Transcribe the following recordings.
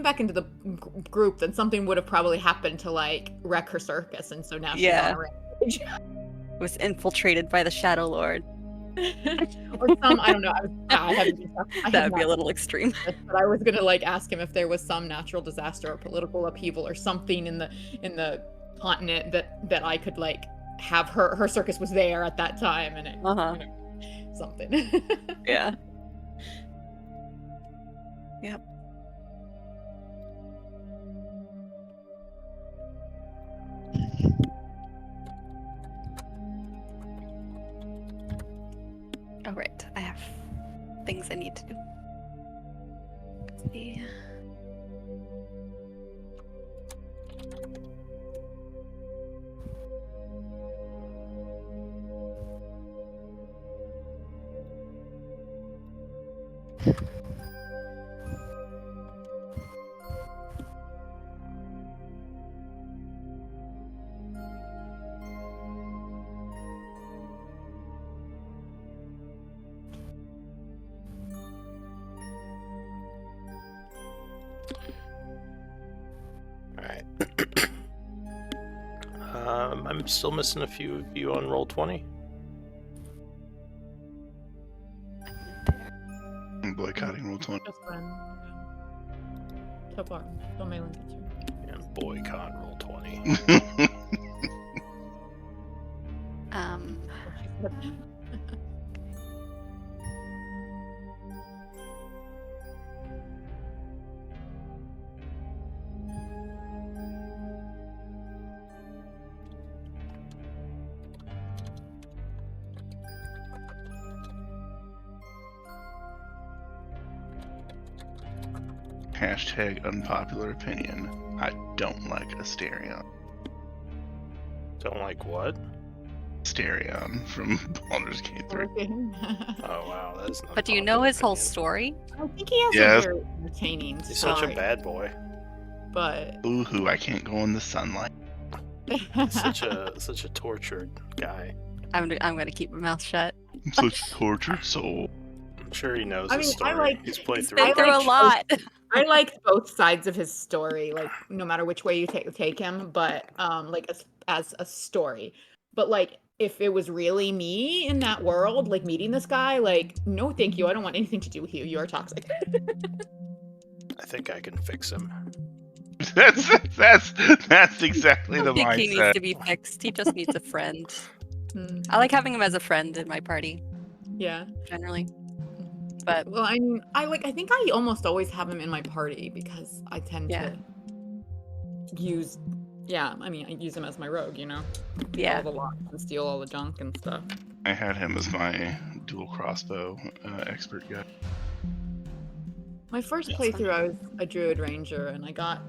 back into the group, then something would have probably happened to like wreck her circus, and so now she's on a rampage. Was infiltrated by the Shadowlord. Or some, I don't know. I haven't. That would be a little extreme. But I was gonna like ask him if there was some natural disaster or political upheaval or something in the continent that I could like have her circus was there at that time, and it, you know, something. Yeah. Yep. All right, I have things I need to do. Let's see. Alright. I'm still missing a few of you on Roll20. I'm boycotting Roll20. Just fun. So far, don't mail in picture. And boycott Roll20. Hashtag unpopular opinion. I don't like Asterion. Don't like what? Asterion from Baldur's Gate 3. Oh wow, that is not. But do you know his whole story? I think he has Yes. a very entertaining He's story. such a bad boy. But Boo-hoo, I can't go in the sunlight. Such a tortured guy. I'm gonna keep my mouth shut. I'm such a tortured soul. I'm sure he knows I his mean, story. He's played He's through been it. through a lot. I liked both sides of his story, like no matter which way you take him, but like as a story. But like if it was really me in that world, like meeting this guy, like no thank you. I don't want anything to do with you. You are toxic. I think I can fix him. That's exactly the I think he needs mindset. to be fixed. He just needs a friend. Hmm. I like having him as a friend in my party, Yeah. generally. But Well, I mean, I think I almost always have him in my party because I tend to use. Yeah, I mean, I use him as my rogue, you know. yeah, All the locks and steal all the junk and stuff. I had him as my dual crossbow expert guy. My first That's playthrough, I was a druid ranger, and I got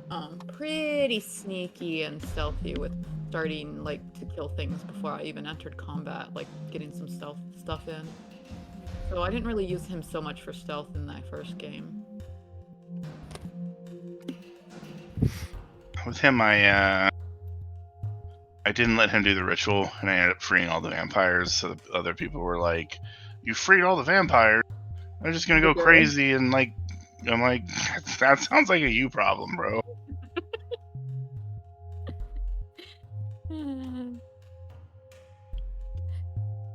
pretty sneaky and stealthy with starting like to kill things before I even entered combat, like getting some stealth stuff in. So I didn't really use him so much for stealth in that first game. With him, I didn't let him do the ritual, and I ended up freeing all the vampires. So the other people were like, "You freed all the vampires. They're just gonna go Okay. crazy." And like, I'm like, that sounds like a you problem, bro.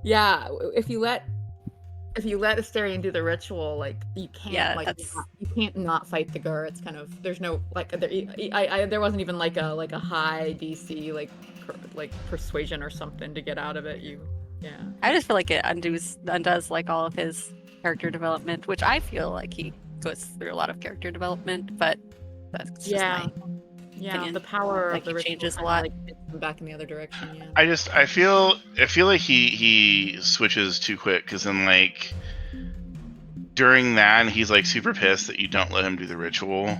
Yeah, if you let Asterion do the ritual, like you can't, Yeah, like that's- you can't not fight the Gur. It's kind of there's no like there wasn't even like a high DC like persuasion or something to get out of it. I just feel like it undoes like all of his character development, which I feel like he goes through a lot of character development, but that's just Yeah. my Yeah, opinion. the power Like, of the he ritual changes a kinda, lot. like, gets him back in the other direction. Yeah. I feel like he switches too quick, because then like during that he's like super pissed that you don't let him do the ritual,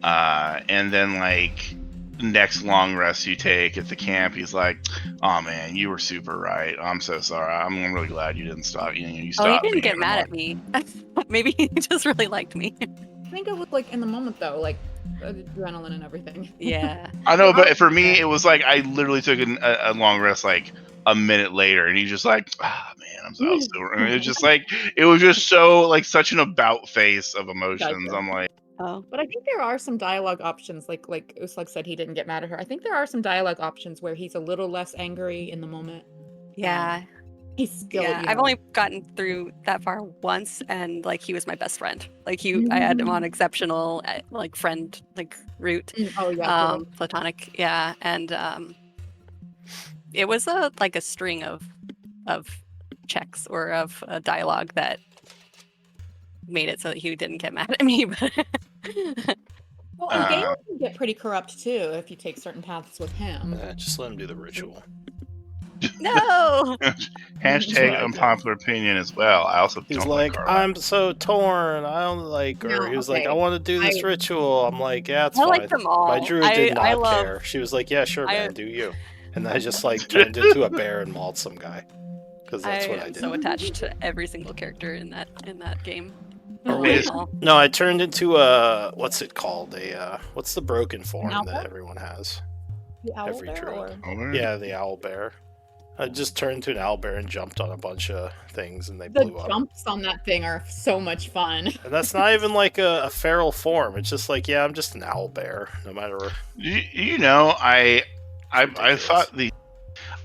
and then like next long rest you take at the camp, he's like, "Oh man, you were super right. I'm so sorry. I'm really glad you didn't stop. You Oh, he stopped didn't me." get And mad I'm at me. Maybe he just really liked me. I think it was like in the moment though, like adrenaline and everything. Yeah. I know, but for me, it was like I literally took a long rest like a minute later, and he's just like, "Ah, man, I was so." I mean, it was just like it was just so like such an about face of emotions. Gotcha. I'm like, Oh, But I think there are some dialogue options, like Uslag said he didn't get mad at her. I think there are some dialogue options where he's a little less angry in the moment. yeah. He's still, Yeah, you I've know. only gotten through that far once, and like he was my best friend. Like I had him on exceptional, like friend, like route, Oh yeah, totally. platonic. Yeah, and it was like a string of checks or of dialogue that made it so that he didn't get mad at me. Well, and Gale Uh, can get pretty corrupt too if you take certain paths with him. Just let him do the ritual. No. That's what hashtag I did. unpopular opinion as well. I also He's don't like, Carlax. I'm so torn. I don't like. Or No, he was like, I okay. want to do this ritual. I'm like, yeah, it's I fine. like them all. My druid did I not love. care. She was like, yeah, sure, I- man, do you. And I just like turned into a bear and mauled some guy. Because that's what I am did. so attached to every single character in that game. Or I love wait, them all. no, I turned into a what's it called? What's the broken form owl? that everyone has? The owl Every bear, druid. or Yeah, the owl bear. I just turned into an owl bear and jumped on a bunch of things and they the blew up. jumps on that thing are so much fun. And that's not even like a feral form. It's just like, yeah, I'm just an owl bear, no matter. You know, I ridiculous. thought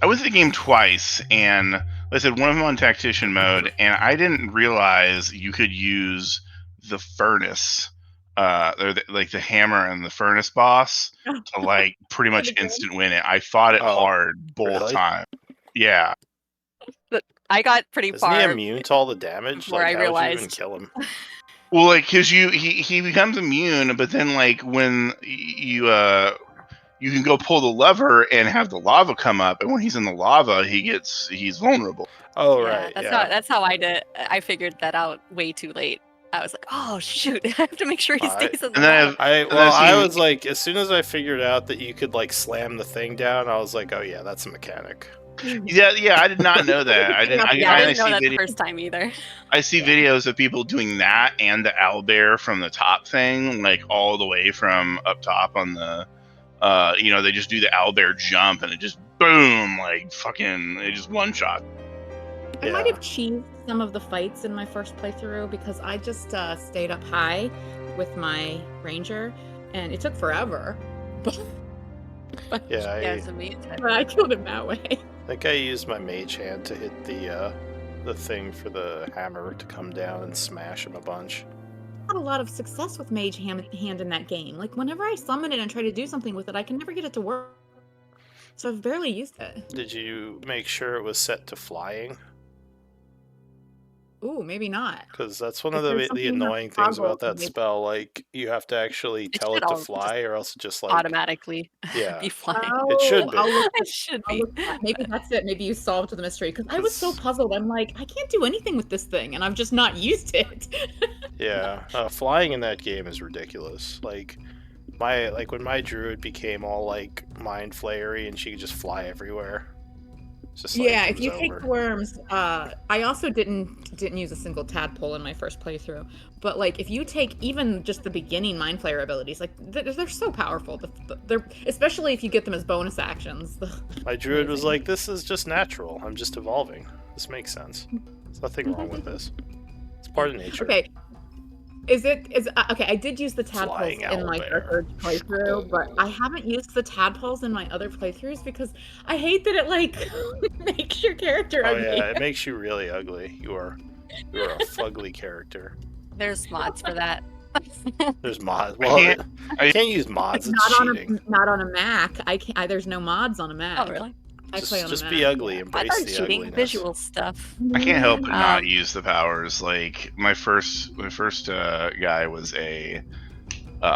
I went through the game twice, and like I said, one of them on tactician mode, and I didn't realize you could use the furnace, or like the hammer and the furnace boss to like pretty much instant win it. I fought it Oh, hard both really? times. Yeah. But I got pretty Isn't he far immune to all the damage? before Like, I how would you even realized. kill him? Well, like, cause he becomes immune, but then like when you can go pull the lever and have the lava come up, and when he's in the lava, he's vulnerable. Oh, Yeah, right, that's how I did. I figured that out way too late. I was like, oh shoot, I have to make sure he stays in the And then water. I was like, as soon as I figured out that you could like slam the thing down, I was like, oh yeah, that's a mechanic. Yeah, I did not know that. I didn't. Yeah, I didn't know see that the first time either. I see videos of people doing that and the owlbear from the top thing, like all the way from up top on the, they just do the owlbear jump and it just boom, like fucking, it just one shot. I might have cheesed some of the fights in my first playthrough because I just stayed up high with my ranger, and it took forever. But It's amazing. but I killed him that way. I think I used my mage hand to hit the thing for the hammer to come down and smash him a bunch. I had a lot of success with mage hand in that game. Like whenever I summon it and try to do something with it, I can never get it to work. So I've barely used it. Did you make sure it was set to flying? Ooh, maybe not. Because that's one of If there's the something annoying that things about toggles, that maybe- spell. Like, you have to actually tell should it to all fly, or else it just like Automatically Yeah. be flying. It should be. I'll look It should I'll be. look at- maybe that's it. Maybe you solved the mystery because I was so puzzled. I'm like, I can't do anything with this thing, and I've just not used it. Yeah, flying in that game is ridiculous. Like when my druid became all like mind flayery and she could just fly everywhere. It's just like, Yeah, it if you was take over. worms, I also didn't use a single tadpole in my first playthrough. But like, if you take even just the beginning mind flayer abilities, like they're so powerful. They're especially if you get them as bonus actions. My druid was like, "This is just natural. I'm just evolving. This makes sense. There's nothing wrong with this. It's part of nature." Okay. Okay, I did use the tadpoles Flying in my owlbear. third playthrough, but I haven't used the tadpoles in my other playthroughs because I hate that it like makes your character Oh ugly. yeah, it makes you really ugly. You are a fugly character. There's mods for that. There's mods. Well, I can't use mods. It's cheating. Not on a Mac. I can't. There's no mods on a Mac. Oh really? I play on Just a Mac. be ugly. I Embrace thought the cheating ugliness. visual stuff. I can't help but not Um, use the powers. Like my first guy was a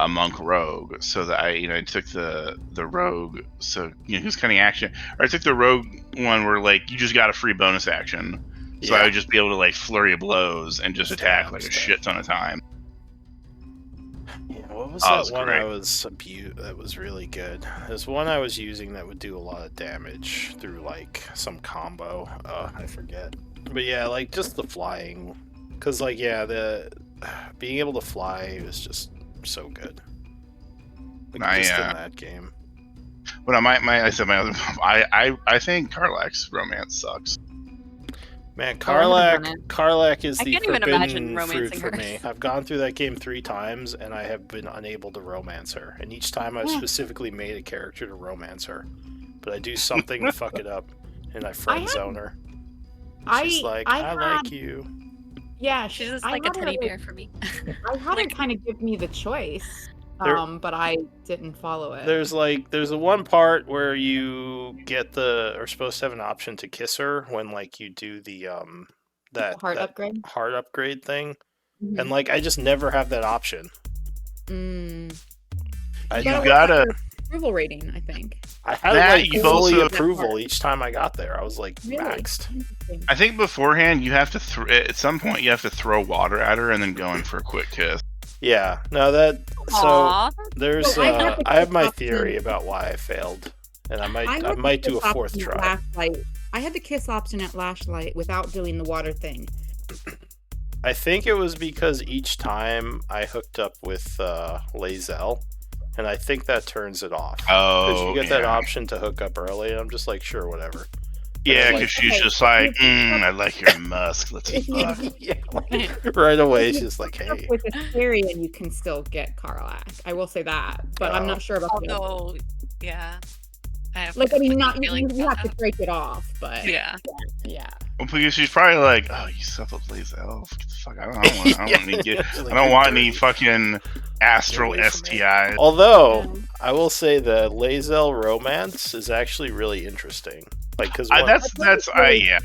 monk rogue, so that I took the rogue, so who's cutting action, or I took the rogue one where like you just got a free bonus action, so I would just be able to like flurry of blows and just attack like a shit ton of time. Yeah, what was Oh, that that's one great. I was that was really good? There's one I was using that would do a lot of damage through like some combo. I forget. But yeah, like just the flying, because like the being able to fly is just so good. Like, just in that game. But I said my other I think Karlach's romance sucks. Man, Oh, I haven't done Karlak is I the can't even imagine forbidden fruit romancing for her. me. I've gone through that game 3 times, and I have been unable to romance her. And each time I've specifically made a character to romance her. But I do something to fuck it up, and I friend zone her. She's like, I like you. Yeah, She's just I like a had teddy her- bear for me. I had her kind of give me the choice, There- but I didn't follow it. There's a one part where you are supposed to have an option to kiss her when like you do the that upgrade. heart upgrade thing, Mhm. and like I just never have that option. Mm. I gotta. Approval rating, I think. I had That like you've fully also- approval each time I got there. I was like Really? maxed. Interesting. I think beforehand you have to at some point you have to throw water at her and then go in for a quick kiss. Yeah, no, so Aw. there's So I had the I have my kiss theory option. about why I failed, and I had the might do kiss a fourth option at try. Flashlight. I had the kiss option at Flashlight without doing the water thing. I think it was because each time I hooked up with Lae'zel, and I think that turns it off. Because Oh, you get that yeah. option to hook up early, and I'm just like, sure, whatever. Yeah, like, because she's okay, just like, if I like your musk. Let's If you- fuck. Yeah, like, right away, she's like, hey. With Astarion, you can still get Karlak. I will say that, but I'm Oh. not sure about the other. Although, yeah. I have Like, I mean, not you feelings have about to break it off, but that. Yeah. yeah. Well, because she's probably like, oh, you slept with Lae'zel. Get the fuck out. I Yeah, don't want any dirty. fucking astral Get away from me. STIs. Although, I will say the Lae'zel romance is actually really interesting. Like, because Yeah.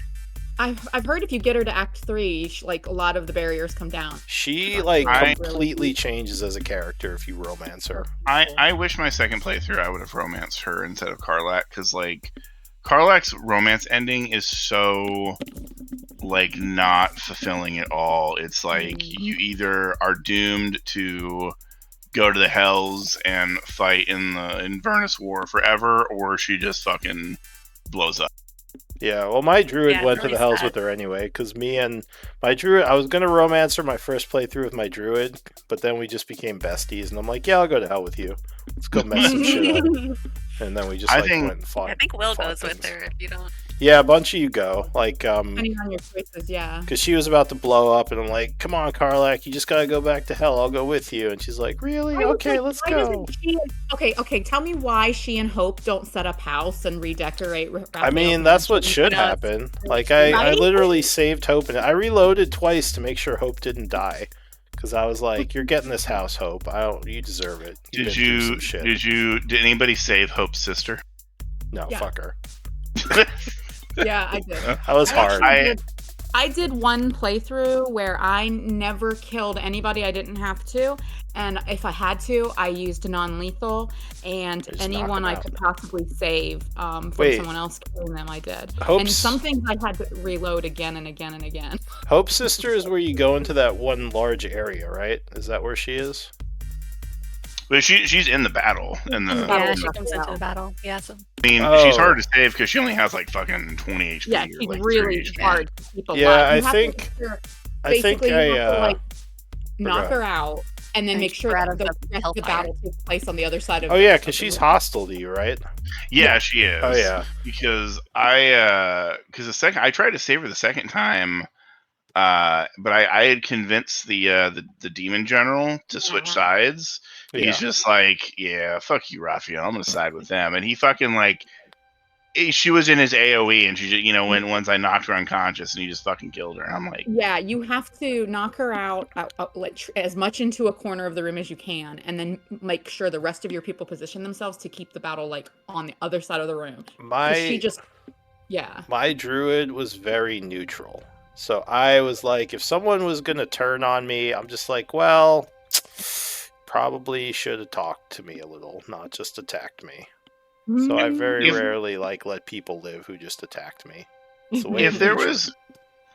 I've heard if you get her to Act 3, like a lot of the barriers come down. she like I- completely changes as a character if you romance her. I wish my second playthrough I would have romanced her instead of Karlak, because like Karlak's romance ending is so like not fulfilling at all. It's like you either are doomed to go to the hells and fight in the Inverness War forever, or she just fucking blows up. Yeah, well, my druid Yeah, it's went to really the hells sad. with her anyway, because me and my druid, I was gonna romance her my first playthrough with my druid, but then we just became besties, and I'm like, yeah, I'll go to hell with you. Let's go mess some shit up. And then we just I like think- went and fought. I think Will fought goes with things. her if you don't. Yeah, a bunch of you go, like Depending on your choices, yeah. because she was about to blow up, and I'm like, come on, Karlak, you just gotta go back to hell. I'll go with you. And she's like, really? I was Okay, like, let's why go. doesn't she- Okay. Tell me why she and Hope don't set up house and redecorate. I mean, that's what should does. happen. Like, I Right? literally saved Hope, and I reloaded twice to make sure Hope didn't die. Because I was like, you're getting this house, Hope. You deserve it. You've been through some shit. Did anybody save Hope's sister? No, Yeah. fuck her. Yeah, I did. That was hard. I did one playthrough where I never killed anybody I didn't have to, and if I had to, I used non-lethal, and Just anyone knock I 'em could possibly save from Wait. someone else killing them, I did. And Hope's some things I had to reload again and again and again. Hope's sister is where you go into that one large area, right? Is that where she is? But she's in the battle. Yeah, Oh, she comes yeah. into the battle. Yeah, so I mean, Oh. she's hard to save because she only has like fucking 20 HP. Yeah, or, she's like, really 30 HP. hard to keep alive. Yeah, You I have to think- make sure- I think basically, you have to, I like, knock forgot. her out, and then And make keep sure her out that of the the rest of the hellfire. battle takes place on the other side of. Oh yeah, of because the she's room. hostile to you, right? Yeah, she is. Oh yeah. Because because the second I tried to save her the second time, but I had convinced the demon general to switch Yeah. sides. Yeah. He's just like, yeah, fuck you, Raphael. I'm gonna side with them, and he fucking like. She was in his AOE, and she just, once I knocked her unconscious, and he just fucking killed her. And I'm like, Yeah, you have to knock her out, like as much into a corner of the room as you can, and then make sure the rest of your people position themselves to keep the battle like on the other side of the room. 'Cause she just, yeah. My druid was very neutral. So I was like, if someone was going to turn on me, I'm just like, well, probably should have talked to me a little, not just attacked me. So I very If- rarely let people live who just attacked me. It's the way if of there nature. was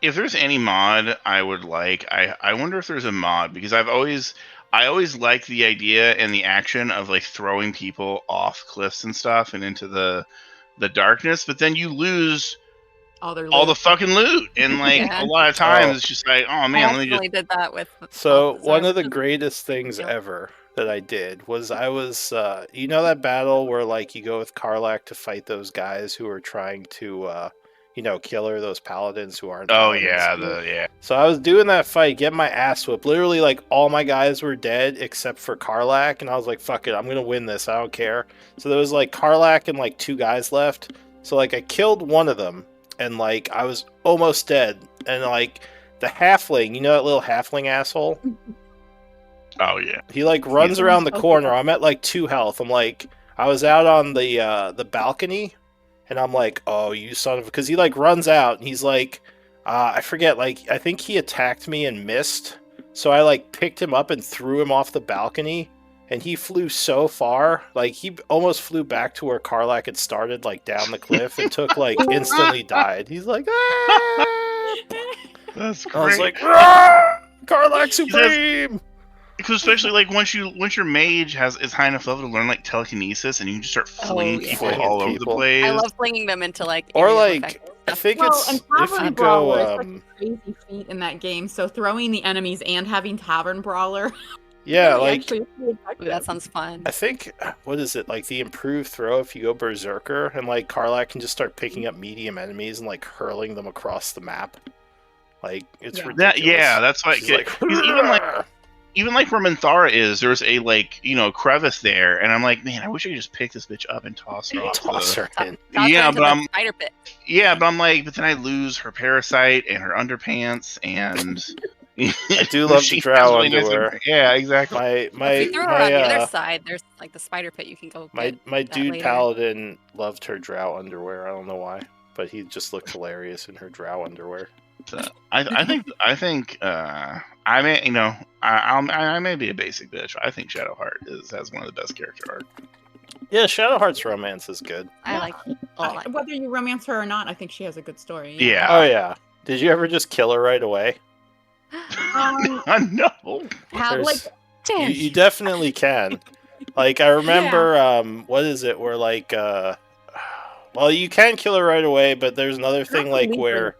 if there's any mod I would like, I wonder if there's a mod, because I always liked the idea and the action of like throwing people off cliffs and stuff and into the darkness, but then you lose all their all the loot. fucking loot, and like Yeah. a lot of times Oh. it's just like, oh I man, let me actually just did that with. So Balthazar one of the with greatest things Yep. ever that I did was you know that battle where like you go with Karlak to fight those guys who are trying to killer, those paladins who aren't Oh paladins. yeah, So I was doing that fight, getting my ass whipped. Literally, like, all my guys were dead except for Karlak, and I was like, fuck it, I'm gonna win this, I don't care. So there was, like, Karlak and, like, 2 guys left. So, like, I killed one of them, and, like, I was almost dead. And, like, the halfling, that little halfling asshole? Oh yeah. He, like, runs around the corner. I'm at, like, 2 health. I'm like, I was out on the balcony, and I'm like, oh, you son of... Because he, like, runs out, and he's like... I forget, like, I think he attacked me and missed. So I, like, picked him up and threw him off the balcony. And he flew so far. Like, he almost flew back to where Karlak had started, like, down the cliff. And took, like, instantly died. He's like, ah! That's great. I was like, ah! Karlak Supreme! Because especially like once your mage is high enough level to learn like telekinesis, and you can just start flinging people Flinging all over the people. place. I love flinging them into like Or, areas of like, effect. I think Well, it's... and If Tavern you Brawler go... is like a crazy feat in that game. So throwing the enemies and having Tavern Brawler. Yeah, really like... actually is really Ooh, effective. that sounds fun. I think, what is it, like the improved throw if you go Berserker, and like Karlak can just start picking up medium enemies and like hurling them across the map. Like, it's Yeah. ridiculous. That's why. She's like, Even like where Minthara is, there's a like crevice there, and I'm like, man, I wish I could just pick this bitch up and toss her off. toss her in. Toss her Yeah, into but the I'm spider pit. but then I lose her parasite and her underpants, and I do love she the drow has really nice underwear. Yeah, exactly. If you throw her on the other side, there's like the spider pit you can go get. my that dude later. paladin loved her drow underwear. I don't know why, but he just looked hilarious in her drow underwear. I think I may I may be a basic bitch. I think Shadowheart has one of the best character art. Yeah, Shadowheart's romance is good. I like it a lot. Whether you romance her or not, I think she has a good story. Yeah. Oh yeah. Did you ever just kill her right away? No. How There's- like You definitely can. Like, I remember, what is it, where, like, well, you can kill her right away, but there's another thing, like, where,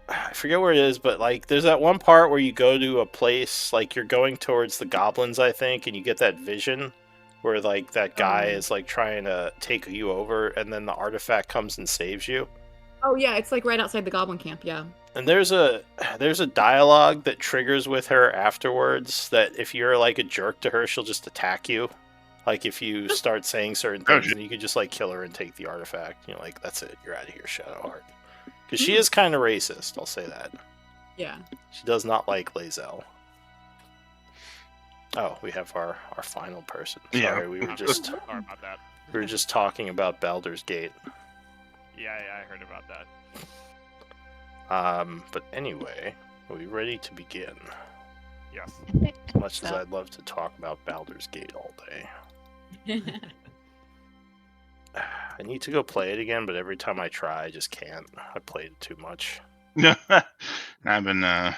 I forget where it is, but, like, there's that one part where you go to a place, like, you're going towards the goblins, I think, and you get that vision where, like, that guy is, like, trying to take you over, and then the artifact comes and saves you. Oh yeah, it's like right outside the goblin camp. Yeah. And there's a dialogue that triggers with her afterwards that if you're like a jerk to her, she'll just attack you. Like if you start saying certain things, and you could just like kill her and take the artifact. You're like, that's it, you're out of here, Shadowheart. Because she is kind of racist, I'll say that. Yeah. She does not like Lae'zel. Oh, we have our final person. Sorry, Yeah. we were just Sorry about that. talking about Baldur's Gate. Yeah, I heard about that. But anyway, are we ready to begin? Yes. Much as So. I'd love to talk about Baldur's Gate all day. I need to go play it again, but every time I try, I just can't. I played it too much. I've been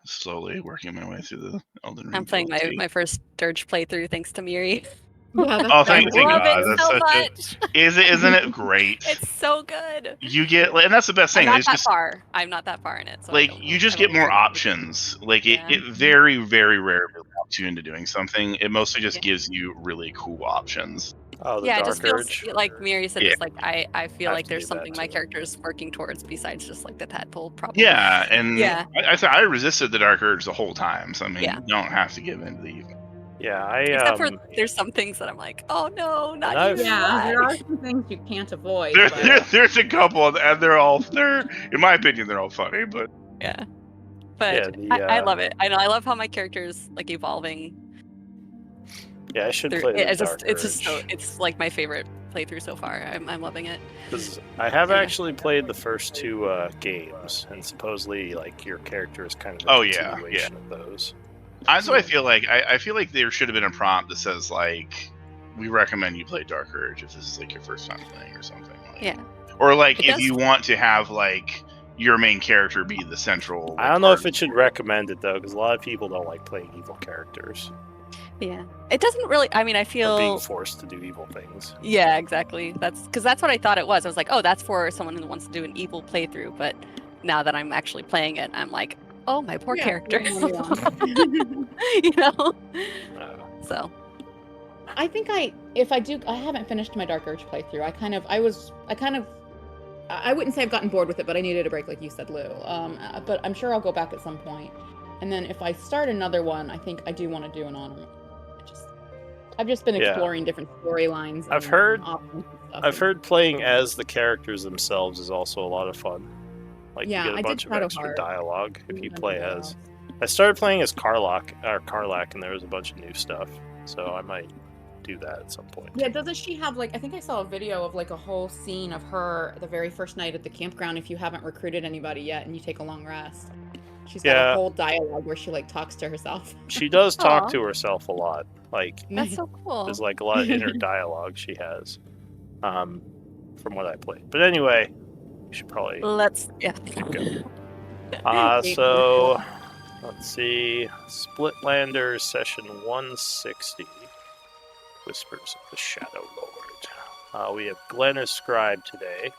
slowly working my way through the Elden Ring. I'm playing DLC. my first Dirge playthrough thanks to Miri. Yeah, that's Oh, I thank love God. it That's so such much. Isn't it great? It's so good. You get, and that's the best I'm thing. not It's that just far. I'm not that far in it. So I like don't you know. just I get don't more know. options. Like it Yeah. very, very rarely locks you into doing something. It mostly just Yeah. gives you really cool options. Oh, the Yeah, it Dark just feels Urge. like Miri said. Yeah. Just like I feel I have like to there's do that something my too. character is working towards besides just like the tadpole problem. Yeah, and Yeah. I resisted the Dark Urge the whole time. So I mean, Yeah. you don't have to give in to the evil. Yeah, Except for there's some things that I'm like, oh no, not And even Yeah, that. there are some things you can't avoid. There, but- there's a couple, and they're in my opinion, they're all funny. But Yeah. But Yeah, the, I love it. I love how my character is like evolving. yeah, I should Through, play the it's Dark just so Urge. it's like my favorite playthrough so far. I'm loving it. 'Cause I have Yeah. actually played the first 2 games, and supposedly, like, your character is kind of a Oh, yeah, continuation of those. so I feel like I feel like there should have been a prompt that says like, we recommend you play Dark Urge if this is like your first time playing or something. Like, Yeah. Or like It if does- you want to have like your main character be the central. I don't know if it should recommend it, though, because a lot of people don't like playing evil characters. Yeah. It doesn't really. I mean, I Or being feel. forced to do evil things. Yeah, exactly. That's what I thought it was. I was like, oh, that's for someone who wants to do an evil playthrough. But now that I'm actually playing it, I'm like, oh, my poor Yeah, character. yeah, You know. Uh, So. I think if I haven't finished my Dark Urge playthrough. I kind of I wouldn't say I've gotten bored with it, but I needed a break, like you said, Lou. But I'm sure I'll go back at some point. And then if I start another one, I think I do want to do an honor. I've just been exploring different storylines. I've heard I've playing as the characters themselves is also a lot of fun. Like, Yeah, you get I a did bunch of extra Shadowheart. dialogue if you play Yeah. as. I started playing as Karlak, and there was a bunch of new stuff, so I might do that at some point. Yeah, doesn't she have, like, I think I saw a video of, like, a whole scene of her the very first night at the campground if you haven't recruited anybody yet and you take a long rest. She's got a whole dialogue where she, like, talks to herself. She does talk Aw. to herself a lot. Like, That's so cool. there's, like, a lot of inner dialogue she has, from what I played. But anyway, we should probably keep going. So, let's see. Splitlanders session 160. Whispers of the Shadowlord. We have Glenn as scribe today.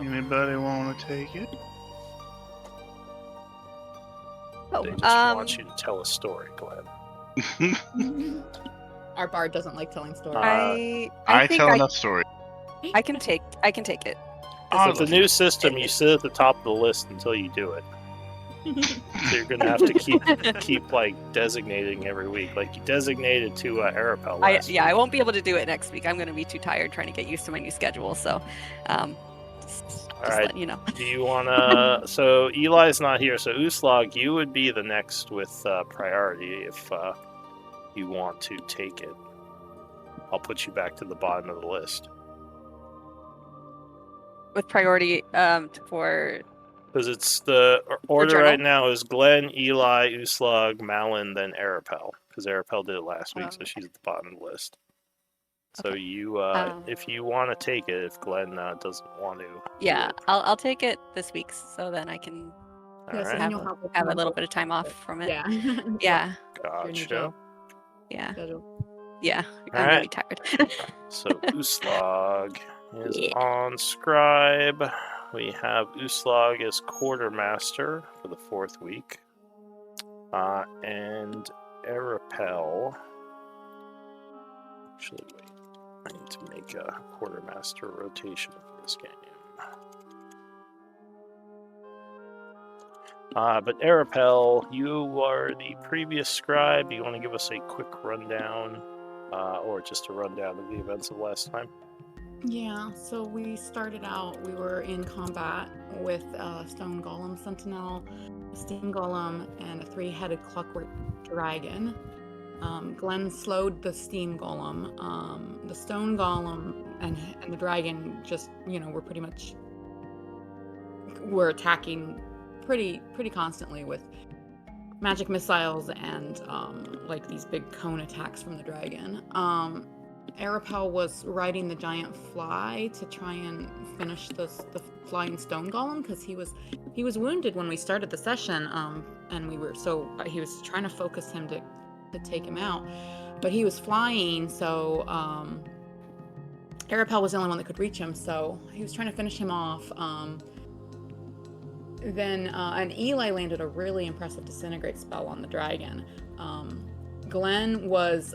Anybody want to take it? They just want you to tell a story, Glenn. Our bard doesn't like telling stories. I think tell enough stories. I can take it. So with the new system, you sit at the top of the list until you do it. So you're gonna have to keep like designating every week. Like you designated to Arapel last week. I won't be able to do it next week. I'm going to be too tired trying to get used to my new schedule. So, just right. letting you know. Do you wanna? So Eli's not here. So Uslag, you would be the next with priority if you want to take it. I'll put you back to the bottom of the list. With priority for. Because it's the order journal? right now is Glenn, Eli, Uslag, Malin, then Arapel. Because Arapel did it last week, so she's at the bottom of the list. So Okay. you, if you want to take it, if Glenn doesn't want to. Yeah, I'll take it this week, so then I can Yeah, so then you'll have a little bit of time off from it. Yeah. Yeah. Your new Gotcha. job Yeah. schedule. Yeah. All I'm right. gonna be tired. So Uslag is on scribe. We have Uslag as quartermaster for the 4th week. And Arapel. Actually, wait. I need to make a quartermaster rotation for this game. But Arapel, you are the previous scribe. Do you want to give us a quick rundown, or just a rundown of the events of last time? Yeah, so we started out, we were in combat with Stone Golem Sentinel, a Steam Golem, and a 3-headed Clockwork Dragon. Glenn slowed the Steam Golem. The Stone Golem and the Dragon just, were pretty much, were attacking pretty constantly with magic missiles and like these big cone attacks from the Dragon. Arapel was riding the giant fly to try and finish the flying stone golem because he was wounded when we started the session, and he was trying to focus him to take him out, but he was flying, so Arapel was the only one that could reach him, so he was trying to finish him off. Then and Eli landed a really impressive disintegrate spell on the dragon. Glenn was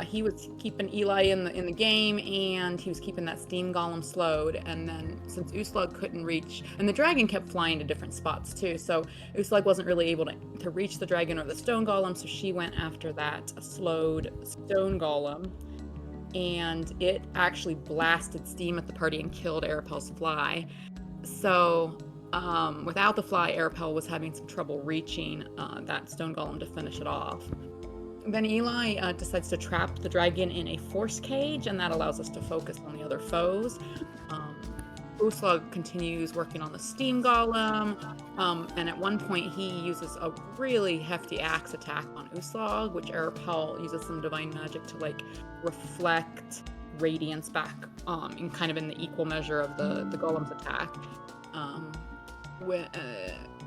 he was keeping Eli in the game, and he was keeping that steam golem slowed. And then since Uslag couldn't reach, and the dragon kept flying to different spots too, so Uslag wasn't really able to reach the dragon or the stone golem, so she went after that slowed stone golem, and it actually blasted steam at the party and killed Arapel's fly. So without the fly, Arapel was having some trouble reaching that stone golem to finish it off. Then Eli decides to trap the dragon in a force cage, and that allows us to focus on the other foes. Uslag continues working on the steam golem, and at one point he uses a really hefty axe attack on Uslag, which Arapel uses some divine magic to like reflect radiance back in kind of in the equal measure of the golem's attack.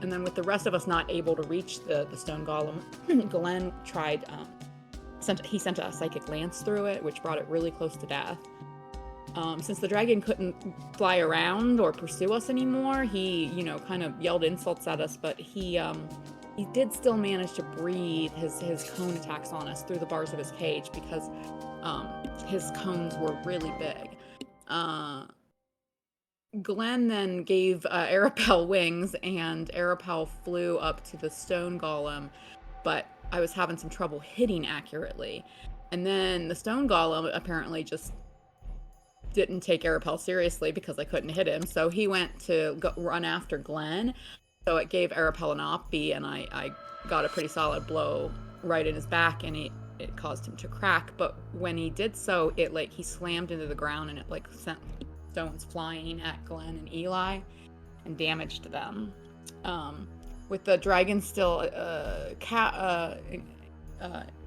And then with the rest of us not able to reach the stone golem, Glenn tried, he sent a psychic lance through it, which brought it really close to death. Since the dragon couldn't fly around or pursue us anymore, he, kind of yelled insults at us, but he did still manage to breathe his cone attacks on us through the bars of his cage because his cones were really big. Glenn then gave Arapel wings, and Arapel flew up to the stone golem, but I was having some trouble hitting accurately. And then the stone golem apparently just didn't take Arapel seriously because I couldn't hit him, so he went to run after Glenn. So it gave Arapel an oppie, and I got a pretty solid blow right in his back, and it caused him to crack. But when he did so, he slammed into the ground, and it sent stones flying at Glenn and Eli and damaged them. With the dragon still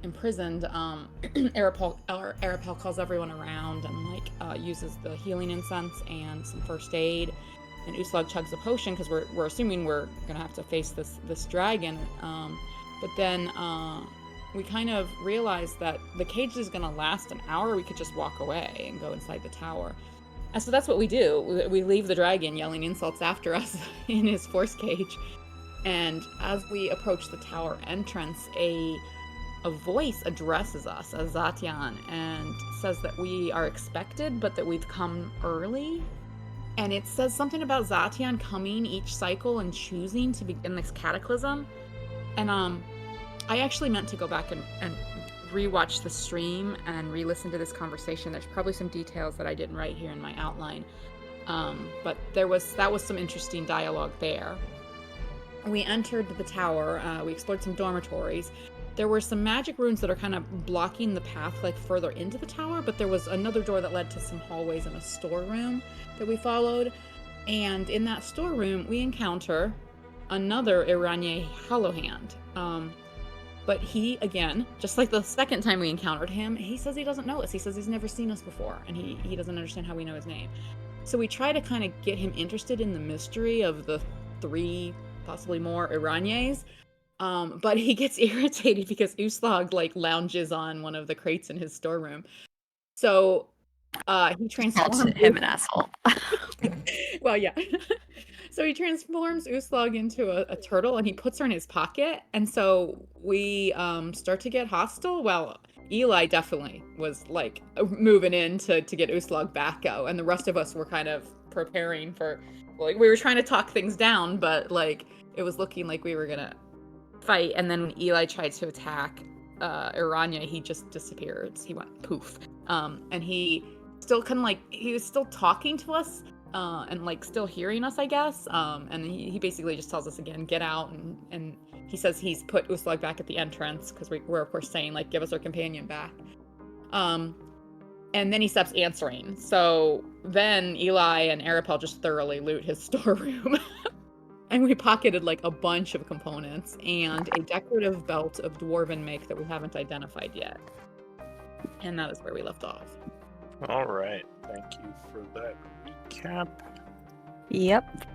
imprisoned, Arapel calls everyone around and uses the healing incense and some first aid. And Uslag chugs a potion because we're assuming we're gonna have to face this dragon. But then we kind of realized that the cage is gonna last an hour. We could just walk away and go inside the tower. And so that's what we do. We leave the dragon yelling insults after us in his force cage. And as we approach the tower entrance, a voice addresses us as Zatian and says that we are expected, but that we've come early. And it says something about Zatian coming each cycle and choosing to begin this cataclysm. And I actually meant to go back and rewatch the stream and re-listen to this conversation. There's probably some details that I didn't write here in my outline. But that was some interesting dialogue there. We entered the tower, we explored some dormitories. There were some magic runes that are kind of blocking the path further into the tower, but there was another door that led to some hallways and a storeroom that we followed. And in that storeroom, we encounter another Iranye Hollowhand. But he, again, just like the second time we encountered him, he says he doesn't know us. He says he's never seen us before, and he doesn't understand how we know his name. So we try to kind of get him interested in the mystery of the 3, possibly more, Iranyes. But he gets irritated because Uslag lounges on one of the crates in his storeroom. So he transforms him an asshole. Well, yeah. So he transforms Uslag into a turtle, and he puts her in his pocket. And so we start to get hostile. Well, Eli definitely was moving in to get Uslag back out, and the rest of us were kind of preparing for, we were trying to talk things down, but it was looking like we were gonna fight. And then when Eli tried to attack Iranya, he just disappeared. He went poof. And he still he was still talking to us and still hearing us, I guess. And he basically just tells us again, get out, and he says he's put Uslag back at the entrance because we're of course saying give us our companion back. And then he stops answering. So then Eli and Arapel just thoroughly loot his storeroom. And we pocketed a bunch of components and a decorative belt of dwarven make that we haven't identified yet. And that is where we left off. All right. Thank you for that recap. Yep.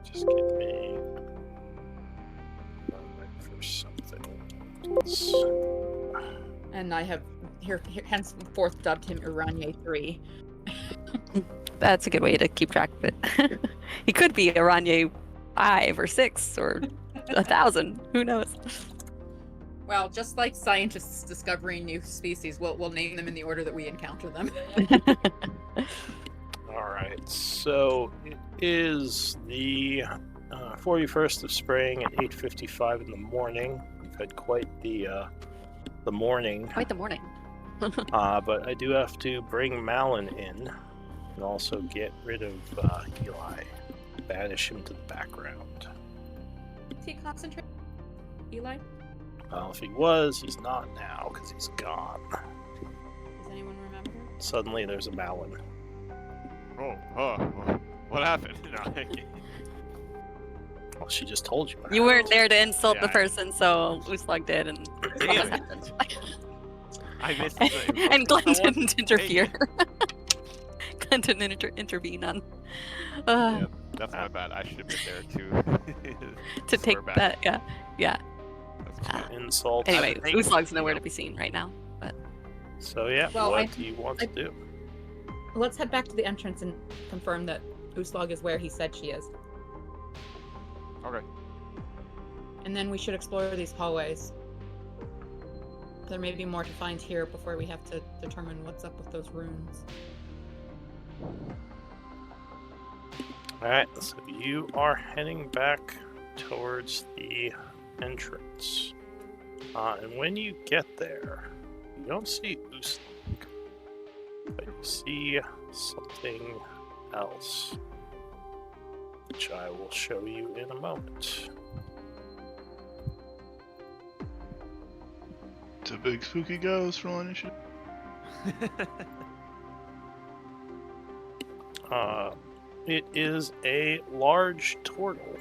Just give me a moment for something else. And I have henceforth dubbed him Iranye 3. That's a good way to keep track of it. He could be Iranye 5 or 6 or 1,000. Who knows? Well, just like scientists discovering new species, we'll name them in the order that we encounter them. All right. So it is the 41st of spring at 8:55 in the morning. We've had quite the morning. Quite the morning. But I do have to bring Malin in and also get rid of Eli. Banish him to the background. Is he concentrating? Eli? Well, if he was, he's not now because he's gone. Does anyone remember? Suddenly there's a Malin. What happened? No, Well, she just told you. You weren't there to insult Yeah. the person, so Uslag did, and Damn. happened. I missed the And Glenn someone- didn't interfere. Glenn didn't intervene on Yeah, that's my bad. I should have been there too. to take Swear back. that. Yeah. That's cool. Insult. Anyway, think- Uslag's nowhere to be seen right now. So yeah, Well, what do you want to do? Let's head back to the entrance and confirm that Uslag is where he said she is. Okay. And then we should explore these hallways. There may be more to find here before we have to determine what's up with those runes. Alright, so you are heading back towards the entrance. And when you get there, you don't see Uslug, but you see something else, which I will show you in a moment. It's a big spooky ghost. Roll initiative. It is a large turtle.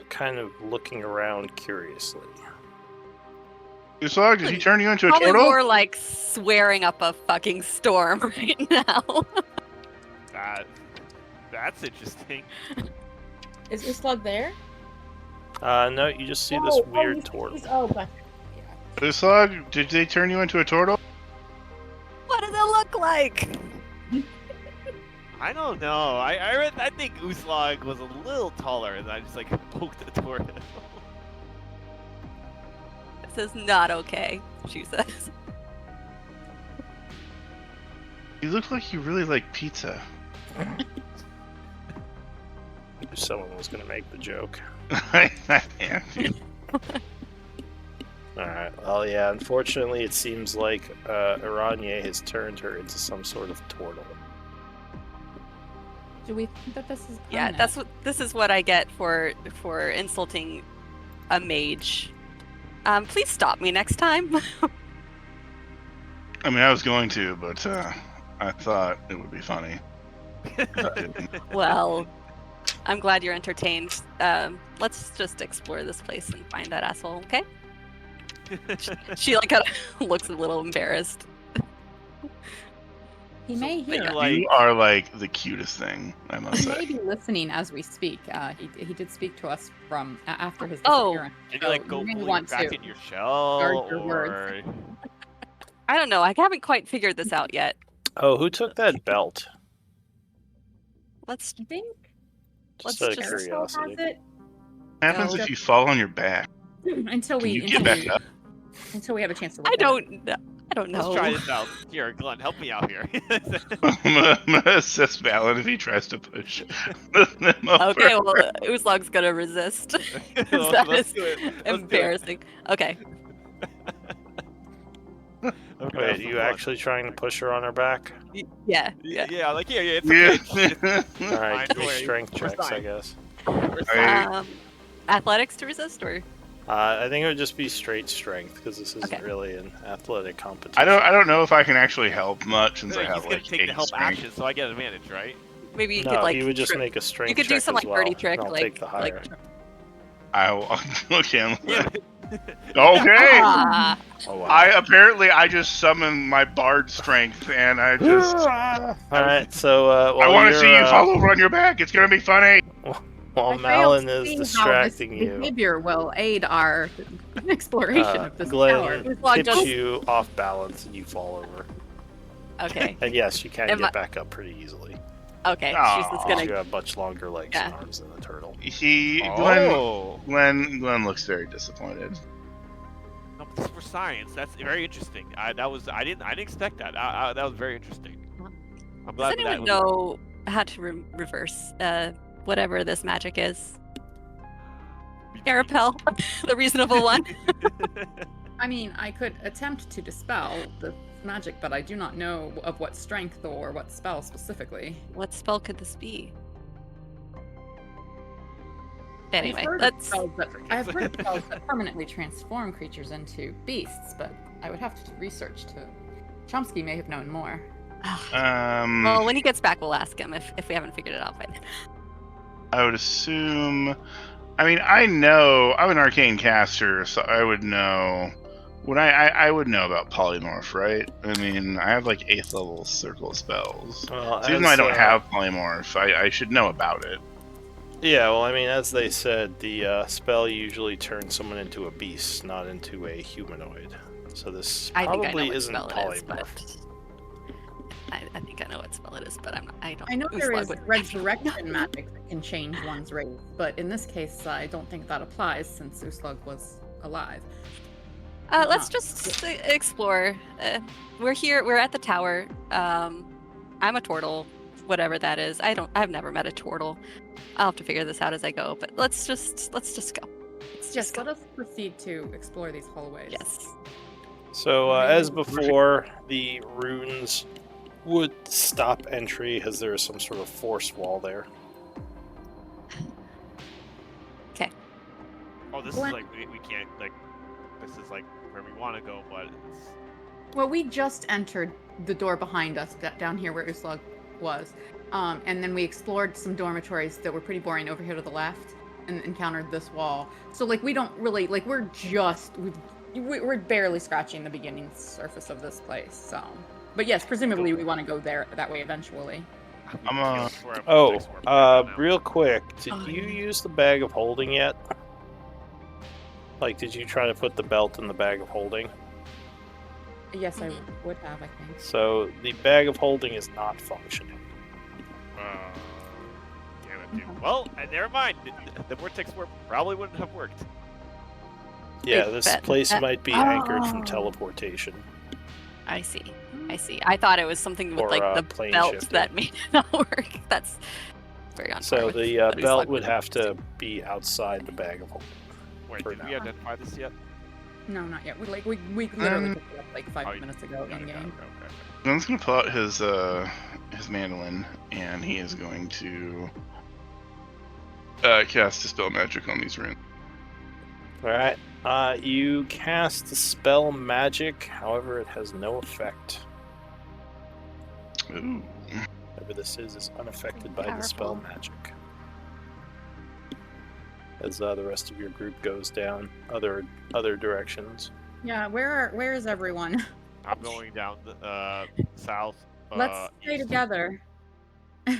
Kind of looking around curiously. Uslag, did he turn you into a Probably turtle? more like swearing up a fucking storm right now. That's interesting. Is Uslug there? No, you just see this weird turtle. Gotcha. Uslag, did they turn you into a turtle? What does it look like? I don't know. I think Uslag was a little taller, and I just like poked the tornado. This is not okay, she says. You look like you really like pizza. Someone was going to make the joke. Yeah, dude. Alright, well, yeah, unfortunately, it seems like Aranye has turned her into some sort of turtle. Do we think that this is? Yeah, this is what I get for insulting a mage. Please stop me next time. I mean, I was going to, but I thought it would be funny. Well, I'm glad you're entertained. Let's just explore this place and find that asshole, okay? She like kind of looks a little embarrassed. He may hear. You're us. like- You are like the cutest thing, I must He say. may be listening as we speak. He did speak to us from after his Oh. disappearance. Did you like so go you may fully want back to in your shell, guard your or words. I don't know. I haven't quite figured this out yet. Oh, who took that belt? Let's. I think Just Let's out of just- curiosity. has it What happens No. if you fall on your back? until Can we you get back up? until we have a chance to. Look I at it. don't know. I don't know. let's try this out. Here, Glenn, help me out here. I'm gonna assess Valen if he tries to push them over. Okay, well, Uslug's gonna resist. That Let's is do it. Let's do it. embarrassing. Okay. I'm gonna have Wait, some you fun. actually trying to push her on her back? Yeah. Yeah, like yeah, it's okay. Yeah. Alright, give me Don't worry, strength we're checks, I fine. guess. Athletics to resist, or I think it would just be straight strength, because this isn't Okay. really an athletic competition. I don't know if I can actually help much since I He's have gonna like take the 8 help strength. action, so I get advantage, right? maybe you No, could like. he would just trip- make a strength You could do check some as like well, birdie trick, and I'll like take the higher. Okay. Yeah. Okay. Ah, Oh, wow. I just summoned my bard strength and I just Alright, so I want to see you fall over on your back. It's gonna be funny. while I failed Malin to is see distracting how this you, behavior will aid our exploration of this Glenn tower. Uslug tips just- you off balance and you fall over. okay. And yes, you can Am get I- back up pretty easily. Okay. She's Aw. just Because gonna. you have much longer legs and Yeah. arms than a turtle. Oh. Glenn looks very disappointed. No, but this is for science. That's very interesting. I didn't expect that. That was very interesting. I'm Does glad anyone know how to reverse whatever this magic is? Carapel, the reasonable one. I mean, I could attempt to dispel the magic, but I do not know of what strength or what spell specifically. What spell could this be? I've Anyway, heard of let's. spells that- I have heard of spells that permanently transform creatures into beasts, but I would have to research to. Chomsky may have known more. Well, when he gets back, we'll ask him if we haven't figured it out by then. I would assume. I mean, I know I'm an arcane caster, so I would know. When I would know about polymorph, right? I mean, I have like 8th level circle spells. Well, So even though I don't as, have polymorph, I should know about it. Yeah, well, I mean, as they said, the spell usually turns someone into a beast, not into a humanoid. So this I think I know probably what isn't spell it is, but polymorph. I think I know what spell it is, but I don't. I know there Uslug is would- resurrection magic that can change one's race, but in this case, I don't think that applies since Uslug was alive. Let's just explore. We're here. We're at the tower. I'm a turtle, whatever that is. I've never met a turtle. I'll have to figure this out as I go. But let's just go. Just let us proceed to explore these hallways. Yes. So, Maybe as we'll- before, the runes would stop entry as there is some sort of force wall there. Oh, this Glenn- is like we can't like. This is like where we want to go, but it's Well, we just entered the door behind us down here where Uslag was. And then we explored some dormitories that were pretty boring over here to the left and encountered this wall. So, like, we don't really, like, we're barely scratching the beginning surface of this place, so. But yes, presumably we want to go there that way eventually. I'm Real quick, did Oh, you yeah. use the bag of holding yet? Like, did you try to put the belt in the bag of holding? Yes, I would have, I think. So, the bag of holding is not functioning. damn it, dude. Well, never mind. The vortex warp probably wouldn't have worked. Yeah, Wait, this that- place that- might be anchored Oh. from teleportation. I see. I thought it was something with Or, like the plane belt shifting. that made it not work. That's very unfortunate. So, the But belt Uslag would have to be outside the bag of holding. Wait, For did we now. identify this yet? No, not yet. We literally picked it up like 5 minutes ago in Okay, game. okay. Glenn's gonna pull out his mandolin, and he is going to cast Dispel Magic on these runes. Alright. You cast Spell Magic, however, it has no effect. Ooh. Whatever this is unaffected by the spell Powerful. magic. As the rest of your group goes down other directions. Yeah, where is everyone? I'm going down the south. Let's stay east. together.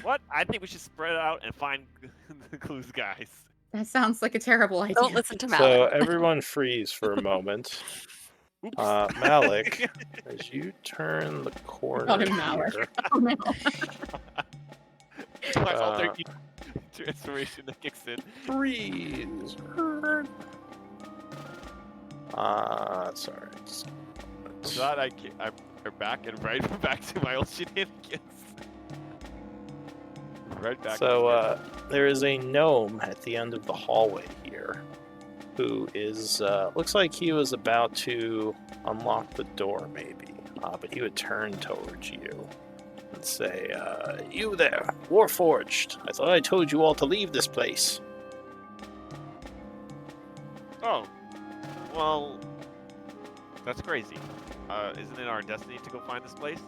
What? I think we should spread out and find the clues, guys. That sounds like a terrible idea. Don't listen to So Malin. everyone freeze for a moment. Malik, as you turn the corner Called him Malik. here, Oh, no. My Uh, alter transformation that kicks in. freeze. Sorry. just- Glad I'm back and right back to my old shenanigans. Right back. So there is a gnome at the end of the hallway here, who is looks like he was about to unlock the door, maybe. But he would turn towards you and say, "You there, Warforged? I thought I told you all to leave this place." Oh, well, that's crazy. Isn't it our destiny to go find this place?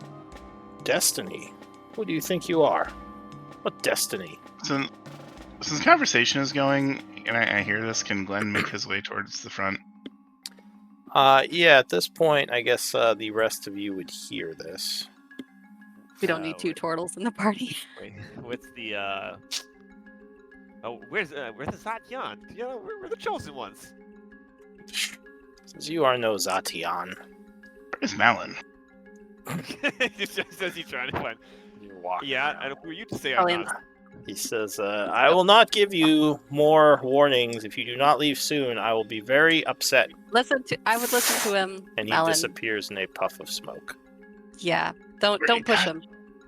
Destiny? What do you think you are? What destiny? So, since the conversation is going, and I hear this, can Glenn make his way towards the front? Yeah, at this point, I guess the rest of you would hear this. We don't need two turtles in the party. Wait, what's the Oh, where's the Zatyan? Yeah, we're the chosen ones. Says you are no Zatian. Where's Malin? Just as he's trying to find. You're walking Yeah, around. and who are you to say Probably I'm in- not? He says, I will not give you more warnings. If you do not leave soon, I will be very upset. I would listen to him. And he Malin. disappears in a puff of smoke. Yeah. Don't push him.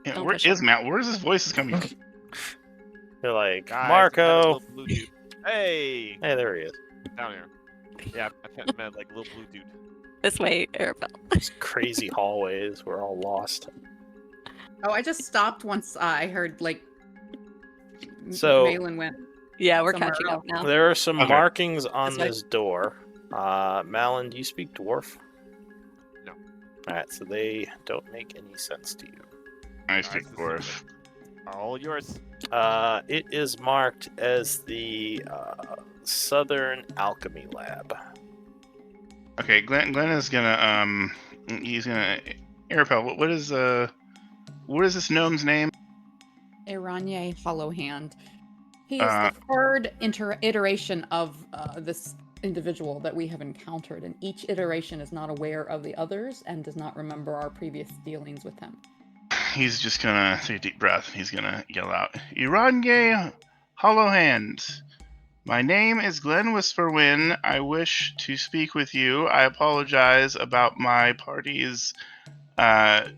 Yeah, Don't where push is him. Mal? Where's his voice coming from? They're like, Guys, Marco! that little blue dude. Hey, Hey, there he is. down here. Yeah, I met like little blue dude. This way, Arabelle. These crazy hallways. We're all lost. Oh, I just stopped once I heard, like, So- Malin went. Yeah, we're Somewhere catching up now. There are some Okay. markings on This way. this door. Malin, do you speak dwarf? No. Alright, so they don't make any sense to you. I speak Nice to see dwarf. All yours. It is marked as the Southern Alchemy Lab. Okay, Glenn is gonna he's gonna Arapel, what is this gnome's name? Iranye Hollow Hand. He is Uh, the third iteration of this individual that we have encountered, and each iteration is not aware of the others and does not remember our previous dealings with him. He's just gonna take a deep breath and he's gonna yell out, Irange Hollow Hand, My name is Glenn Whisperwind. I wish to speak with you. I apologize about my party's bad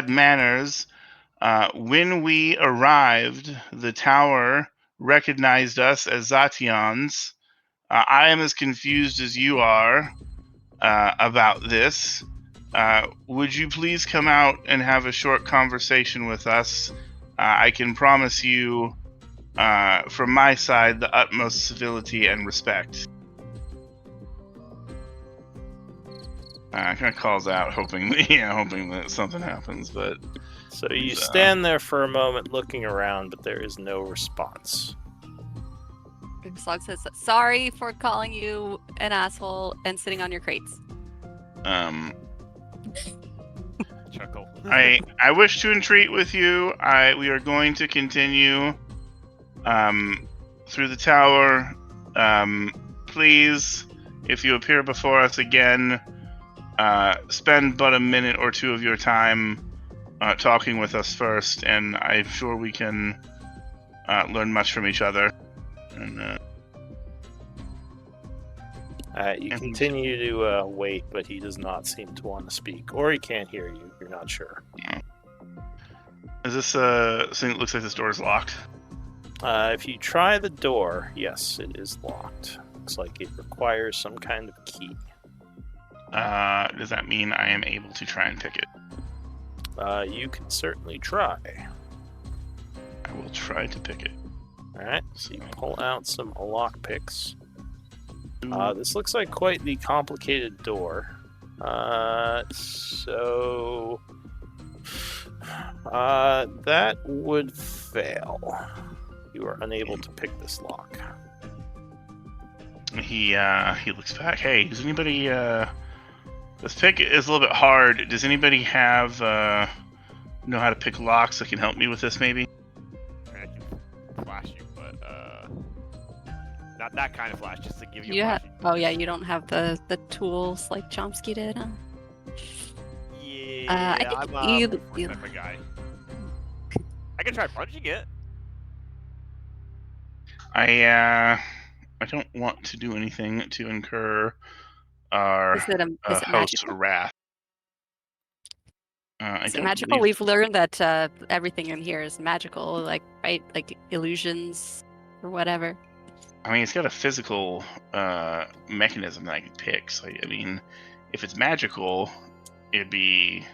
manners. When we arrived, the tower recognized us as Zatyans. I am as confused as you are about this. Would you please come out and have a short conversation with us? I can promise you, from my side, the utmost civility and respect. Kind of calls out, hoping that something happens, but So you stand there for a moment looking around, but there is no response. Slug says, sorry for calling you an asshole and sitting on your crates. Chuckle. I wish to entreat with you. We are going to continue through the tower. Please, if you appear before us again, spend but a minute or two of your time talking with us first, and I'm sure we can learn much from each other. And, You continue to wait, but he does not seem to want to speak, or he can't hear you. You're not sure. Is this thing that looks like this door is locked? If you try the door, yes, it is locked. Looks like it requires some kind of key. Does that mean I am able to try and pick it? You can certainly try. I will try to pick it. Alright, so you pull out some lock picks. This looks like quite the complicated door. That would fail. You are unable to pick this lock. He looks back. Hey, does anybody this pick is a little bit hard. Does anybody have know how to pick locks that can help me with this maybe? I can flash you, but not that kind of flash, just to give you You a flash. you don't have the tools like Chomsky did, huh? Yeah, I think I'm you- a type of guy. I can try punching it. I don't want to do anything to incur our Is it host's magical? wrath. Is it magical? We've learned that everything in here is magical, like right, like illusions or whatever. I mean, it's got a physical mechanism that I can pick. So, I mean, if it's magical, it'd be...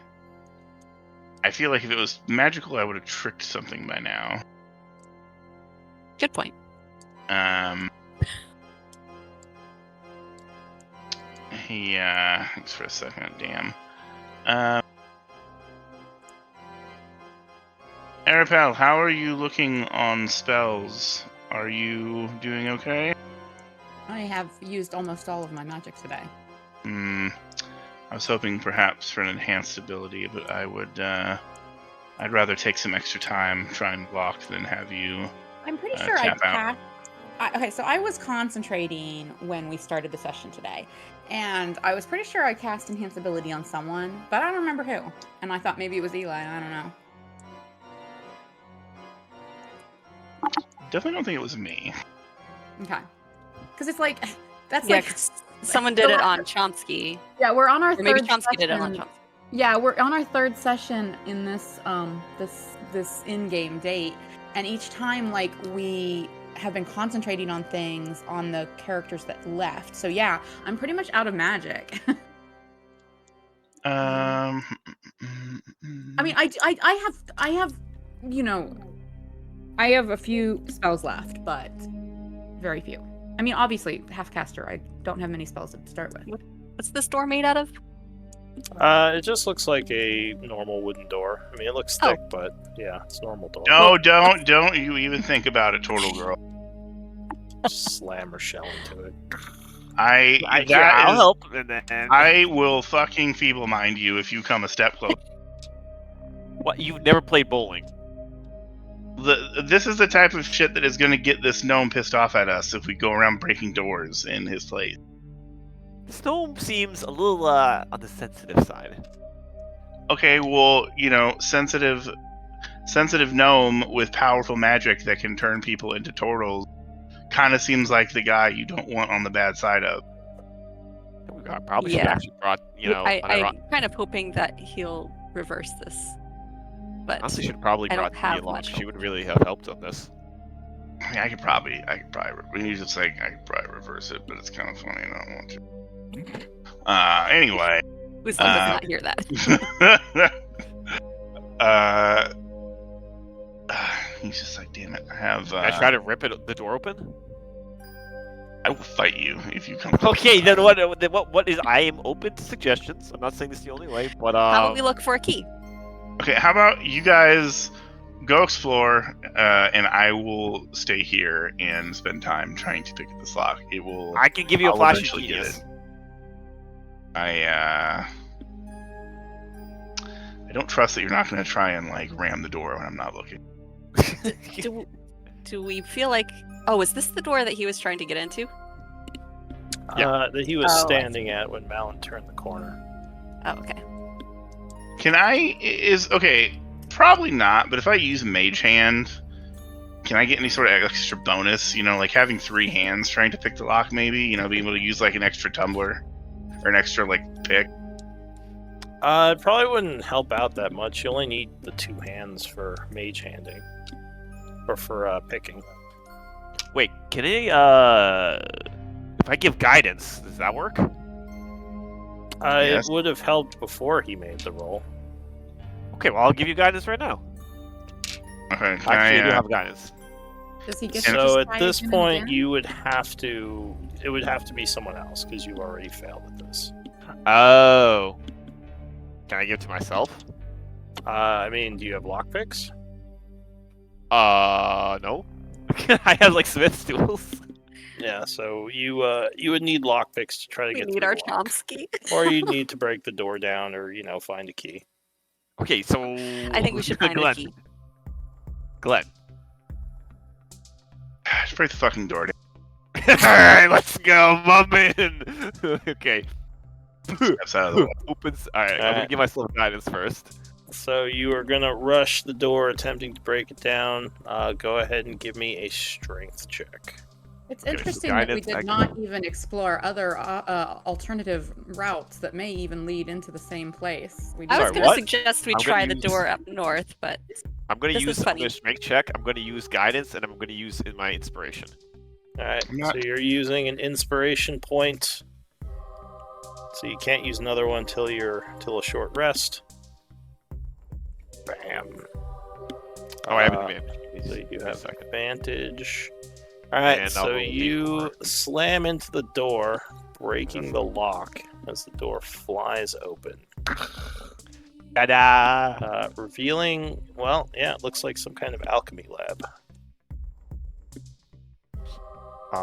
I feel like if it was magical, I would have tricked something by now. Good point. Thanks for a second, damn. Arapel, how are you looking on spells? Are you doing okay? I have used almost all of my magic today. I was hoping perhaps for an enhanced ability, but I would, I'd rather take some extra time trying to block than have you I'm pretty sure I tap out. cast. Okay, so I was concentrating when we started the session today, and I was pretty sure I cast enhance ability on someone, but I don't remember who. And I thought maybe it was Eli. I don't know. Definitely don't think it was me. Okay, because it's like that's Yeah, like 'cause someone did it on Chomsky, yeah, we're on our or maybe third Chomsky did it on session. Chomsky. Yeah, we're on our third session in this this in-game date, and each time like we have been concentrating on things on the characters that left. So yeah, I'm pretty much out of magic. I mean, I have, you know, I have a few spells left, but very few. I mean, obviously, half caster. I don't have many spells to start with. What's this door made out of? It just looks like a normal wooden door. I mean, it looks thick, but yeah, it's a normal door. No, don't you even think about it, Turtle Girl. Just slam or shell into it. I'll help. And then I will fucking feeble mind you if you come a step close. What? You've never played bowling? This is the type of shit that is going to get this gnome pissed off at us if we go around breaking doors in his place. This gnome seems a little on the sensitive side. Okay, well, you know, sensitive gnome with powerful magic that can turn people into turtles. kind of seems like the guy you don't want on the bad side of. I probably should have Yeah. actually brought, you know, I'm kind of hoping that he'll reverse this. But honestly should probably I don't brought Dee have along. much She hope. would really have helped on this. I mean, I could probably, when you just like, I could probably reverse it, but it's kind of funny, and I don't want to. Anyway. Who's does not hear that? He's just like, damn it, I have. Can I try to rip the door open? I will fight you if you come. Okay, then what is? I am open to suggestions. I'm not saying this is the only way, but How about we look for a key? Okay, how about you guys go explore, and I will stay here and spend time trying to pick up this lock. It will. I can give you a I'll flash of eventually get genius. it. I don't trust that you're not going to try and like ram the door when I'm not looking. Do we feel like? Oh, is this the door that he was trying to get into? That he was Oh, I standing at when Malin turned the corner. Oh, okay. Can I? Okay. Probably not. But if I use Mage Hand, can I get any sort of extra bonus? You know, like having 3 hands trying to pick the lock. Maybe being able to use like an extra tumbler or an extra like pick. It probably wouldn't help out that much. You only need the 2 hands for mage handing. Or for picking. Wait, can I? If I give guidance, does that work? Yes. It would have helped before he made the roll. Okay, well I'll give you guidance right now. Okay. Can Actually, I do I, have guidance. Does he get to So just at try this again and point, again? you would have to. It would have to be someone else because you already failed at this. Oh. Can I give it to myself? I mean, do you have lockpicks? No. I have like Smith's tools. Yeah. So you would need lockpicks to try to We get need through our the lock. Chomsky. Or you need to break the door down, or find a key. Okay, so I think we should find a Glenn. key. Glenn. just break the fucking door down. Alright, let's go, my man. Okay. Steps out of the way. Opens. Alright, I'm gonna Alright. give myself guidance first. So you are gonna rush the door, attempting to break it down. Go ahead and give me a strength check. It's Okay, so interesting that we guidance, I did can- not even explore other alternative routes that may even lead into the same place. We I was Sorry, going to what? suggest we I'm try gonna the use- door up north, but I'm gonna This use is funny. a strength check. I'm gonna use guidance, and I'm gonna use in my inspiration. All right. I'm not- So you're using an inspiration point. So you can't use another one till a short rest. Bam. Oh, I have Uh, advantage. So you Give me a have second. advantage. All right. And I'll So roll you D4. slam into the door, breaking the lock as the door flies open. Ta-da! Revealing, well, yeah, it looks like some kind of alchemy lab.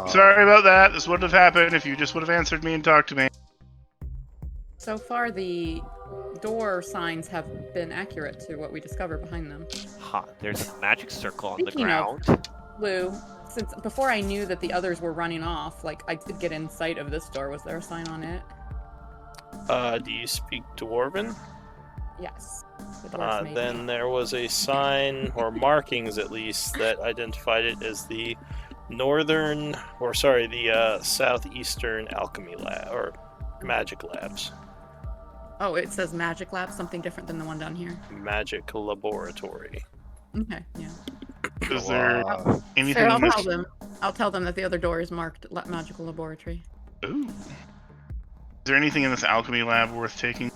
Sorry about that. This wouldn't have happened if you just would have answered me and talked to me. So far, the door signs have been accurate to what we discovered behind them. Ha, there's a magic circle on the Speaking of- ground. Lou, since before I knew that the others were running off, like I did get in sight of this door. Was there a sign on it? Do you speak Dwarven? Yes. The dwarves made Then me. there was a sign, or markings at least, that identified it as the southeastern alchemy lab, or magic labs. Oh, it says magic lab, something different than the one down here. Magic laboratory. Okay, yeah. Is there Wow. anything Sure, I'll in this? tell them. I'll tell them that the other door is marked magical laboratory. Ooh. Is there anything in this alchemy lab worth taking?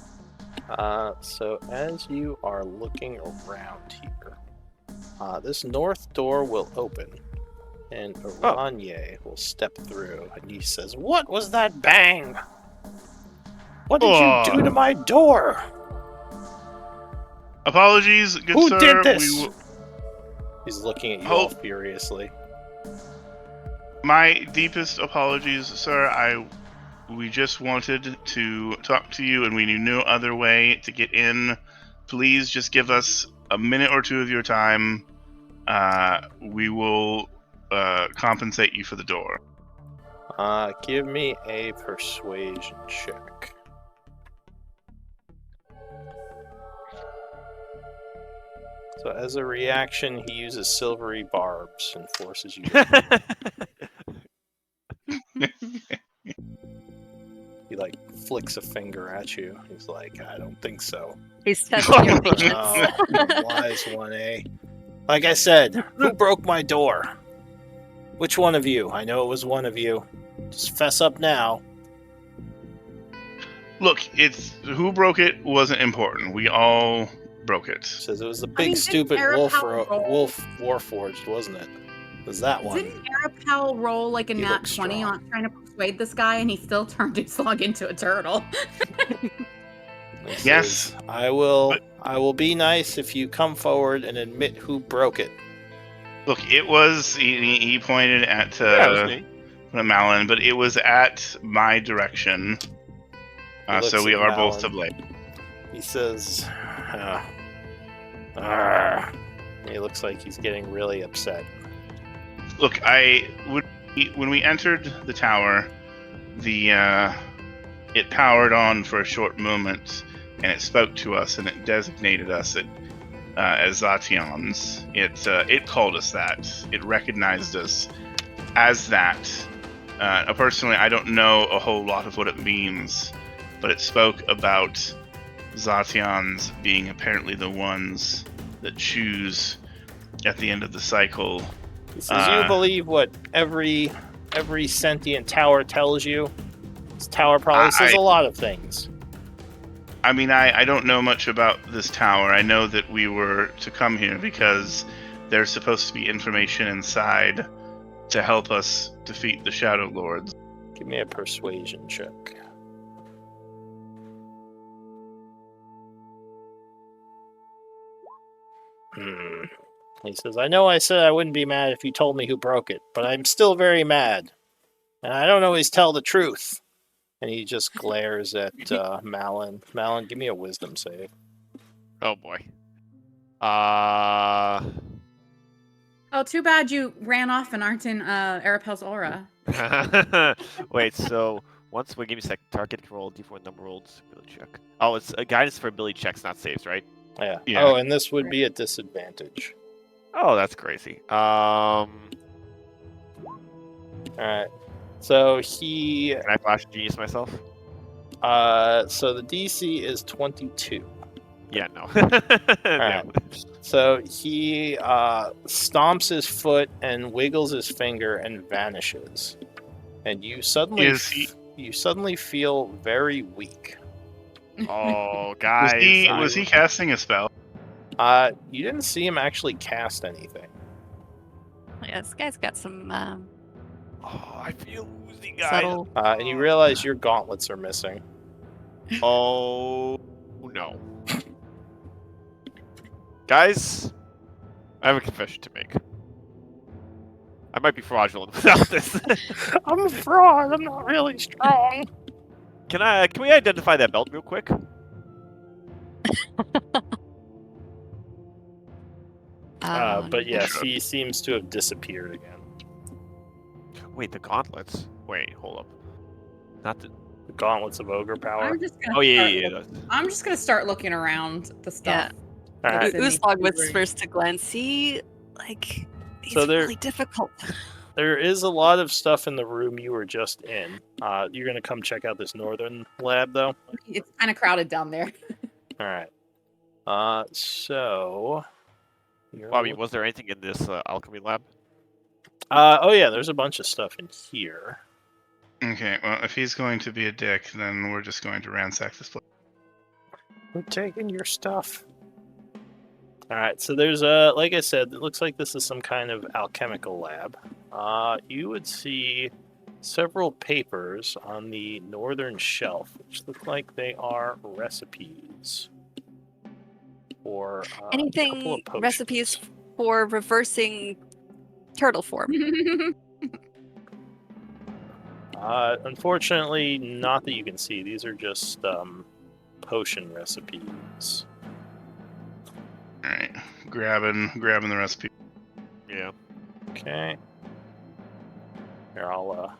So as you are looking around here, this north door will open, and Aranye will step through, and he says, "What was that bang? What did you do to my door?" Apologies, good Who sir. did this? We He's looking at you Oh. all furiously. My deepest apologies, sir. We just wanted to talk to you, and we knew no other way to get in. Please just give us a minute or two of your time. We will compensate you for the door. Give me a persuasion check. So as a reaction, he uses silvery barbs and forces you. He like flicks a finger at you. He's like, I don't think so. He's testing your Oh, patience. wise one, eh? Like I said, who broke my door? Which one of you? I know it was one of you. Just fess up now. Look, it's who broke it wasn't important. We all broke it. Says it was the I big mean, stupid didn't wolf Arapow roll- wolf Warforged, wasn't it? It was that one? Didn't Arapow roll like a He nat looks 20 strong. on trying to persuade this guy, and he still turned Uslog into a turtle? It Yes. says, I will be nice if you come forward and admit who broke it. Look, it was. He pointed at Yeah, it was me. Malin, but it was at my direction. He looks So we at are both Malin. to blame. He says, "Arr." He looks like he's getting really upset. Look, when we entered the tower, it powered on for a short moment, and it spoke to us, and it designated us as Zatyans. It called us that. It recognized us as that. Personally, I don't know a whole lot of what it means, but it spoke about Zatyans being apparently the ones that choose at the end of the cycle. He says, you believe what every sentient tower tells you? This tower probably says a lot of things. I mean, I don't know much about this tower. I know that we were to come here because there's supposed to be information inside to help us defeat the Shadowlords. Give me a persuasion check. He says, I know I said I wouldn't be mad if you told me who broke it, but I'm still very mad. And I don't always tell the truth. And he just glares at Malin. Malin, give me a wisdom save. Oh boy. Oh, too bad you ran off and aren't in Arapel's aura. Wait, so once we give me a sec, target can roll D4 number rolled ability check. Oh, it's a guidance for ability checks, not saves, right? Yeah. Yeah. Oh, and this would be a disadvantage. Oh, that's crazy. Alright. So he Can I flash genius myself? so the DC is 22. Yeah, no. Alright. So he stomps his foot and wiggles his finger and vanishes. And you suddenly you suddenly feel very weak. Oh, guys. Was he casting a spell? You didn't see him actually cast anything. Yeah, this guy's got some Oh, I feel woozy, guys. subtle. And you realize your gauntlets are missing. Oh, no. Guys, I have a confession to make. I might be fraudulent without this. I'm a fraud. I'm not really strong. Can we identify that belt real quick? But yes, he seems to have disappeared again. Wait, the gauntlets. Wait, hold up. Not the. The gauntlets of ogre power. I'm just gonna Oh yeah, start yeah, look- I'm just gonna start looking around the stuff. All right. It's in these Uslog was rooms. first to glance. He's So there- really difficult. There is a lot of stuff in the room you were just in. You're gonna come check out this northern lab, though. It's kind of crowded down there. All right. So. you're Bobby, look- was there anything in this alchemy lab? Oh yeah, there's a bunch of stuff in here. Okay, well, if he's going to be a dick, then we're just going to ransack this place. We're taking your stuff. All right, so there's a, like I said, it looks like this is some kind of alchemical lab. You would see several papers on the northern shelf, which look like they are recipes for a couple Anything of potions. recipes for reversing turtle form? Unfortunately, not that you can see. These are just potion recipes. All right, grabbing the recipe. Yeah. Okay. Here, I'll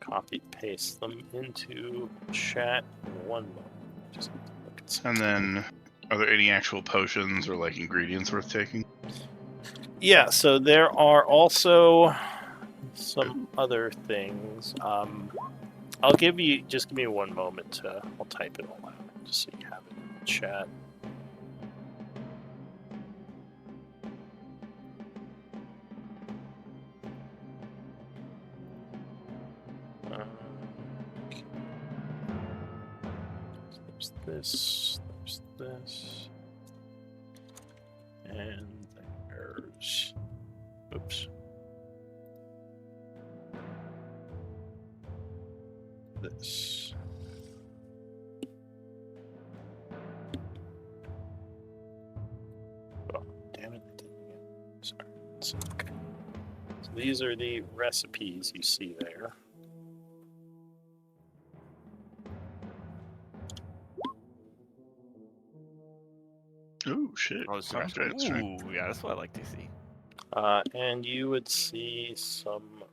copy paste them into chat in one moment. Just look at some. And then, are there any actual potions or like ingredients worth taking? Yeah, so there are also. some other things. Just give me one moment. I'll type it all out just so you have it in the chat. Okay. There's this, and there's, oops. This. Oh, damn it. Sorry. Okay. So these are the recipes you see there. Oh shit! Oh, Sounds great. Ooh, yeah, that's what I like to see. And you would see some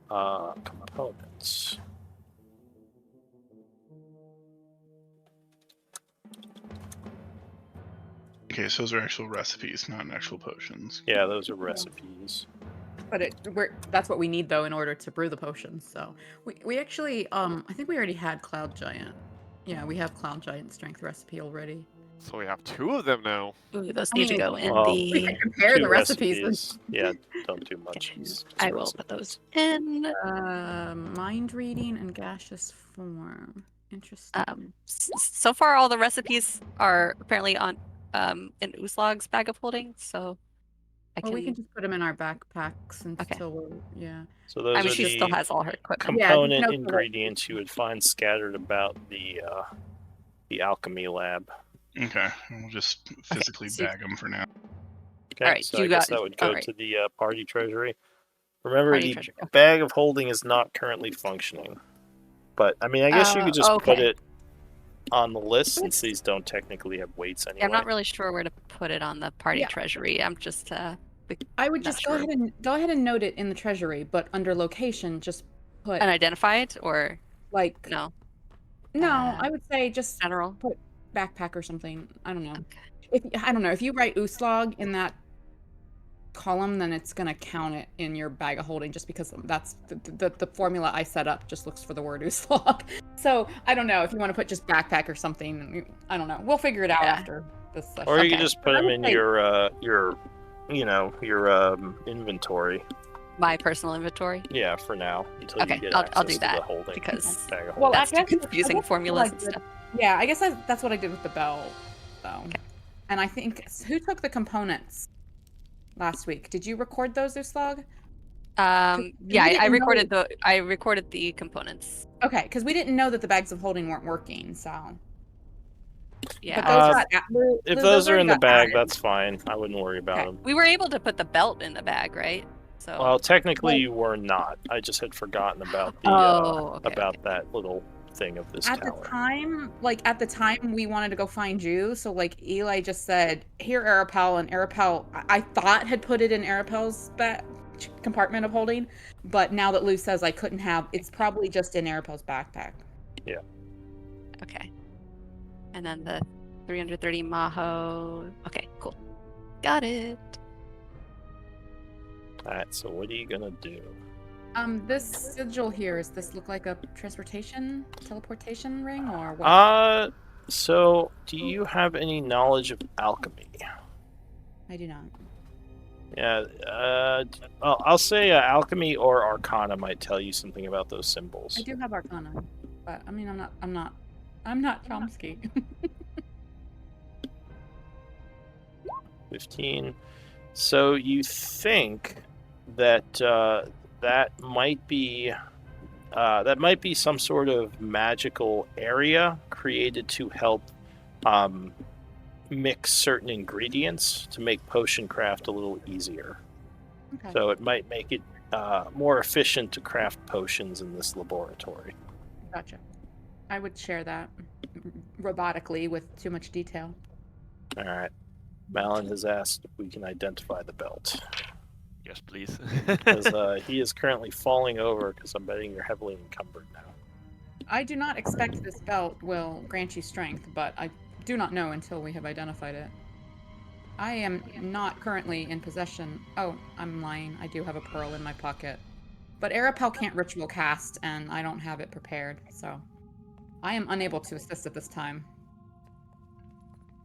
components. Okay, so those are actual recipes, not actual potions. Yeah, those are recipes. But that's what we need though in order to brew the potions. So we actually I think we already had Cloud Giant. Yeah, we have Cloud Giant strength recipe already. So we have 2 of them now. Ooh, those I need to mean, go in well, We the. can compare Two the recipes. recipes. Yeah, don't do much. Okay, It's just I will put those in. Mind reading and gaseous form. Interesting. So far, all the recipes are apparently on in Uslog's bag of holding, so I Well, can. we can just put them in our backpacks until we're yeah. So those I mean, are she the still has all her equipment. Yeah, component no, ingredients you would find scattered about the alchemy lab. Okay, we'll just physically so you- bag them for now. Okay, Alright, so you I guess got- that would go alright. to the party treasury. Remember, Party the treasury, okay. bag of holding is not currently functioning. But, I mean, I guess you could just put okay. it on the list since these don't technically have weights anyway. I'm not really sure where to put it on the party Yeah. treasury. I'm just I would Not just sure. go ahead and note it in the treasury, but under location, just put unidentified or like no no. I would say just general. put backpack or something. I don't know. Okay. I don't know if you write Uslog in that column, then it's gonna count it in your bag of holding just because that's the formula I set up just looks for the word Uslog. So I don't know if you want to put just backpack or something. I don't know. We'll figure it out Yeah. after this session. Or you could Okay. just put I them would in say- your inventory. My personal inventory Yeah, for now until Okay, you get I'll access do to that, the holding because bag of Well, holding. that's too I guess- confusing I guess formulas what and I did- stuff. Yeah, I guess that's what I did with the bell, though. Okay. And I think who took the components last week? Did you record those, Uslog? Yeah, we I didn't recorded the components. Okay, because we didn't know that the bags of holding weren't working, so. Yeah, But those Uh, got If those are already in the got bag, added. that's fine. I wouldn't worry about Okay. them. we were able to put the belt in the bag, right? So Well, technically you were not. I just had forgotten about the okay, about that little thing of this At tower. the time, we wanted to go find you. So, like, Eli just said, "Here, Arapel," and Arapel, I thought had put it in Arapel's compartment of holding, but now that Lou says I couldn't have, it's probably just in Arapel's backpack. okay. And then the 330 Maho. Okay, cool. Got it. Alright, so what are you gonna do? This sigil here, does this look like a teleportation ring, or what? So do you have any knowledge of alchemy? I do not. Yeah, well, I'll say alchemy or arcana might tell you something about those symbols. I do have Arcana, but I mean, I'm not Chomsky. 15. So you think that that might be some sort of magical area created to help mix certain ingredients to make potion craft a little easier. Okay. So it might make it more efficient to craft potions in this laboratory. Gotcha. I would share that robotically with too much detail. All right. Malin has asked if we can identify the belt. Yes, please. Because he is currently falling over because I'm betting you're heavily encumbered now. I do not expect this belt will grant you strength, but I do not know until we have identified it. I am not currently in possession. Oh, I'm lying. I do have a pearl in my pocket. But Arapel can't ritual cast, and I don't have it prepared, so I am unable to assist at this time.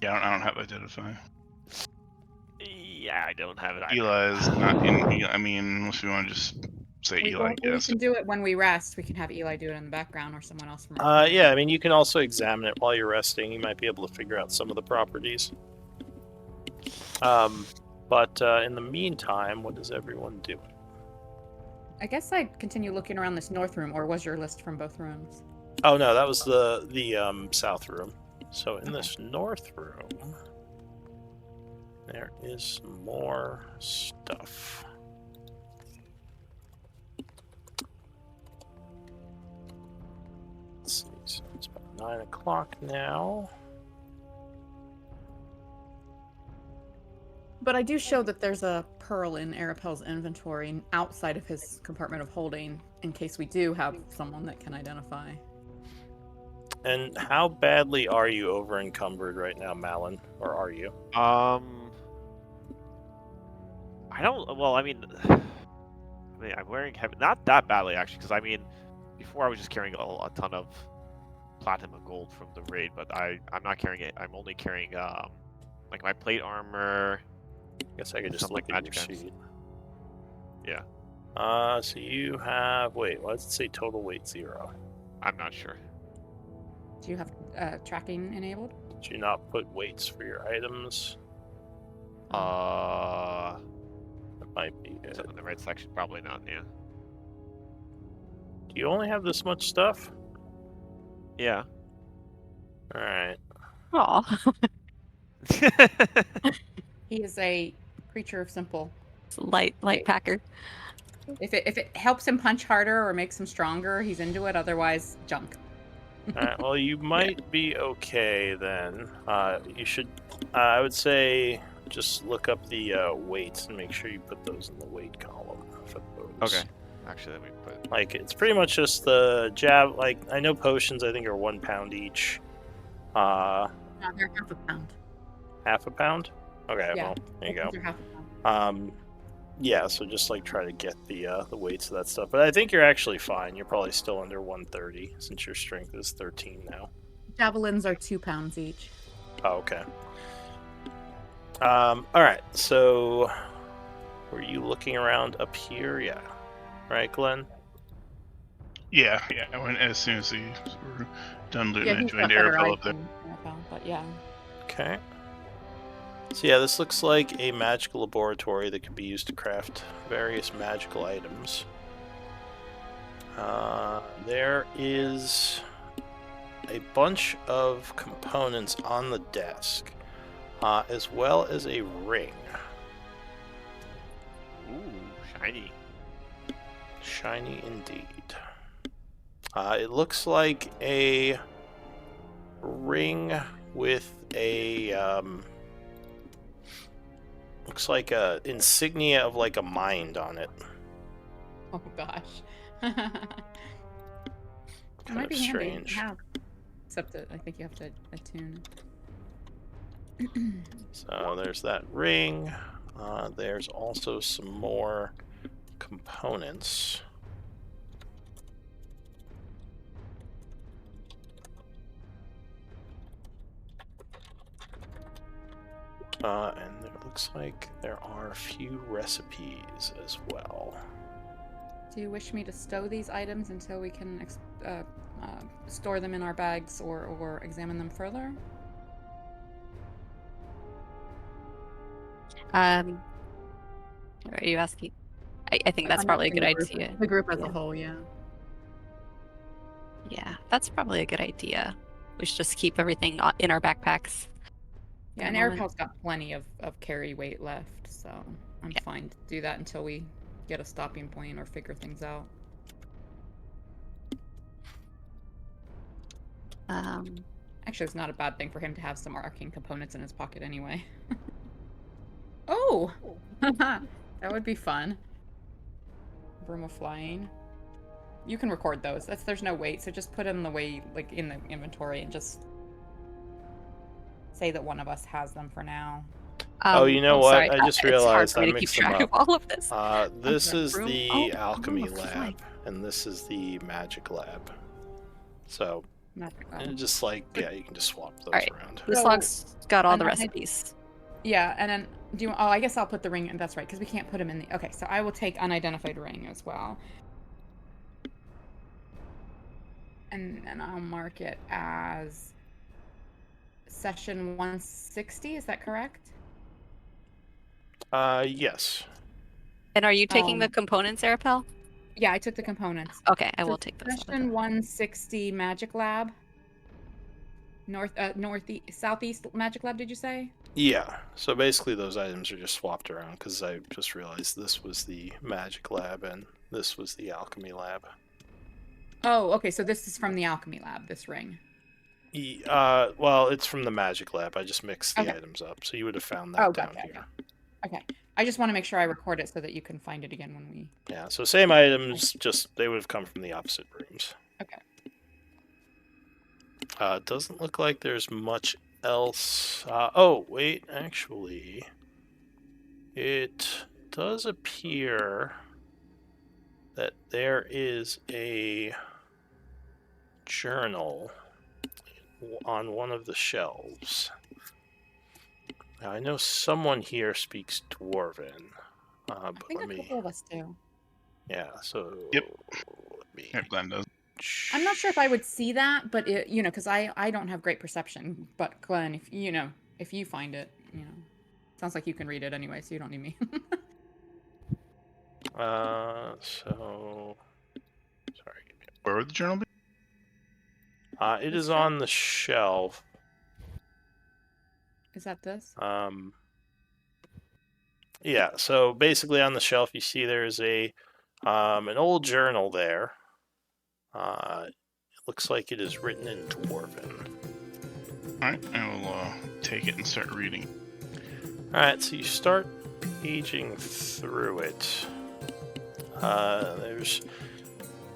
Yeah, I don't have identify. Yeah, I don't have it either. Eli's not in. I mean, unless we want to just say Eli, We yes. can do it when we rest. We can have Eli do it in the background, or someone else from our Yeah, I mean, you can also examine it while you're resting. You might be able to figure out some of the properties. But in the meantime, what is everyone doing? I guess I'd continue looking around this north room, or was your list from both rooms? Oh no, that was the south room. So in this north room, there is some more stuff. Let's see, so it's about 9 o'clock now. But I do show that there's a pearl in Arapel's inventory outside of his compartment of holding, in case we do have someone that can identify. And how badly are you over encumbered right now, Malin? Or are you? I don't. Well, I mean, I'm wearing heavy. Not that badly actually, because I mean, before I was just carrying a ton of platinum and gold from the raid, but I'm not carrying it. I'm only carrying like my plate armor. Guess I could just Something look like at your magic sheet. Yeah. So you have. Wait, why does it say total weight 0? I'm not sure. Do you have tracking enabled? Did you not put weights for your items? That Might be is good. in the right section. Probably not. Yeah. Do you only have this much stuff? Yeah. Alright. Aw. He is a creature of simple. Light packer. If it helps him punch harder or makes him stronger, he's into it. Otherwise, junk. Alright, well, you might be okay then. You should, I would say, just look up the weights and make sure you put those in the weight column for those. Okay. Actually, let me put. Like, it's pretty much just the jab. Like, I know potions, I think, are 1 pound each. They're half a pound. Half a pound? Okay, Yeah, well, there you go. They're half a pound. Yeah, so just like try to get the weights of that stuff. But I think you're actually fine. You're probably still under 130 since your strength is 13 now. Javelins are 2 pounds each. Oh, okay. All right. So, were you looking around up here? Yeah. Right, Glenn? Yeah. I went as soon as we were done looting. I he's joined got better Arapel eyes up there. than Arapel, but yeah. Okay. So yeah, this looks like a magical laboratory that could be used to craft various magical items. There is a bunch of components on the desk, as well as a ring. Ooh, shiny. Shiny indeed. It looks like a ring with a looks like a insignia of like a mind on it. Oh gosh. It Kind might of be handy to strange. have. Except that I think you have to attune. So there's that ring. There's also some more components. And it looks like there are a few recipes as well. Do you wish me to stow these items until we can store them in our bags or examine them further? Are you asking? I think that's probably a good idea. The group as Yeah. a whole, yeah. Yeah, that's probably a good idea. We should just keep everything in our backpacks. Yeah, and the moment. Arapel's got plenty of carry weight left, so I'm fine to do that until we get a stopping point or figure things out. Actually, it's not a bad thing for him to have some arcane components in his pocket anyway. Oh! That would be fun. Broom of flying. You can record those. There's no weight, so just put them the way, like, in the inventory and just say that one of us has them for now. Oh, you know what? sorry. I just It's realized hard I for me to keep mixed them track up. of all of this. This Okay. is Room- the oh, alchemy room of lab, life. and this is the magic lab. So, Magic and lab. just like, yeah, you can just swap those Alright. around. This So, log's got all the and I- recipes. Yeah, and then do you? Oh, I guess I'll put the ring. That's right, because we can't put him in the. Okay, so I will take unidentified ring as well, and then I'll mark it as session 160. Is that correct? Yes. And are you taking the Um, components, Arapel? Yeah, I took the components. Okay, I So will take this one. Session 160 Magic Lab. Southeast Magic Lab, did you say? Yeah. So basically, those items are just swapped around because I just realized this was the magic lab and this was the alchemy lab. Oh, okay. So this is from the Alchemy Lab, this ring. Well, it's from the magic lab. I just mixed the Okay. items up, so you would have found that down gotcha, here. Okay. I just want to make sure I record it so that you can find it again when we... Yeah. So same items, just they would have come from the opposite rooms. Okay. It doesn't look like there's much else. Oh, wait, actually, it does appear that there is a journal on one of the shelves. Now, I know someone here speaks Dwarven, I but think let a me... couple of us do. Yeah, so... Yep. Let me... Yeah, Glenn does. I'm not sure if I would see that, but it, because I don't have great perception. But Glenn, if you find it, sounds like you can read it anyway, so you don't need me. So... Sorry. Where would the journal be? It This is shelf? on the shelf. Is that this? Yeah, so basically on the shelf you see there's a an old journal there. It looks like it is written in Dwarven. Alright, I will take it and start reading. Alright, so you start paging through it. There's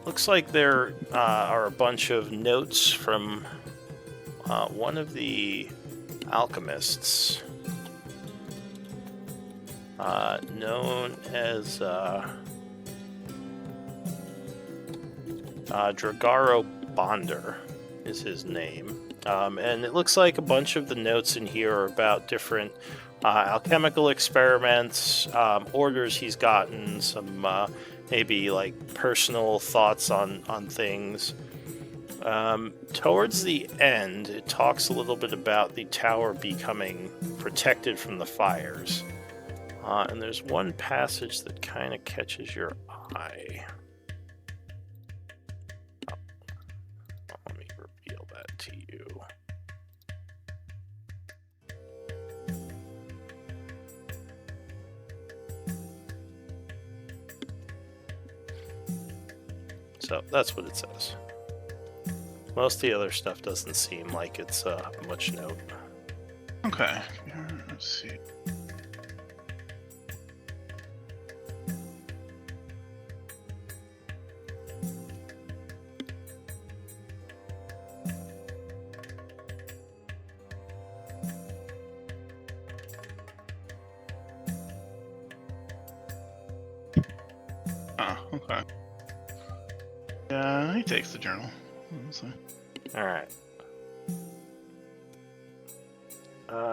looks like there are a bunch of notes from one of the alchemists known as Dragaro Bonder is his name. And it looks like a bunch of the notes in here are about different alchemical experiments, orders he's gotten, some maybe like personal thoughts on things. Towards the end, it talks a little bit about the tower becoming protected from the fires. And there's one passage that kind of catches your eye. Let me reveal that to you. So that's what it says. Most of the other stuff doesn't seem like it's much note. Okay, let's see. Oh, okay. Yeah, he takes the journal. Alright.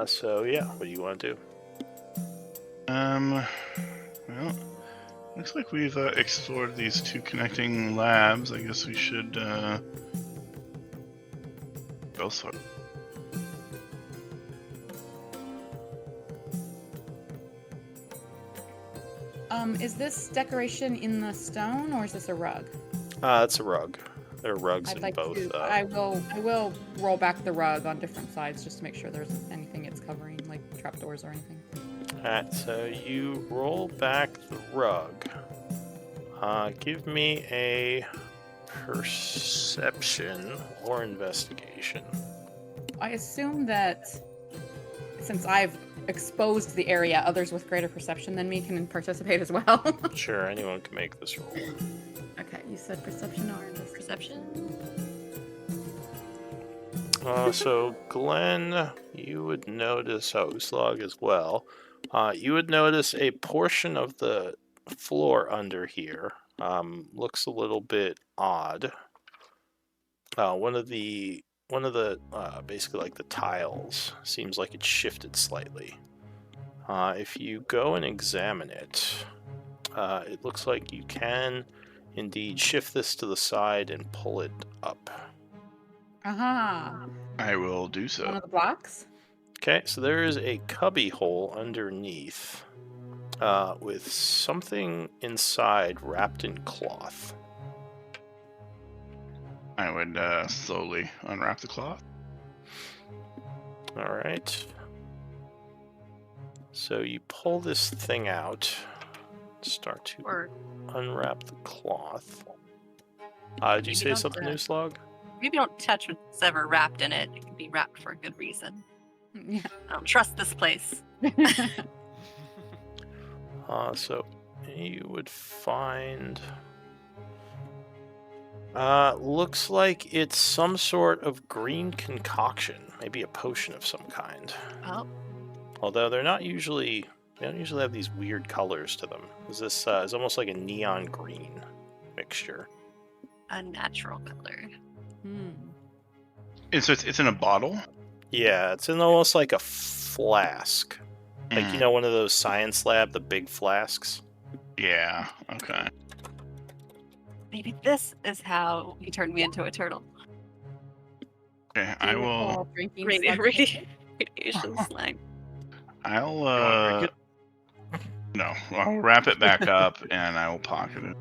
So yeah, what do you want to do? Well, looks like we've explored these two connecting labs. I guess we should go sort. Is this decoration in the stone or is this a rug? It's a rug. There are rugs I'd in like both. to. I will roll back the rug on different sides just to make sure there's anything it's covering, like trapdoors or anything. Alright, so you roll back the rug. Give me a perception or investigation. I assume that since I've exposed the area, others with greater perception than me can participate as well. Sure, anyone can make this roll. Okay, you said perception or investigation? Perception? So Glenn, you would notice Uslog as well. You would notice a portion of the floor under here looks a little bit odd. One of the basically like the tiles seems like it's shifted slightly. If you go and examine it, it looks like you can indeed shift this to the side and pull it up. Aha. I will do One so. of the blocks? Okay, so there is a cubby hole underneath with something inside wrapped in cloth. I would slowly unwrap the cloth. All right. So you pull this thing out, start to Or unwrap the cloth. Did you Maybe say don't something, do it. Uslog? maybe don't touch what's ever wrapped in it. It can be wrapped for a good reason. Yeah. I don't trust this place. So you would find. Looks like it's some sort of green concoction, maybe a potion of some kind. Oh, Although they don't usually have these weird colors to them. This is almost like a neon green mixture. a natural color. Hmm. And so it's in a bottle? Yeah, it's in almost like a flask. Like, you Mm, know, one of those science lab, the big flasks. Yeah, okay. Maybe this is how he turned me into a turtle. Okay, Do I you will. recall drinking Radiation slug? slime. I'll You wanna drink no, I'll wrap it back up and I will pocket it.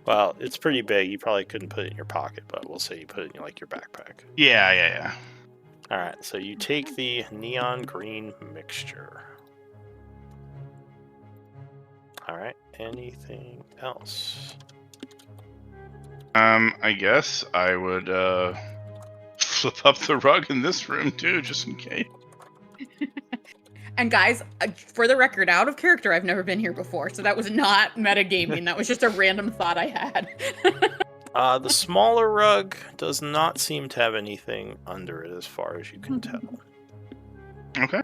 Well, it's pretty big. You probably couldn't put it in your pocket, but we'll say you put it in like your backpack. Yeah. All right, so you take the neon green mixture. All right, anything else? I guess I would flip up the rug in this room too, just in case. And guys, for the record, out of character, I've never been here before, so that was not metagaming. That was just a random thought I had. The smaller rug does not seem to have anything under it, as far as you can tell. Okay.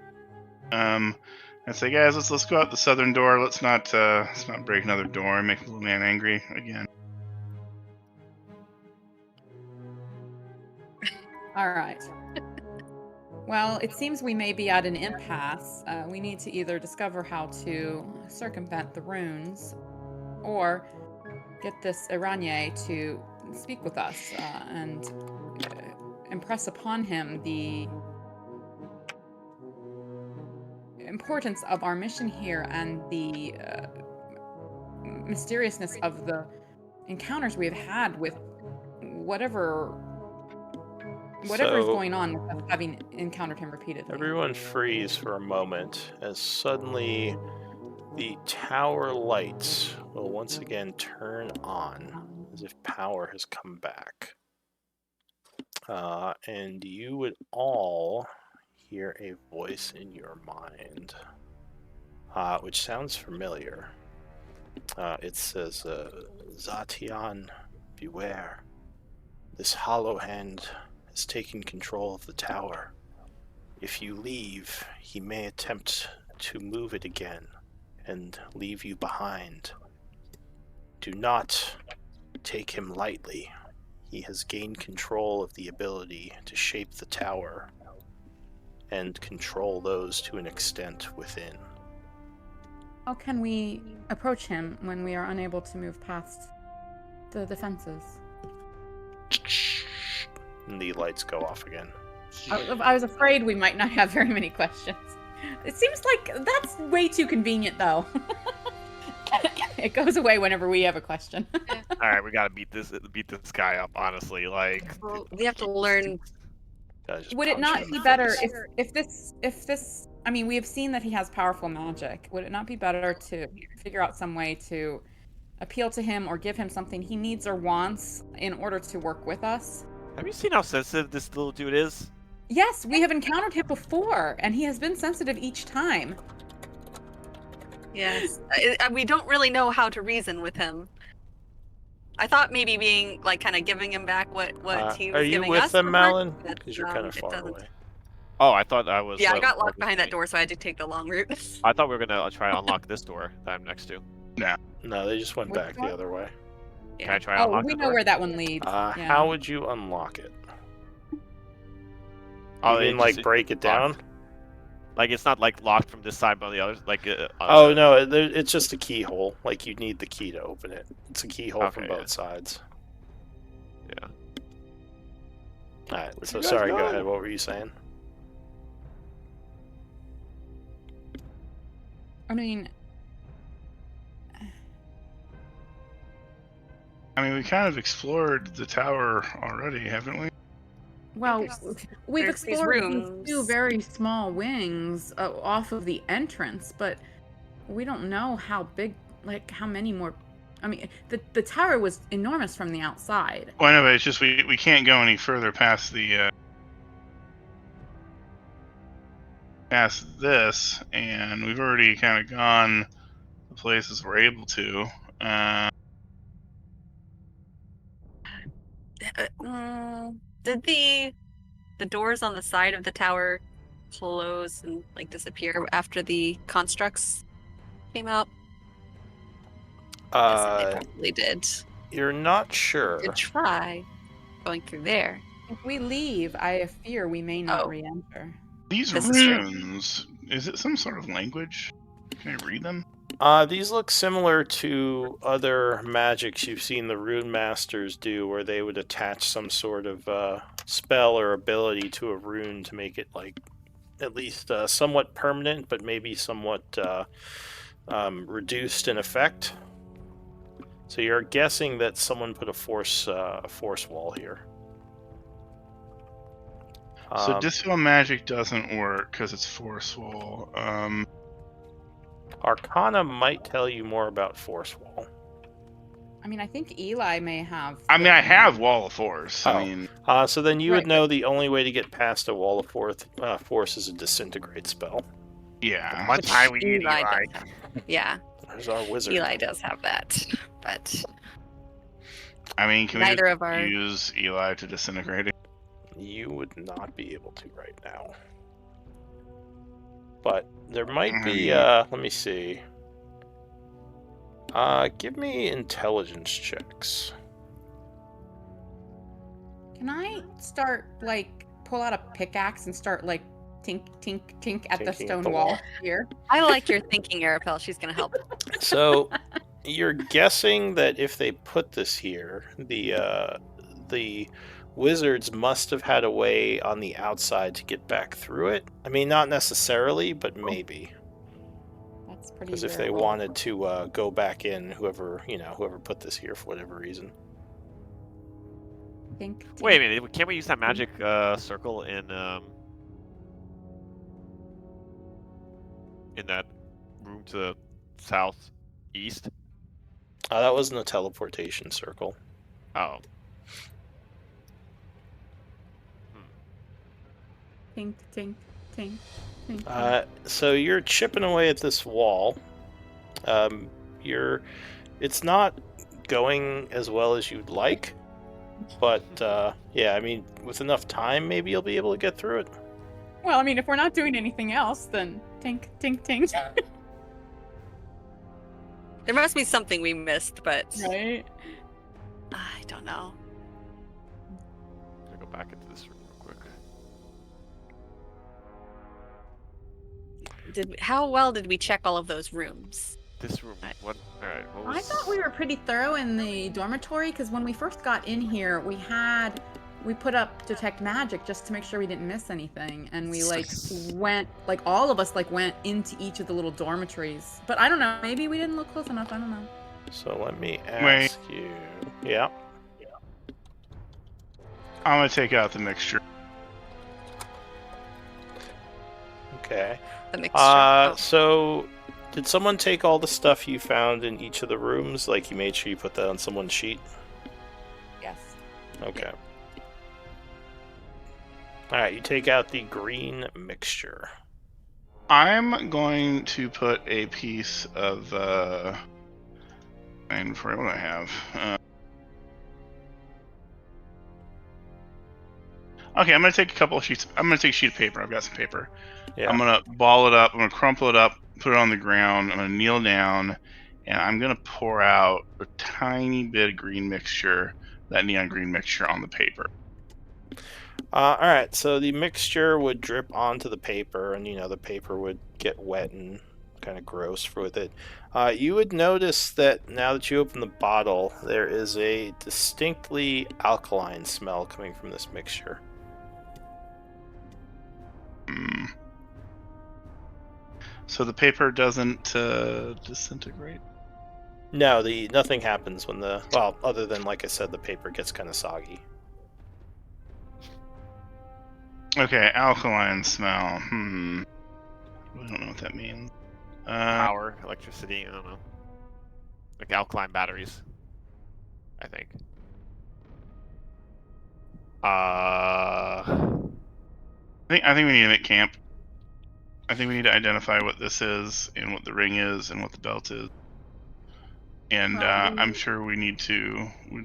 I say, guys, let's go out the southern door. Let's not break another door and make the little man angry again. All right. Well, it seems we may be at an impasse. We need to either discover how to circumvent the runes, or get this Iranye to speak with us and impress upon him the importance of our mission here and the mysteriousness of the encounters we have had with whatever's So- going on with us having encountered him repeatedly. Everyone freeze for a moment as suddenly the tower lights will once again turn on as if power has come back. And you would all hear a voice in your mind, which sounds familiar. It says, Zatian, beware. This hollow hand has taken control of the tower. If you leave, he may attempt to move it again and leave you behind. Do not take him lightly. He has gained control of the ability to shape the tower and control those to an extent within. How can we approach him when we are unable to move past the defenses? And the lights go off again. I was afraid we might not have very many questions. It seems like that's way too convenient, though. It goes away whenever we have a question. All right, we gotta beat this guy up. Honestly, like. Well, we have to learn. Would it not be better if this? I mean, we have seen that he has powerful magic. Would it not be better to figure out some way to appeal to him or give him something he needs or wants in order to work with us? Have you seen how sensitive this little dude is? Yes, we have encountered him before, and he has been sensitive each time. Yes. We don't really know how to reason with him. I thought maybe being like kind of giving him back what he was are you giving with us them, would work, Malin? but, Because you're kind of it far doesn't. away. Oh, I thought I was. Yeah, I got I locked was behind that saying- door, so I had to take the long route. I thought we were gonna try to unlock this door that I'm next to. No, they just went Which back door? the other way. Can I try to Oh, unlock we the know door? where that one leads. Yeah. How would you unlock it? Oh, You mean it like just- break it down? locked. Like it's not like locked from this side but the other. Like. Oh no, it's just a keyhole. Like you need the key to open it. It's a keyhole from Okay, both sides. Yeah. All right. Where'd So you guys sorry. Go go? ahead. What were you saying? I mean, I mean, we kind of explored the tower already, haven't we? well, we've there's these explored these rooms. two very small wings off of the entrance, but we don't know how big, like how many more. I mean, the tower was enormous from the outside. Well, anyway, it's just we can't go any further past the past this, and we've already kind of gone the places we're able to. Did the doors on the side of the tower close and like disappear after the constructs came out? Yes, they probably did. You're not sure. Could try going through there. If we leave, I fear we may not Oh. re-enter. These This is true. runes, is it some sort of language? Can I read them? These look similar to other magics you've seen the rune masters do, where they would attach some sort of spell or ability to a rune to make it like at least somewhat permanent, but maybe somewhat reduced in effect. So you're guessing that someone put a force wall here. So Dispel Magic doesn't work because it's forceful. Arcana might tell you more about force wall. I mean, I think Eli may have. I mean, I have Wall of Force. Oh. I mean, So then you Right, would know the only way to get past a wall of force is a disintegrate spell. yeah. One time we need Eli Eli. does have- Yeah, There's our wizard. Eli does have that, but I mean, can we neither just of our. use Eli to disintegrate it? You would not be able to right now. But there might be, let me see. Give me intelligence checks. Can I start like pull out a pickaxe and start like tink tink tink at the Tinking stone at the wall wall. here? I like your thinking, Arapel. She's gonna help. So you're guessing that if they put this here, the wizards must have had a way on the outside to get back through it. I mean, not necessarily, but maybe. That's pretty. Because if they durable. wanted to go back in, whoever put this here for whatever reason. Tink, tink. Wait a minute. Can't we use that magic circle in that room to the southeast? That wasn't a teleportation circle. Oh. Tink tink tink tink. So you're chipping away at this wall. It's not going as well as you'd like, but yeah, I mean, with enough time, maybe you'll be able to get through it. Well, I mean, if we're not doing anything else, then tink tink tink. There must be something we missed, but Right. I don't know. I'm gonna go back into this room real quick. How well did we check all of those rooms? This room. What? All right. What was? I thought we were pretty thorough in the dormitory because when we first got in here, we put up detect magic just to make sure we didn't miss anything, and we went all of us went into each of the little dormitories. But I don't know, maybe we didn't look close enough. I don't know. So let me ask you. Yeah. I'm gonna take out the mixture. Okay. The mixture. So did someone take all the stuff you found in each of the rooms? Like you made sure you put that on someone's sheet? Yes. Okay. Alright, you take out the green mixture. I'm going to put a piece of and for what do I have? Okay, I'm gonna take a couple of sheets. I'm gonna take a sheet of paper. I've got some paper. Yeah. I'm gonna ball it up. I'm gonna crumple it up, put it on the ground. I'm gonna kneel down, and I'm gonna pour out a tiny bit of green mixture, that neon green mixture, on the paper. All right, so the mixture would drip onto the paper, and the paper would get wet and kind of gross with it. You would notice that now that you open the bottle, there is a distinctly alkaline smell coming from this mixture. Mm. So the paper doesn't disintegrate. No, nothing happens when other than, like I said, the paper gets kind of soggy. Okay, alkaline smell. I don't know what that means. Power, electricity, I don't know. Like alkaline batteries, I think. I think we need to make camp. I think we need to identify what this is, and what the ring is, and what the belt is. And Well, I'm sure we'd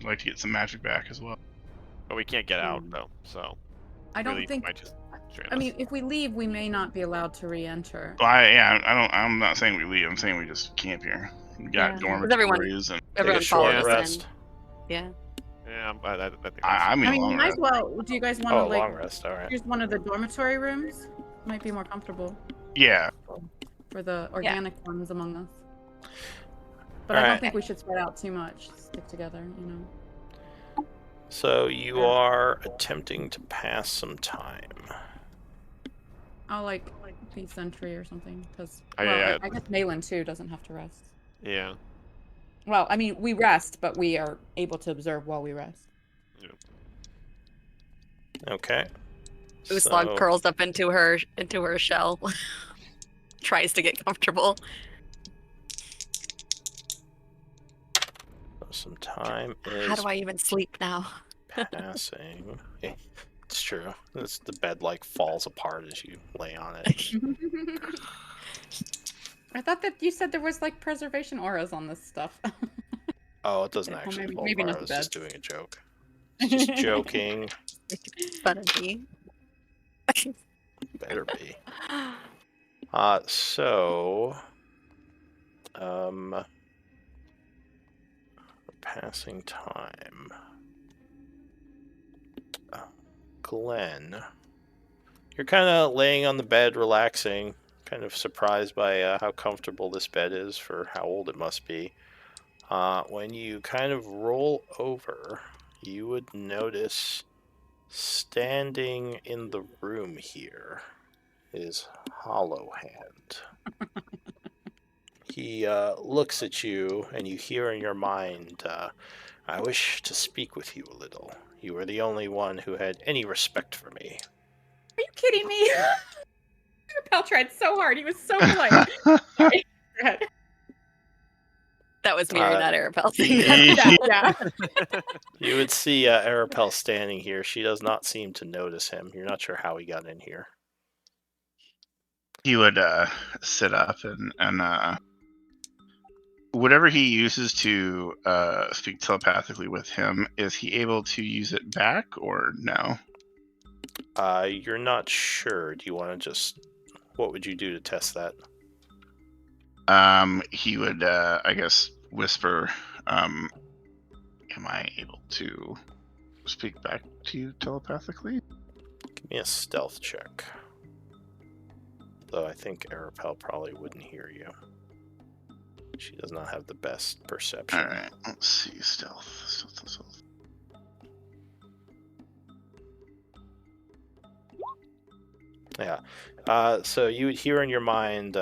like to get some magic back as well. But we can't get out though, so I don't really think. might just drain I us. mean, if we leave, we may not be allowed to re-enter. Well, I'm not saying we leave. I'm saying we just camp here. We got Yeah. dormitories, and Everyone Take a short follows rest. Yeah. Yeah, I think that's I mean, I mean, long we might rest. as well. Do you guys want to Oh, like long rest. All right. use one of the dormitory rooms? Might be more comfortable Yeah. for the organic ones among us. But I Alright. don't think we should spread out too much. Stick together, you know. So you are attempting to pass some time. I'll like be sentry or something, because yeah. I guess Malin too doesn't have to rest. Yeah. Well, I mean, we rest, but we are able to observe while we rest. Okay. Uslog curls up into her shell, tries to get comfortable. Some time is How do I even sleep now? passing. It's true. The bed falls apart as you lay on it. I thought that you said there was preservation auras on this stuff. Oh, it doesn't Well, actually fall maybe apart. not I was the just bed. doing a joke. It's just joking. Fun of me. Better be. So passing time. Glenn, you're kind of laying on the bed, relaxing, kind of surprised by how comfortable this bed is for how old it must be. When you kind of roll over, you would notice standing in the room here is Hollow Hand. He looks at you, and you hear in your mind, I wish to speak with you a little. You were the only one who had any respect for me. Are you kidding me? Pal tried so hard. He was so polite. Sorry. Go ahead. That was Miri, not Arabelle. Yeah. You would see Arapel standing here. She does not seem to notice him. You're not sure how he got in here. He would sit up and whatever he uses to speak telepathically with him, is he able to use it back or no? You're not sure. Do you want to what would you do to test that? He would, I guess, whisper, am I able to speak back to you telepathically? Give me a stealth check. Though I think Arapel probably wouldn't hear you. She does not have the best perception. Alright, let's see, stealth. Yeah. So you would hear in your mind,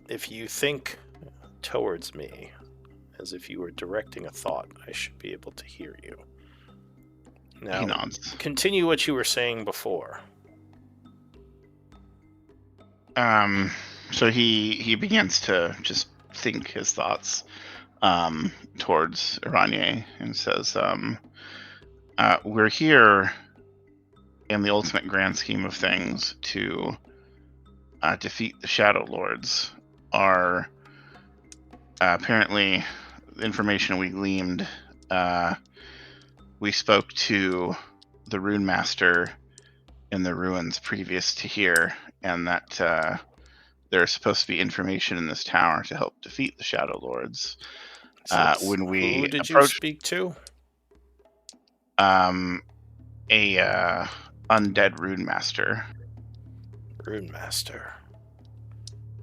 if you think towards me, as if you were directing a thought, I should be able to hear you. Now, He nods. continue what you were saying before. So he begins to just think his thoughts towards Iranye and says, we're here in the ultimate grand scheme of things to defeat the Shadowlords. Our apparently the information we gleaned, we spoke to the Rune Master in the ruins previous to here, and that there's supposed to be information in this tower to help defeat the Shadowlords. When we Who did you approached speak to? a undead rune master. Rune Master.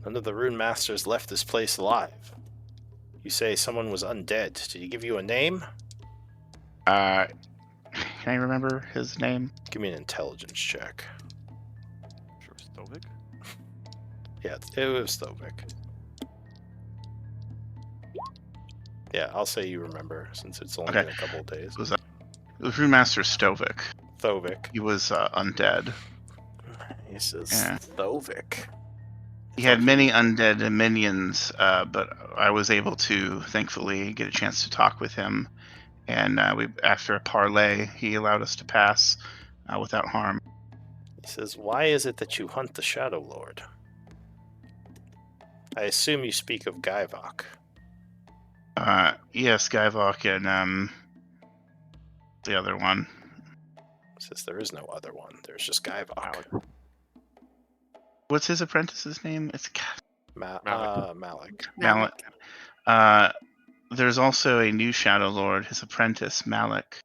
None of the Rune Masters left this place alive. You say someone was undead. Did he give you a name? Can I remember his name? Give me an intelligence check. Sure, Stovik. Yeah, it was Stovik. Yeah, I'll say you remember, since it's only Okay. been a couple of days. It was Rune Master Stovik. Thovik. He was undead. He says Yeah. Thovik. He had many undead minions, but I was able to, thankfully, get a chance to talk with him. And after a parley, he allowed us to pass without harm. He says, why is it that you hunt the Shadowlord? I assume you speak of Gaivok. Yes, Gaivok and the other one. He says, there is no other one. There's just Gaivok. What's his apprentice's name? It's Malik. Malik. There's also a new Shadowlord, his apprentice, Malik.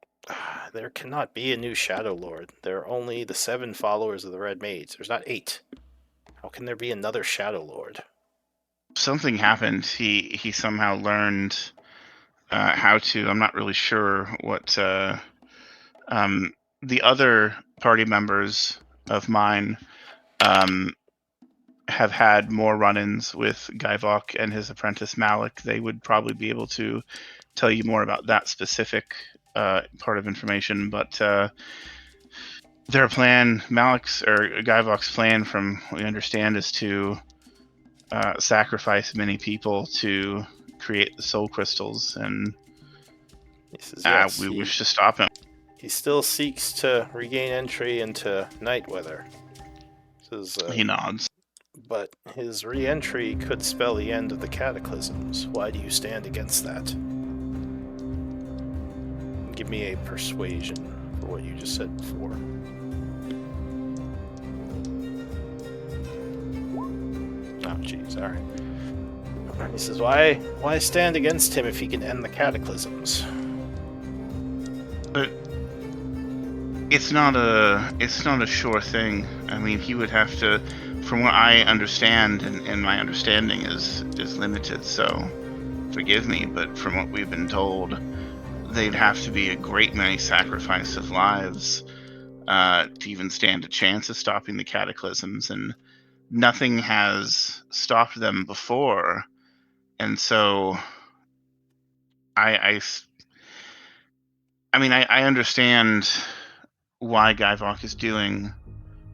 There cannot be a new Shadowlord. There are only the 7 followers of the Red Mage. There's not 8. How can there be another Shadowlord? Something happened. He somehow learned how to. I'm not really sure what. The other party members of mine have had more run-ins with Gaivok and his apprentice Malik. They would probably be able to tell you more about that specific part of information, but their plan, Gaivok's plan, from what we understand, is to sacrifice many people to create the soul crystals, and He says, yes, we wish to stop him. He still seeks to regain entry into Nightweather. Says, He nods. But his re-entry could spell the end of the Cataclysms. Why do you stand against that? Give me a persuasion for what you just said before. Oh, jeez, alright. He says, why stand against him if he can end the Cataclysms? But it's not a sure thing. I mean, he would have to, from what I understand, and my understanding is limited, so forgive me, but from what we've been told, they'd have to be a great many sacrifice of lives to even stand a chance of stopping the Cataclysms, and nothing has stopped them before. And so I understand why Gaivok is doing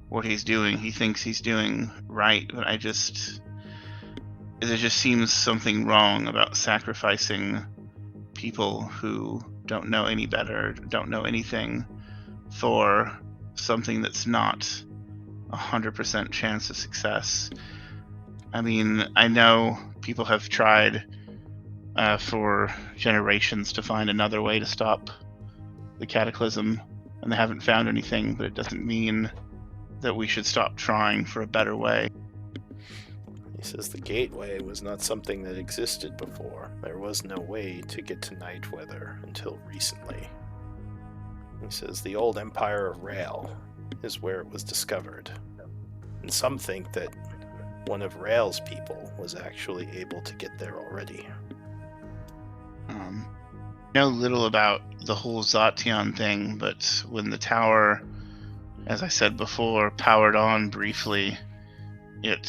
what he's doing. He thinks he's doing right, but there just seems something wrong about sacrificing people who don't know any better, don't know anything, for something that's not 100% chance of success. I mean, I know people have tried for generations to find another way to stop the Cataclysm, and they haven't found anything, but it doesn't mean that we should stop trying for a better way. He says the Gateway was not something that existed before. There was no way to get to Nightweather until recently. He says the old Empire of Rael is where it was discovered. And some think that one of Rael's people was actually able to get there already. I know little about the whole Zatian thing, but when the tower, as I said before, powered on briefly, it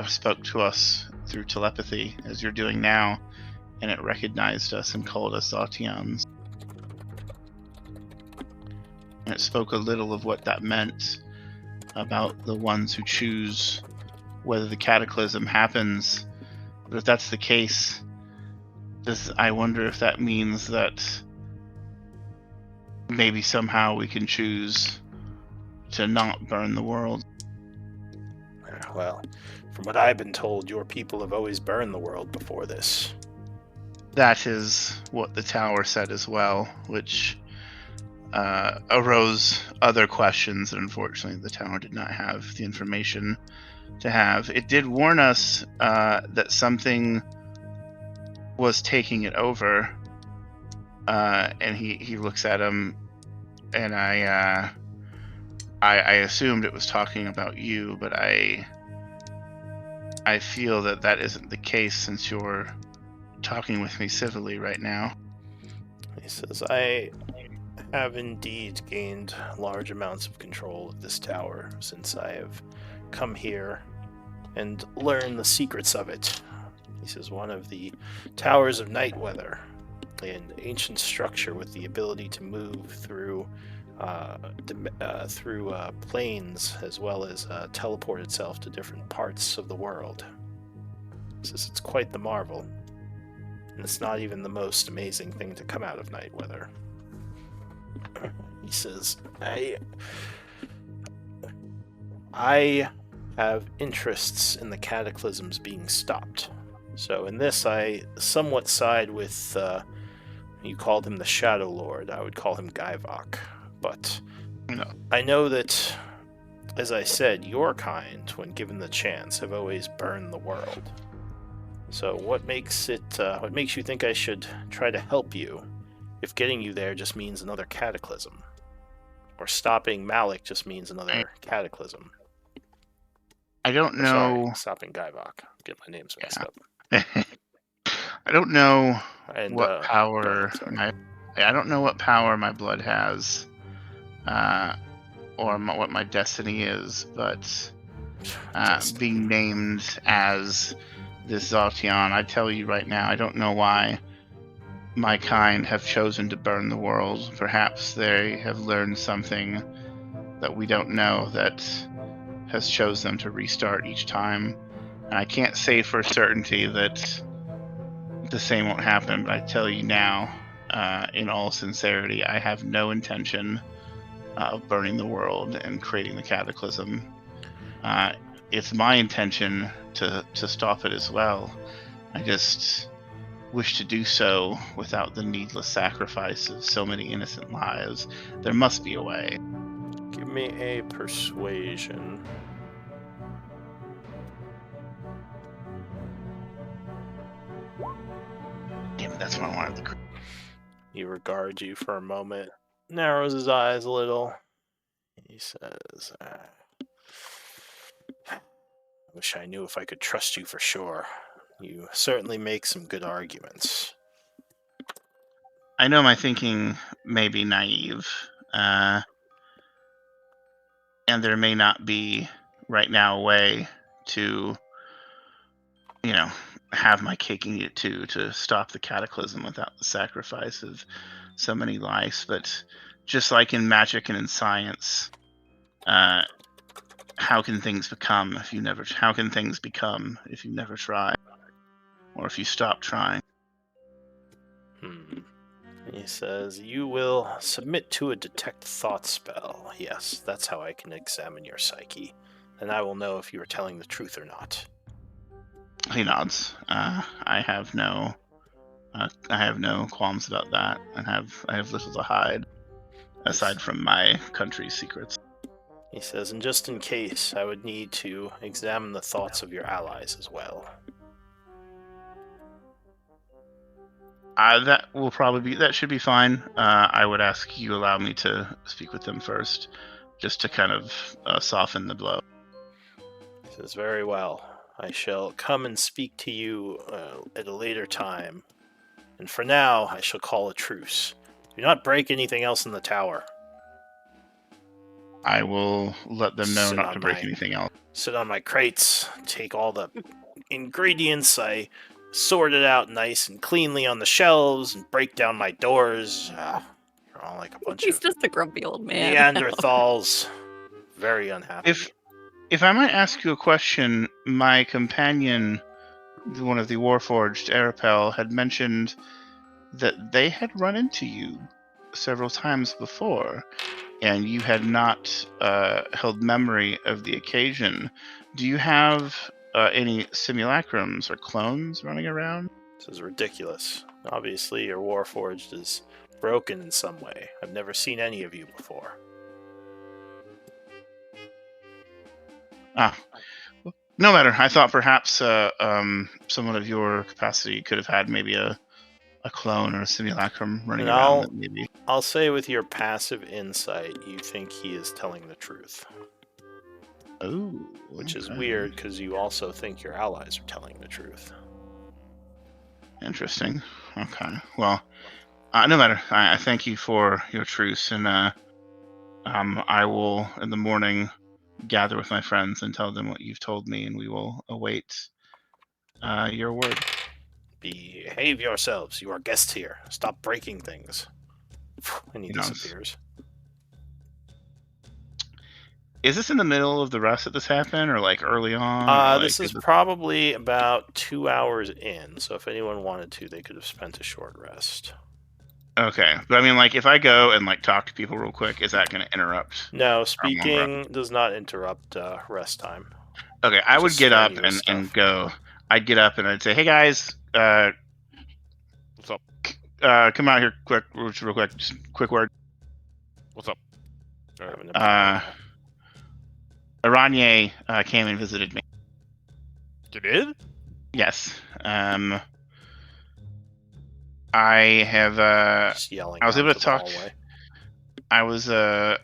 spoke to us through telepathy, as you're doing now, and it recognized us and called us Zatians. And it spoke a little of what that meant about the ones who choose whether the Cataclysm happens. But if that's the case, I wonder if that means that maybe somehow we can choose to not burn the world. Well, from what I've been told, your people have always burned the world before this. That is what the tower said as well, which arose other questions that unfortunately the tower did not have the information to have. It did warn us that something was taking it over, and he looks at him, and I assumed it was talking about you, but I feel that isn't the case since you're talking with me civilly right now. He says, I have indeed gained large amounts of control of this tower since I have come here and learned the secrets of it. He says, one of the towers of Nightweather, an ancient structure with the ability to move through planes as well as teleport itself to different parts of the world. He says it's quite the marvel, and it's not even the most amazing thing to come out of Nightweather. He says, I have interests in the cataclysms being stopped. So in this, I somewhat side with, you called him the Shadowlord. I would call him Gaivok. But No. I know that, as I said, your kind, when given the chance, have always burned the world. So what makes you think I should try to help you if getting you there just means another cataclysm? Or stopping Malik just means another cataclysm? I don't Or, sorry, know. stopping Gaivok. Get my names mixed up. I don't know And what go power ahead, sorry. I don't know what power my blood has, or what my destiny is, but being named as this Zaltian, I tell you right now, I don't know why my kind have chosen to burn the world. Perhaps they have learned something that we don't know that has chosen them to restart each time. And I can't say for certainty that the same won't happen, but I tell you now, in all sincerity, I have no intention of burning the world and creating the cataclysm. It's my intention to stop it as well. I just wish to do so without the needless sacrifice of so many innocent lives. There must be a way. Give me a persuasion. Damn it, that's what I wanted to. He regards you for a moment, narrows his eyes a little. He says, I wish I knew if I could trust you for sure. You certainly make some good arguments. I know my thinking may be naive, and there may not be right now a way to, have my cake and eat it too, to stop the cataclysm without the sacrifice of so many lives. But just like in magic and in science, how can things become if you never? How can things become if you never try, or if you stop trying? He says, you will submit to a detect thought spell. Yes, that's how I can examine your psyche. And I will know if you are telling the truth or not. He nods. I have no qualms about that, and I have little to hide, aside from my country's secrets. He says, and just in case, I would need to examine the thoughts of your allies as well. That should be fine. I would ask you allow me to speak with them first, just to kind of soften the blow. He says, very well. I shall come and speak to you at a later time. And for now, I shall call a truce. Do not break anything else in the tower. I will let them know not to break anything else. Sit on my crates, take all the ingredients, I sort it out nice and cleanly on the shelves, and break down my doors. You're all like a bunch He's of just a grumpy old man. Neanderthals. Very unhappy. If I might ask you a question, my companion, one of the Warforged, Arapel, had mentioned that they had run into you several times before, and you had not held memory of the occasion. Do you have any simulacrums or clones running around? This is ridiculous. Obviously, your Warforged is broken in some way. I've never seen any of you before. Ah, no matter. I thought perhaps someone of your capacity could have had maybe a clone or a simulacrum running And around. That maybe. I'll say with your passive insight, you think he is telling the truth. Oh, Which is weird, because you also think your allies are telling the truth. Interesting. Okay. Well, no matter. I thank you for your truce, and I will in the morning gather with my friends and tell them what you've told me, and we will await your word. Behave yourselves. You are guests here. Stop breaking things. And he disappears. Is this in the middle of the rest that this happened, or like early on? This is probably about 2 hours in, so if anyone wanted to, they could have spent a short rest. Okay, but I mean, like, if I go and like talk to people real quick, is that going to interrupt? No, speaking does not interrupt rest time. Okay, I would get up and go. I'd get up and I'd say, "Hey guys, What's up? Come out here quick, real quick, just quick word." What's up? Aranye came and visited me. You did? Yes. I have. Just yelling. I was able to talk. I was I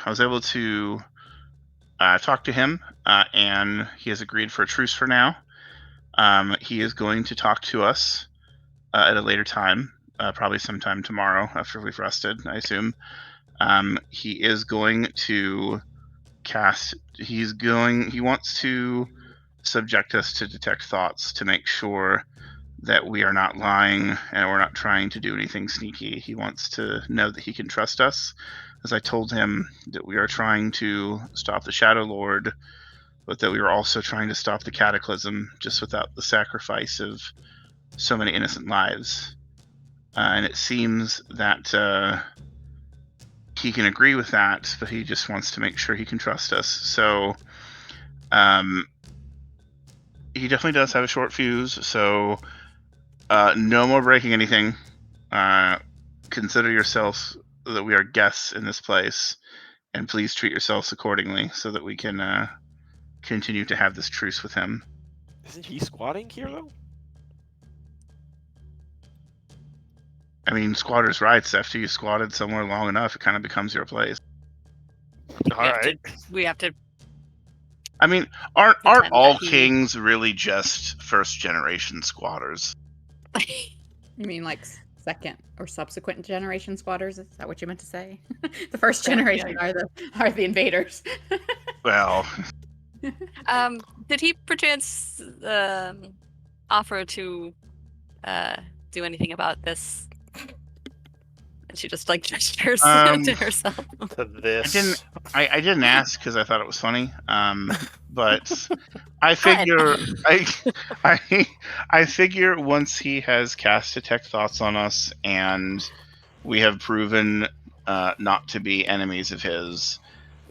was able to talk to him, and he has agreed for a truce for now. He is going to talk to us at a later time, probably sometime tomorrow after we've rested, I assume. He is going to cast. He wants to subject us to detect thoughts to make sure that we are not lying and we're not trying to do anything sneaky. He wants to know that he can trust us. As I told him that we are trying to stop the Shadowlord, but that we are also trying to stop the Cataclysm, just without the sacrifice of so many innocent lives. And it seems that he can agree with that, but he just wants to make sure he can trust us. So he definitely does have a short fuse, so no more breaking anything. Consider yourselves that we are guests in this place, and please treat yourselves accordingly so that we can continue to have this truce with him. Isn't he squatting here, though? I mean, squatters' rights. After you squatted somewhere long enough, it kind of becomes your place. We have to. I mean, aren't all kings really just first-generation squatters? You mean like second or subsequent generation squatters? Is that what you meant to say? The first generation are the invaders. Well, did he perchance offer to do anything about this? And she just like gestures to herself. To this. I didn't ask because I thought it was funny. But I figure I figure once he has cast detect thoughts on us and we have proven not to be enemies of his,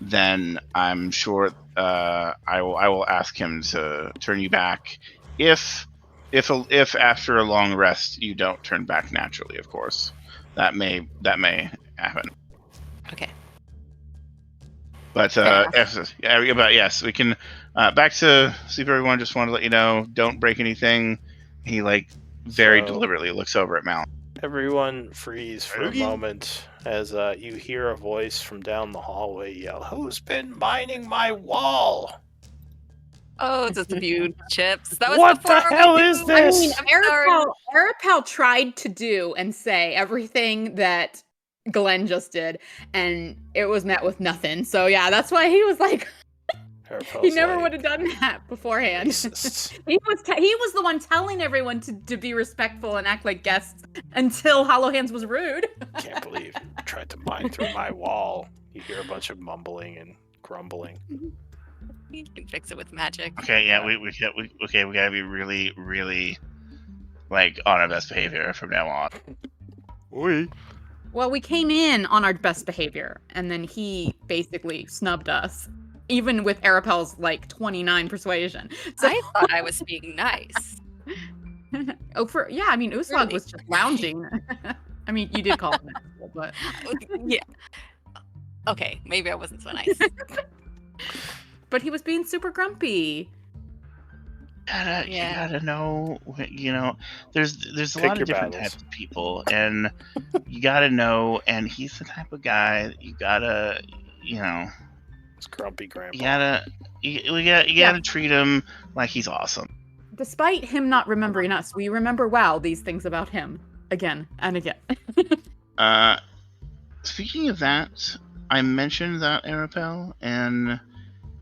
then I'm sure I will ask him to turn you back if after a long rest you don't turn back naturally, of course. That may happen. Okay. But yes, we can. Back to sleep, everyone. Just wanted to let you know, don't break anything. He very deliberately looks over at Mal. Everyone freeze for a moment as you hear a voice from down the hallway yell, "Who's been mining my wall?" Oh, just a few chips. That was What before the hell we is knew. this? I mean, Arapel tried to do and say everything that Glenn just did, and it was met with nothing. So yeah, that's why he was like, he never would have done that beforehand. He was the one telling everyone to be respectful and act like guests until Hollow Hands was rude. Can't believe you tried to mine through my wall. You hear a bunch of mumbling and grumbling. You can fix it with magic. Okay, yeah, we gotta be really, really on our best behavior from now on. Oi. Well, we came in on our best behavior, and then he basically snubbed us, even with Arapel's 29 persuasion. So I thought I was being nice. I mean, Uslag Really? was just lounging. I mean, you did call him an asshole, but Yeah. Okay, maybe I wasn't so nice. but he was being super grumpy. Yeah. You gotta know, there's a Pick lot your of different battles. types of people, and you gotta know, and he's the type of guy that you gotta, It's grumpy grandpa. you gotta treat him like he's awesome. Despite him not remembering us, we remember well these things about him again and again. Speaking of that, I mentioned that Arapel, and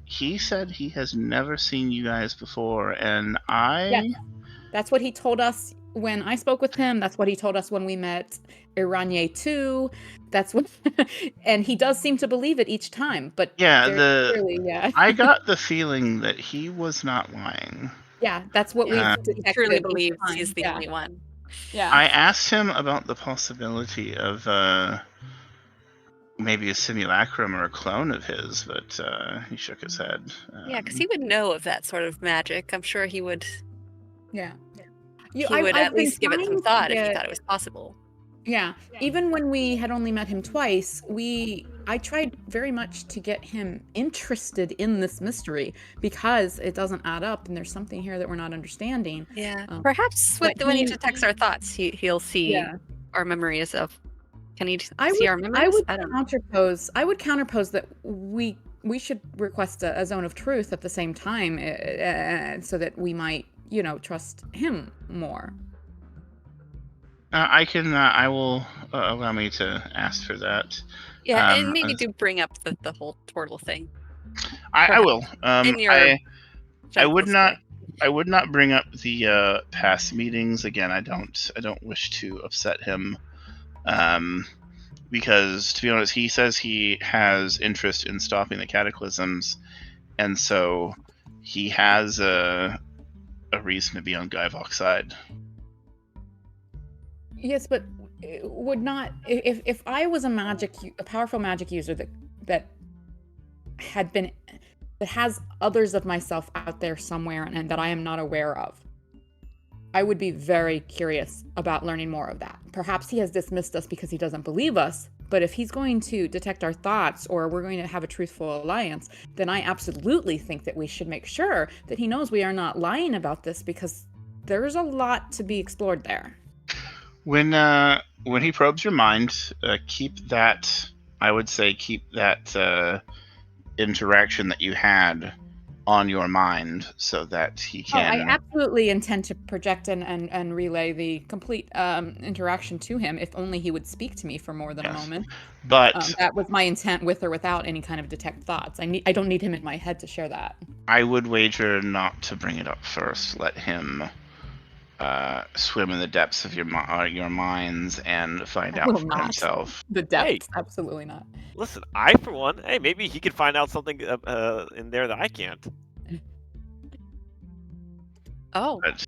he said he has never seen you guys before, and Yes. That's what he told us when I spoke with him. That's what he told us when we met Iranye too. That's what, and he does seem to believe it each time. But Yeah, very clearly, yeah. I got the feeling that he was not lying. Yeah, that's what we He detected. truly each believes time. he's the Yeah. only one. Yeah. I asked him about the possibility of maybe a simulacrum or a clone of his, but he shook his head. Yeah, because he would know of that sort of magic. I'm sure he would. Yeah. He would I've at been least give it some trying to thought if he get- thought it was possible. Yeah. Even when we had only met him twice, I tried very much to get him interested in this mystery because it doesn't add up and there's something here that we're not understanding. Yeah. Um, Perhaps but when he he- detects our thoughts, he'll see Yeah. our memories of. Can he I see our memories? I would counterpose that we should request a zone of truth at the same time so that we might, trust him more. I will allow me to ask for that. Yeah, and maybe as- do bring up the whole portal thing. I will. In your I would gentlest not. way. I would not bring up the past meetings again. I don't wish to upset him, because to be honest, he says he has interest in stopping the cataclysms, and so he has a reason to be on Guyvok's side. Yes, but would not if I was a powerful magic user that has others of myself out there somewhere and that I am not aware of, I would be very curious about learning more of that. Perhaps he has dismissed us because he doesn't believe us, but if he's going to detect our thoughts or we're going to have a truthful alliance, then I absolutely think that we should make sure that he knows we are not lying about this because there's a lot to be explored there. When he probes your mind, keep that interaction that you had on your mind so that he can. I absolutely intend to project and relay the complete interaction to him if only he would speak to me for more than a moment. But that was my intent with or without any kind of detect thoughts. I don't need him in my head to share that. I would wager not to bring it up first. Let him swim in the depths of your minds and find out for himself. The depths, absolutely not. Listen, I for one, hey, maybe he could find out something in there that I can't. Oh, But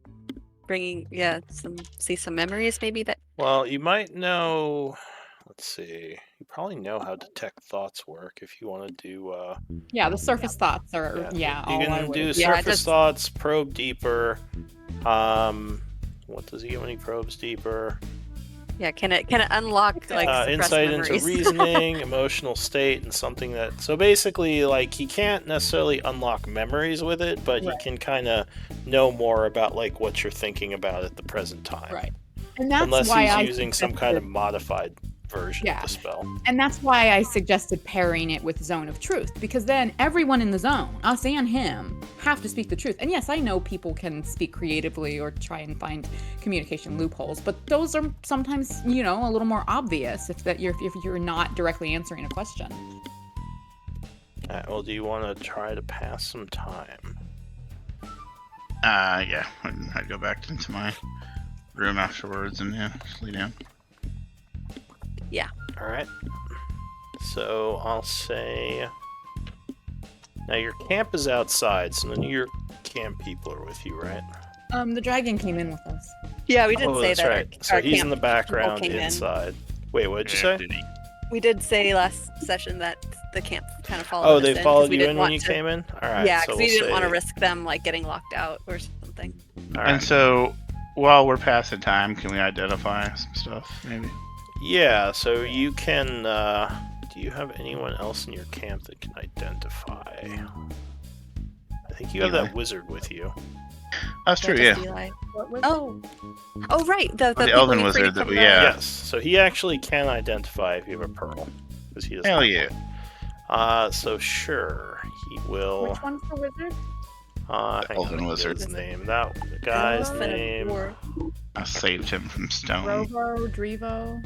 bringing some memories maybe that. Well, you might know. Let's see. You probably know how detect thoughts work if you want to do. Yeah, the surface thoughts are You all I can would. do Yeah, surface thoughts, probe deeper. What does he get when he probes deeper? Yeah, can it unlock like suppressed Insight memories? into reasoning, emotional state, and something that. So basically, like he can't necessarily unlock memories with it, but he can kind of know more about like what you're thinking about at the present time. Right. And that's Unless why he's using some kind of modified version of the spell. And that's why I suggested pairing it with Zone of Truth, because then everyone in the zone, us and him, have to speak the truth. And yes, I know people can speak creatively or try and find communication loopholes, but those are sometimes, a little more obvious if you're not directly answering a question. Well, do you want to try to pass some time? Yeah, I'd go back into my room afterwards and just lay down. Yeah. All right. So I'll say. Now your camp is outside, so none of your camp people are with you, right? The dragon came in with us. Yeah, we did say that's that. right. So he's in the background came in. inside. Wait, what did you say? We did say last session that the camp kind of followed. Oh, us they in 'cause followed we you didn't in when want you to- came in? All right. Yeah, so because we'll we didn't want to say- risk them like getting locked out or something. All And right. so while we're passing time, can we identify some stuff, maybe? Yeah, so you can. Do you have anyone else in your camp that can identify? I think you have Eli. that wizard with you. That's true, Just yeah. Eli. What was Oh, right. The The people elven we wizard freed that from we- the- yeah. Yes, so he actually can identify if you have a pearl, because he doesn't. Hell have yeah. one. So sure, he will. Which one's the wizard? Hang elven on, I wizard. forget his name. That the guy's Rovo? name. Or I saved him from stone. Rovo, Drivo.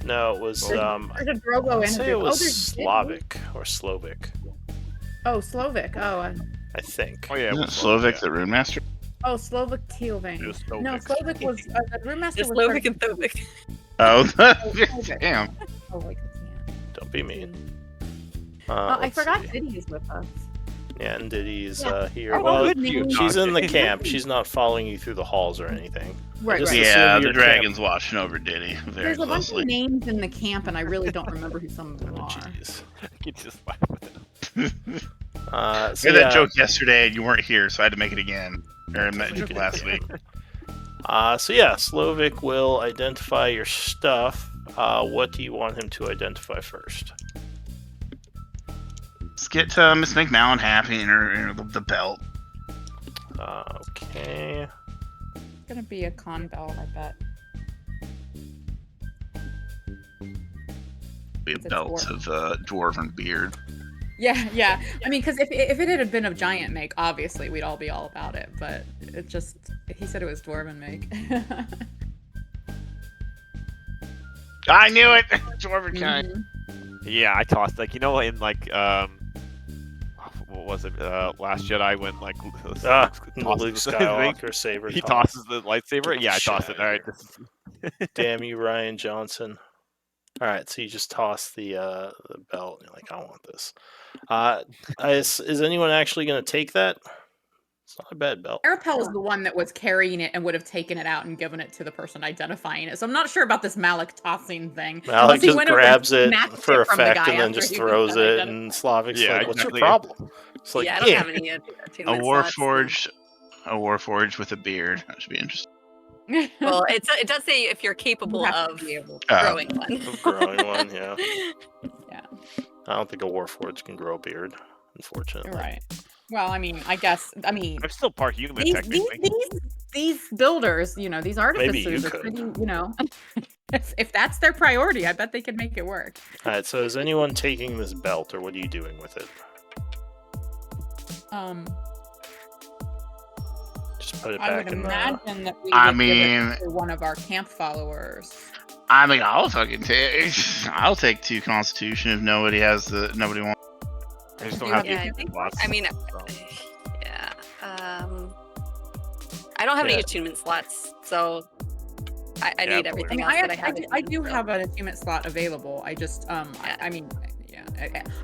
No, it was. There's a I Drogo wanna and a say Drivo. it Oh, was there's Slavic or Slovic. Oh, Slovic. I think. Oh yeah, Isn't it it was Slovak, yeah. the rune master? Oh, Slovak Tealvane. It was No, Slovic. Slovic was the Brewmaster There's was Slovic and Thovic. Oh, Slovak. damn. Oh, wait, yeah. Don't be mean. I Let's forgot see. Diddy is with us. Yeah, and Diddy's Yeah. here. Oh, Well, good for you. she's in the camp. She's not following you through the halls or anything. Right, just right. assume Yeah, your the dragon's watching over Diddy very There's a bunch closely. of names in the camp, and I really don't remember who some of them Oh, are. jeez. You just laugh with it. I So made yeah, that joke yesterday and you weren't here, so I had to make it again. Or I meant Make it last again. week. So yeah, Slovic will identify your stuff. What do you want him to identify first? Let's get Miss McMallan happy and her the belt. Okay. It's gonna be a con belt, I bet. Be a It's a belt of dwarven beard. Yeah. I mean, because if it had been of giant make, obviously we'd all be all about it. But it just, he said it was dwarven make. I knew it! Dwarven kind. Mhm. Yeah, I tossed in what was it? Last Jedi when like Luke tosses the thing. Skywalker saber. He toss. tosses the lightsaber. Yeah, I Shit tossed it. outta All right. here. Damn you, Ryan Johnson. All right, so you just toss the belt. And you're like, I want this. Is anyone actually going to take that? It's not a bad belt. Arapel is the one that was carrying it and would have taken it out and given it to the person identifying it. So I'm not sure about this Malik tossing thing. Malik Unless he just went over and grabs it snatched for it from the effect guy and then after just he was throws done it, identifying. and Slavic's Yeah, like, "What's your exactly. problem?" It's like, Yeah, I don't have any attunement slots. A warforged with a beard. That should be interesting. Well, it does say if you're capable You have to of be able to. growing one. Of growing one, yeah. Yeah. I don't think a warforged can grow a beard, unfortunately. Right. Well, I mean, I'm still part human these technically. these builders, these artificers you are could. pretty, if that's their priority, I bet they can make it work. All right, so is anyone taking this belt, or what are you doing with it? Just put it I would back in the. imagine that we I would give mean- it to one of our camp followers. I mean, I'll fucking take. I'll take 2 Constitution if nobody wants. I just don't You have have Yeah, the I think. slots. I mean, so. yeah. I don't have any Yeah. attunement slots, so I Yeah, need but everything I, else mean, that I have. I do have an attunement slot available. I just, I mean, yeah,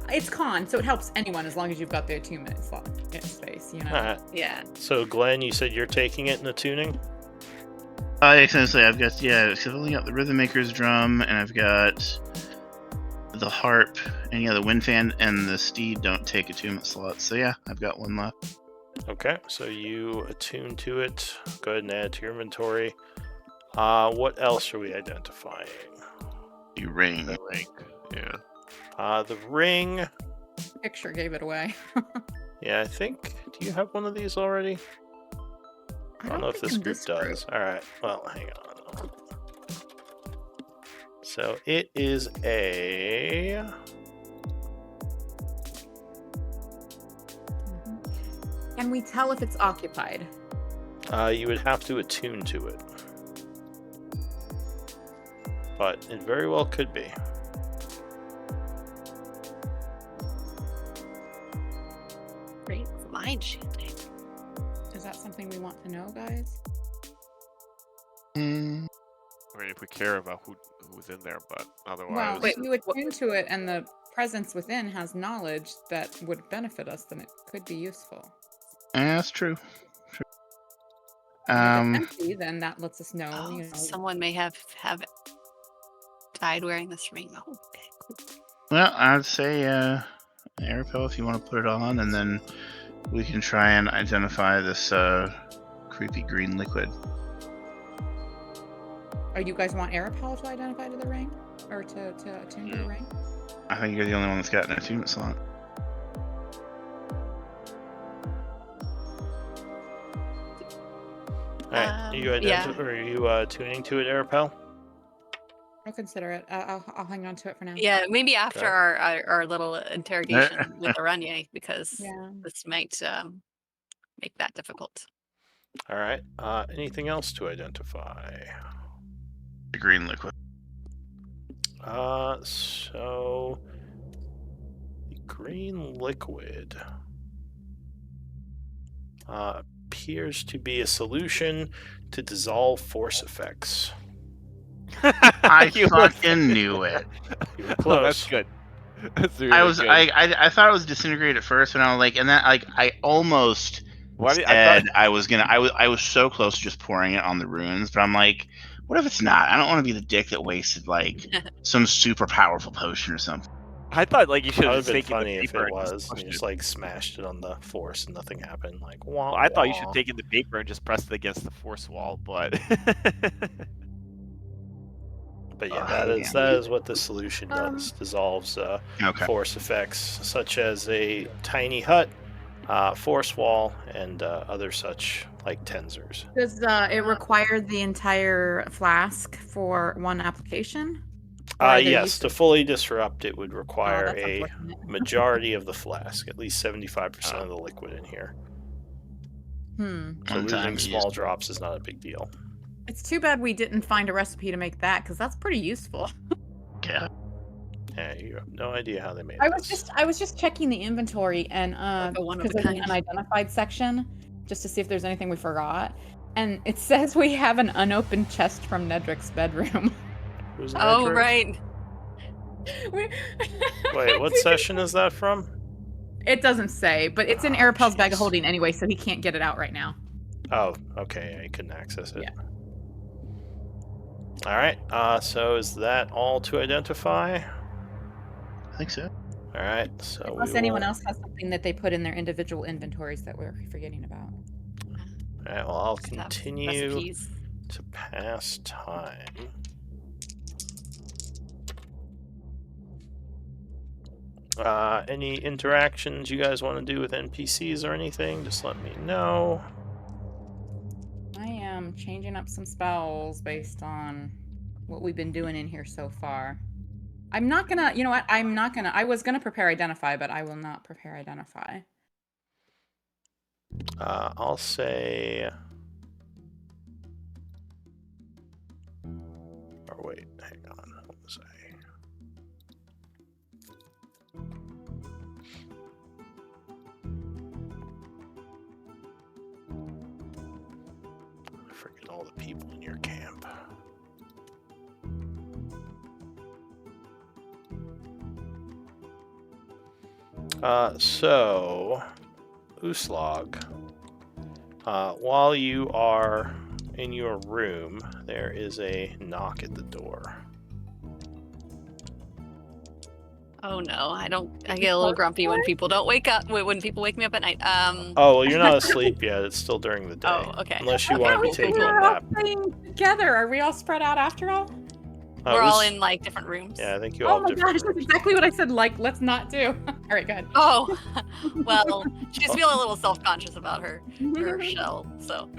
it's con, so it helps anyone as long as you've got the attunement slot in space, All right, Yeah. so Glenn, you said you're taking it in the tuning. Essentially, I've got filling up the Rhythm Maker's drum, and I've got the harp, and the wind fan and the steed don't take attunement slots. So yeah, I've got 1 left. Okay, so you attune to it. Go ahead and add to your inventory. What else are we identifying? The ring. The ring. Yeah. The ring. Picture gave it away. Yeah, I think. Do you have one of these already? I don't know if think this in group does. All right. Well, hang on. So it is a. Can we tell if it's occupied? You would have to attune to it, but it very well could be. Great mind shielding. Is that something we want to know, guys? Mm, I mean, if we care about who's in there, but otherwise. Well, Wait, if you attune to it and the presence within has knowledge that would benefit us, then it could be useful. that's true. And if it's empty, then that lets us know, Oh, someone may have died wearing this ring. Oh, okay, cool. Well, I'd say, Arapel, if you want to put it on, and then we can try and identify this creepy green liquid. Or you guys want Arapel to identify to the ring? Or to attune to the ring? I think you're the only one that's got an attunement slot. Alright, yeah. are you tuning to it, Arapel? I'll consider it. I'll hang on to it for now. Yeah, maybe after Okay. our little interrogation with Aranye, because Yeah. this might make that difficult. Alright, anything else to identify? The green liquid. So the green liquid appears to be a solution to dissolve force effects. I fucking knew it. You were Oh, close. that's good. That's really I was good. I thought it was disintegrate at first, and I was like, and then like I almost said I was gonna. I was so close to just pouring it on the runes, but I'm like, what if it's not? I don't want to be the dick that wasted like some super powerful potion or something. I thought like you should That would have have been taken the funny if paper it and just was. pushed You just it. like smashed it on the force and nothing happened. Like, wah, Well, I thought you should wah. have taken the paper and just pressed it against the force wall, but But yeah, Oh, that is what the solution does. Dissolves Okay. force effects such as a tiny hut, force wall, and other such like tensors. Does it require the entire flask for one application? Or are there Yes, uses- to fully disrupt it would Oh, require that's a unfortunate. majority of the flask, at least 75% of the liquid in here. So One losing time you small used- drops is not a big deal. It's too bad we didn't find a recipe to make that, because that's pretty useful. Yeah. Yeah, you have no idea how they made I this. was just checking the inventory and Like a one of because a there's an kind. unidentified section, just to see if there's anything we forgot. And it says we have an unopened chest from Nedric's bedroom. Who's Oh, Nedrick? right. Wait, what session is that from? It doesn't say, but it's in Oh, Arapel's bag of jeez. holding anyway, so he can't get it out right now. Oh, okay, yeah, you couldn't access it. Yeah. Alright, so is that all to identify? I think so. Alright, so Unless we anyone will... else has something that they put in their individual inventories that we're forgetting about. Alright, well, I'll Stuff, continue recipes. to pass time. Any interactions you guys want to do with NPCs or anything, just let me know. I am changing up some spells based on what we've been doing in here so far. I'm not gonna, you know what? I was gonna prepare Identify, but I will not prepare Identify. I'll say... Or wait, hang on. What was I? I forget all the people in your camp. So, Uslog, while you are in your room, there is a knock at the door. Oh no, I get a little grumpy when people don't wake up. When people wake me up at night. Oh, well, you're not asleep yet. It's still during the day. Oh, okay. Unless you Okay, want to be cool, cool, taking cool. a We're all nap. playing together. Are we all spread out after all? We're all Us- in like different rooms. Yeah, I think you all Oh have my different gosh, that's rooms. exactly what I said. Like, let's not do. All right, go ahead. Oh, well, she's feeling a little self-conscious about her shell, so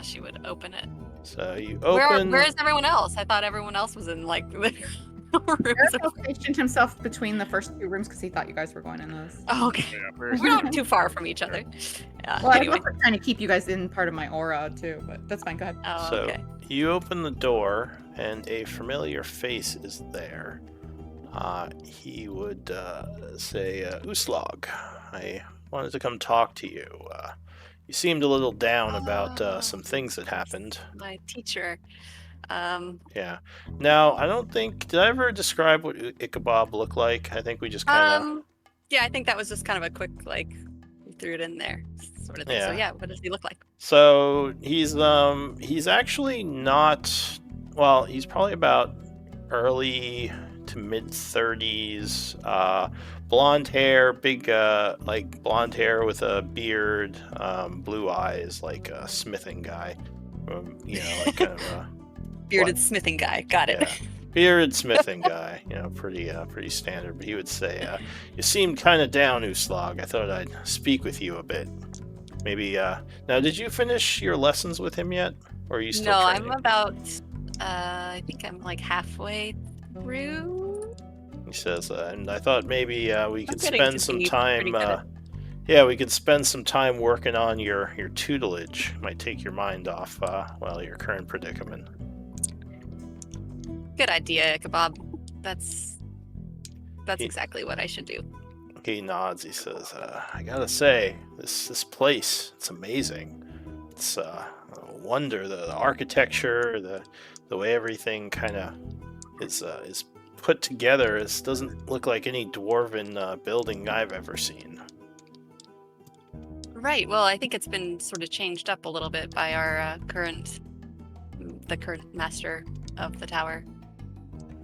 she would open it. So you open. Where is everyone else? I thought everyone else was in like the rooms. Arapel stationed himself between the first two rooms because he thought you guys were going in those. Oh, okay. Yeah, We're not too far from each other. Well, Anyway. I was also trying to keep you guys in part of my aura too, but that's fine. Go ahead. Oh, So okay. you open the door, and a familiar face is there. He would say, "Uslog, I wanted to come talk to you. You seemed a little down about some things that happened." My teacher. Yeah. Now, I don't think... Did I ever describe what Ichabod looked like? I think we just kind of... Yeah, I think that was just kind of a quick like we threw it in there sort of thing. So Yeah. yeah, what does he look like? So he's actually not... Well, he's probably about early to mid 30s. Blonde hair, big like blonde hair with a beard, blue eyes, like a smithing guy. You know, like kind of a... Bearded smithing guy. Got it. Yeah, bearded smithing guy. You know, pretty standard. But he would say, "You seemed kind of down, Uslag. I thought I'd speak with you a bit. Maybe. Now, did you finish your lessons with him yet, or are you still No, training?" I'm about. I think I'm like halfway through. He says, and I thought maybe we could getting spend to some be time. pretty good at- Yeah, we could spend some time working on your tutelage. Might take your mind off, your current predicament. Good idea, Kebab. That's He- exactly what I should do. He nods. He says, "I gotta say, this place, it's amazing. It's a wonder. The architecture, the way everything kind of is put together. It doesn't look like any dwarven building I've ever seen." Right. Well, I think it's been sort of changed up a little bit by our current master of the tower.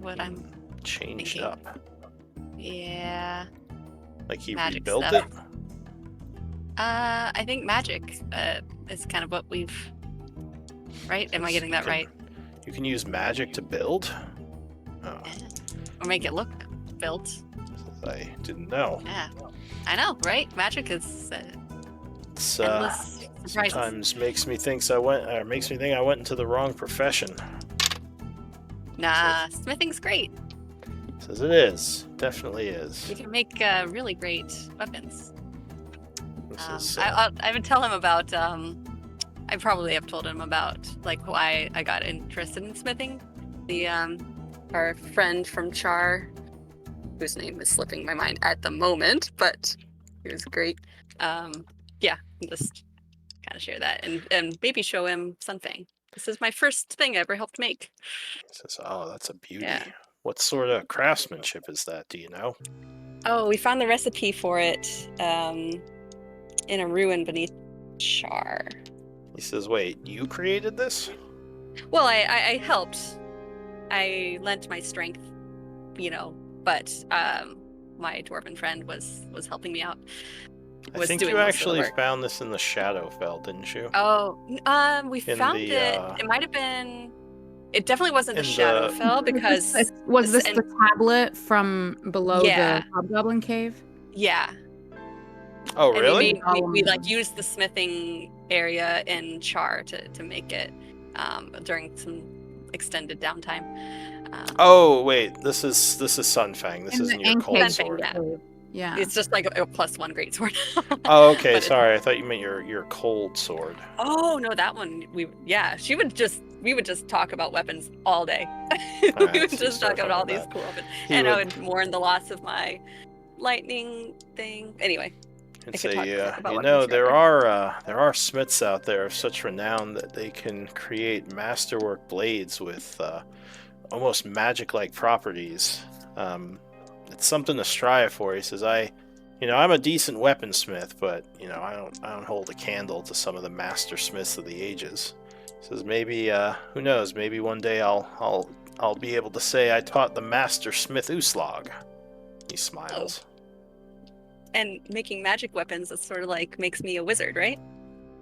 What I'm Changed thinking. up. Yeah. Like he Magic rebuilt stuff. it. I think magic is kind of what we've. Right? Am I getting that right? You can use magic to build. Oh, Or make it look built? I didn't know. Yeah. I know, right? Magic is It's endless surprises. sometimes makes me think I went into the wrong profession. Nah, smithing's great. Says it is, definitely is. You can make really great weapons. This is, I would tell him about. I probably have told him about like why I got interested in smithing. The our friend from Char, whose name is slipping my mind at the moment, but he was great. Yeah, just kind of share that and maybe show him Sunfang. This is my first thing I ever helped make. says, "Oh, that's a beauty. Yeah. What sort of craftsmanship is that? Do you know?" Oh, we found the recipe for it in a ruin beneath Char. He says, "Wait, you created this?" Well, I helped. I lent my strength, but my dwarven friend was helping me out. I think doing you most of the actually work. found this in the Shadowfell, didn't you? Oh, we In found the, it. It might have been. It definitely wasn't the in the- Shadowfell because Was this and- the tablet from below Yeah. the Hobgoblin Cave? yeah. Oh, And really? we like used the smithing area in Char to make it during some extended downtime. Oh, wait. This is Sunfang. This In isn't the your Ink cold Cave sword. yeah. Cave. Yeah. It's just like a +1 greatsword. Oh, okay. But Sorry, I thought you meant your cold sword. Oh no, that one we would just talk about weapons all day. Alright, We would so just start talk about all talking these about cool weapons, He and I would- would mourn the loss of my lightning thing. Anyway, And I could say, talk yeah, about you weapons know, there forever. are smiths out there of such renown that they can create masterwork blades with almost magic-like properties. It's something to strive for. He says, I'm a decent weaponsmith, but I don't hold a candle to some of the master smiths of the ages. He says maybe who knows? Maybe one day I'll be able to say I taught the master smith Uslag. He smiles. And making magic weapons, it's sort of like makes me a wizard, right?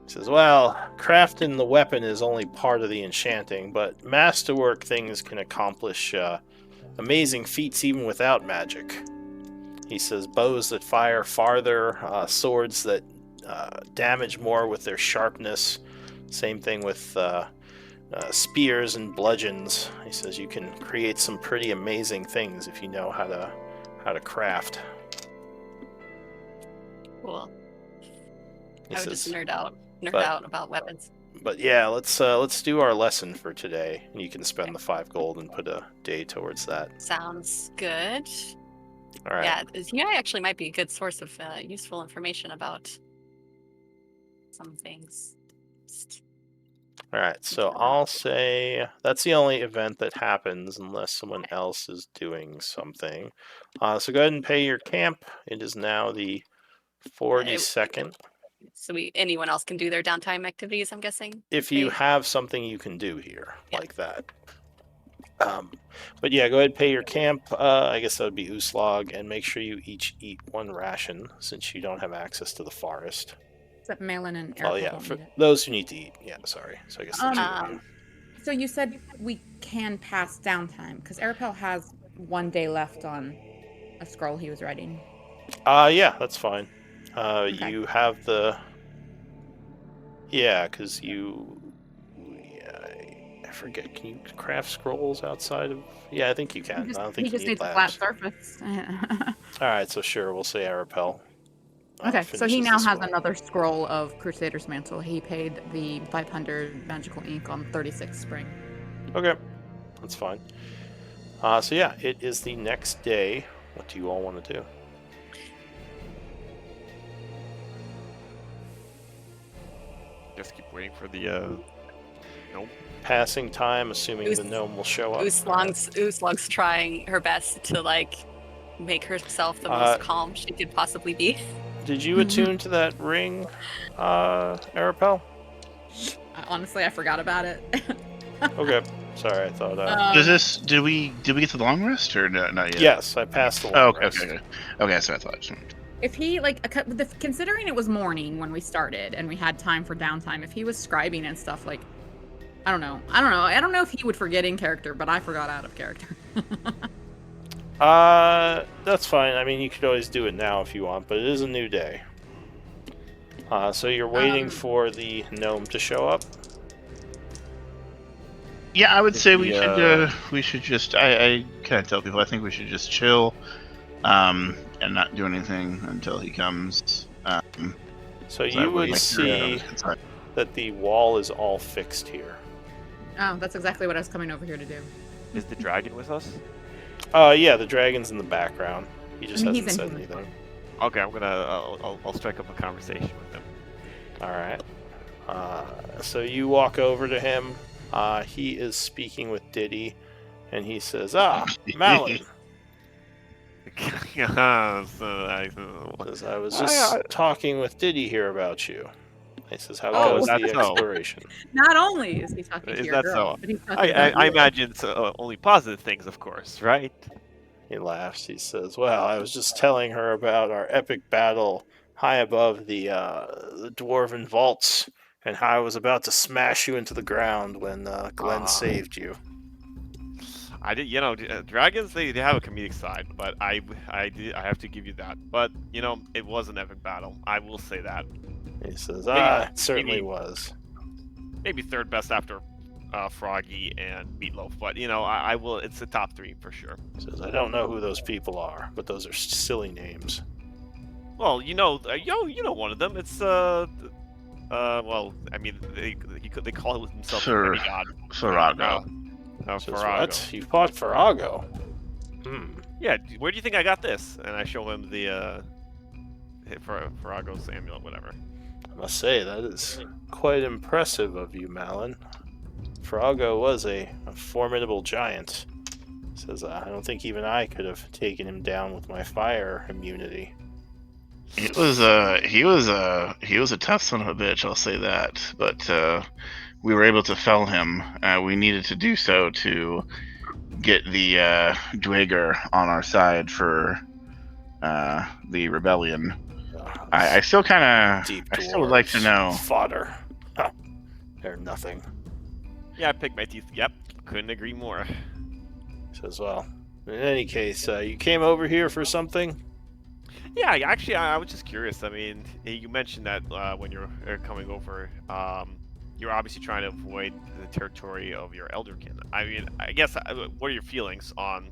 He says, well, crafting the weapon is only part of the enchanting, but masterwork things can accomplish amazing feats even without magic. He says bows that fire farther, swords that damage more with their sharpness. Same thing with spears and bludgeons. He says you can create some pretty amazing things if you know how to craft. Cool. He I would says, just nerd out but- about weapons. but yeah, let's do our lesson for today, and you can spend the 5 gold and put a day towards that. Sounds good. All right. Yeah, I actually might be a good source of useful information about some things. All right, so I'll say that's the only event that happens unless someone else is doing something. So go ahead and pay your camp. It is now the 42nd. So anyone else can do their downtime activities, I'm guessing? If you Pay- have something you can do here Yeah. like that. But yeah, go ahead and pay your camp. I guess that would be Uslag, and make sure you each eat 1 ration since you don't have access to the forest. Except Malin and Eric. Oh yeah, for those who need to eat. Yeah, sorry. So I guess the 2 of you. So you said we can pass downtime because Arapel has 1 day left on a scroll he was writing. Yeah, that's fine. Okay. You have the. Yeah, because you. Yeah, I forget. Can you craft scrolls outside of? Yeah, I think you can. I don't think He you just need needs a flat labs. surface. All right, so sure, we'll say Arapel. Okay, so he finishes now the has scroll. another scroll of Crusader's Mantle. He paid the 500 magical ink on 36 spring. Okay, that's fine. So yeah, it is the next day. What do you all want to do? Just keep waiting for the gnome. Passing time, assuming Who's- the gnome will show up. Ooslong's trying her best to like make herself the most calm she could possibly be. Did you attune to that ring, Arapel? Honestly, I forgot about it. Okay, sorry, I thought. Did we get the long rest or not yet? Yes, I passed the long Oh, okay, rest. okay. Okay, so I thought. If he considering it was morning when we started and we had time for downtime, if he was scribing and stuff, like, I don't know if he would forget in character, but I forgot out of character. That's fine. I mean, you could always do it now if you want, but it is a new day. So you're waiting for the gnome to show up? Yeah, I would say we the, should just. I kind of tell people I think we should just chill, and not do anything until he comes. So you would see that the wall is all fixed here. Oh, that's exactly what I was coming over here to do. Is the dragon with us? Yeah, the dragon's in the background. He just I mean, hasn't he's said in human anything. Okay, I'm gonna. I'll strike up a conversation with him. All right. So you walk over to him. He is speaking with Diddy, and he says, Malin. Says, I was just talking with Diddy here about you. He says, how goes the exploration? Not only is he talking to Is your that girl, so? but he's talking about I you. imagine it's only positive things, of course, right? He laughs. He says, well, I was just telling her about our epic battle high above the dwarven vaults, and how I was about to smash you into the ground when Glenn saved you. I did, dragons they have a comedic side, but I have to give you that. But it was an epic battle. I will say that. He says, it certainly was. Maybe third best after Froggy and Meatloaf, but I will. It's the top 3 for sure. He says, I don't know who those people are, but those are silly names. Well, one of them. It's well, I mean, they call themselves a demigod. Farrago. Farrago. What? You fought Farrago? Yeah, where do you think I got this? And I show him the Farrago's amulet, whatever. I must say, that is quite impressive of you, Malin. Farrago was a formidable giant. Says, I don't think even I could have taken him down with my fire immunity. He was a tough son of a bitch, I'll say that. But we were able to fell him. We needed to do so to get the Dwager on our side for the rebellion. I still would like to know. Fodder. Huh. They're nothing. Yeah, I picked my teeth. Yep, couldn't agree more. Says, well, in any case, you came over here for something? Yeah, actually, I was just curious. I mean, you mentioned that when you're coming over, you're obviously trying to avoid the territory of your elderkin. I mean, I guess, what are your feelings on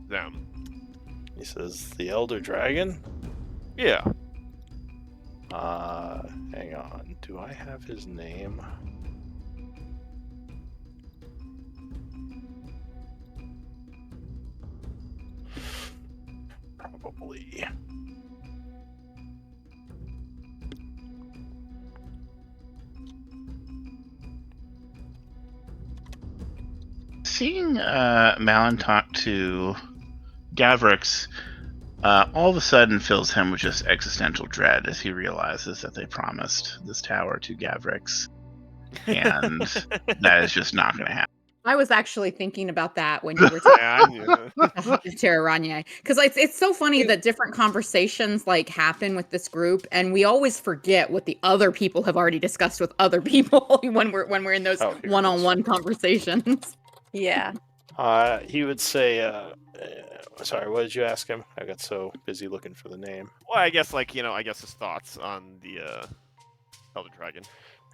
them? He says, the Elder Dragon? Yeah. Hang on. Do I have his name? Probably. Seeing Malin talk to Gavrix all of a sudden fills him with just existential dread as he realizes that they promised this tower to Gavrix, and that is just not going to happen. I was actually thinking about that when you were talking Yeah, I knew. Terraranye, because it's so funny that different conversations like happen with this group, and we always forget what the other people have already discussed with other people when we're in those Oh, here it is. one-on-one conversations. Yeah. He would say, sorry, what did you ask him? I got so busy looking for the name. Well, I guess I guess his thoughts on the Elder Dragon.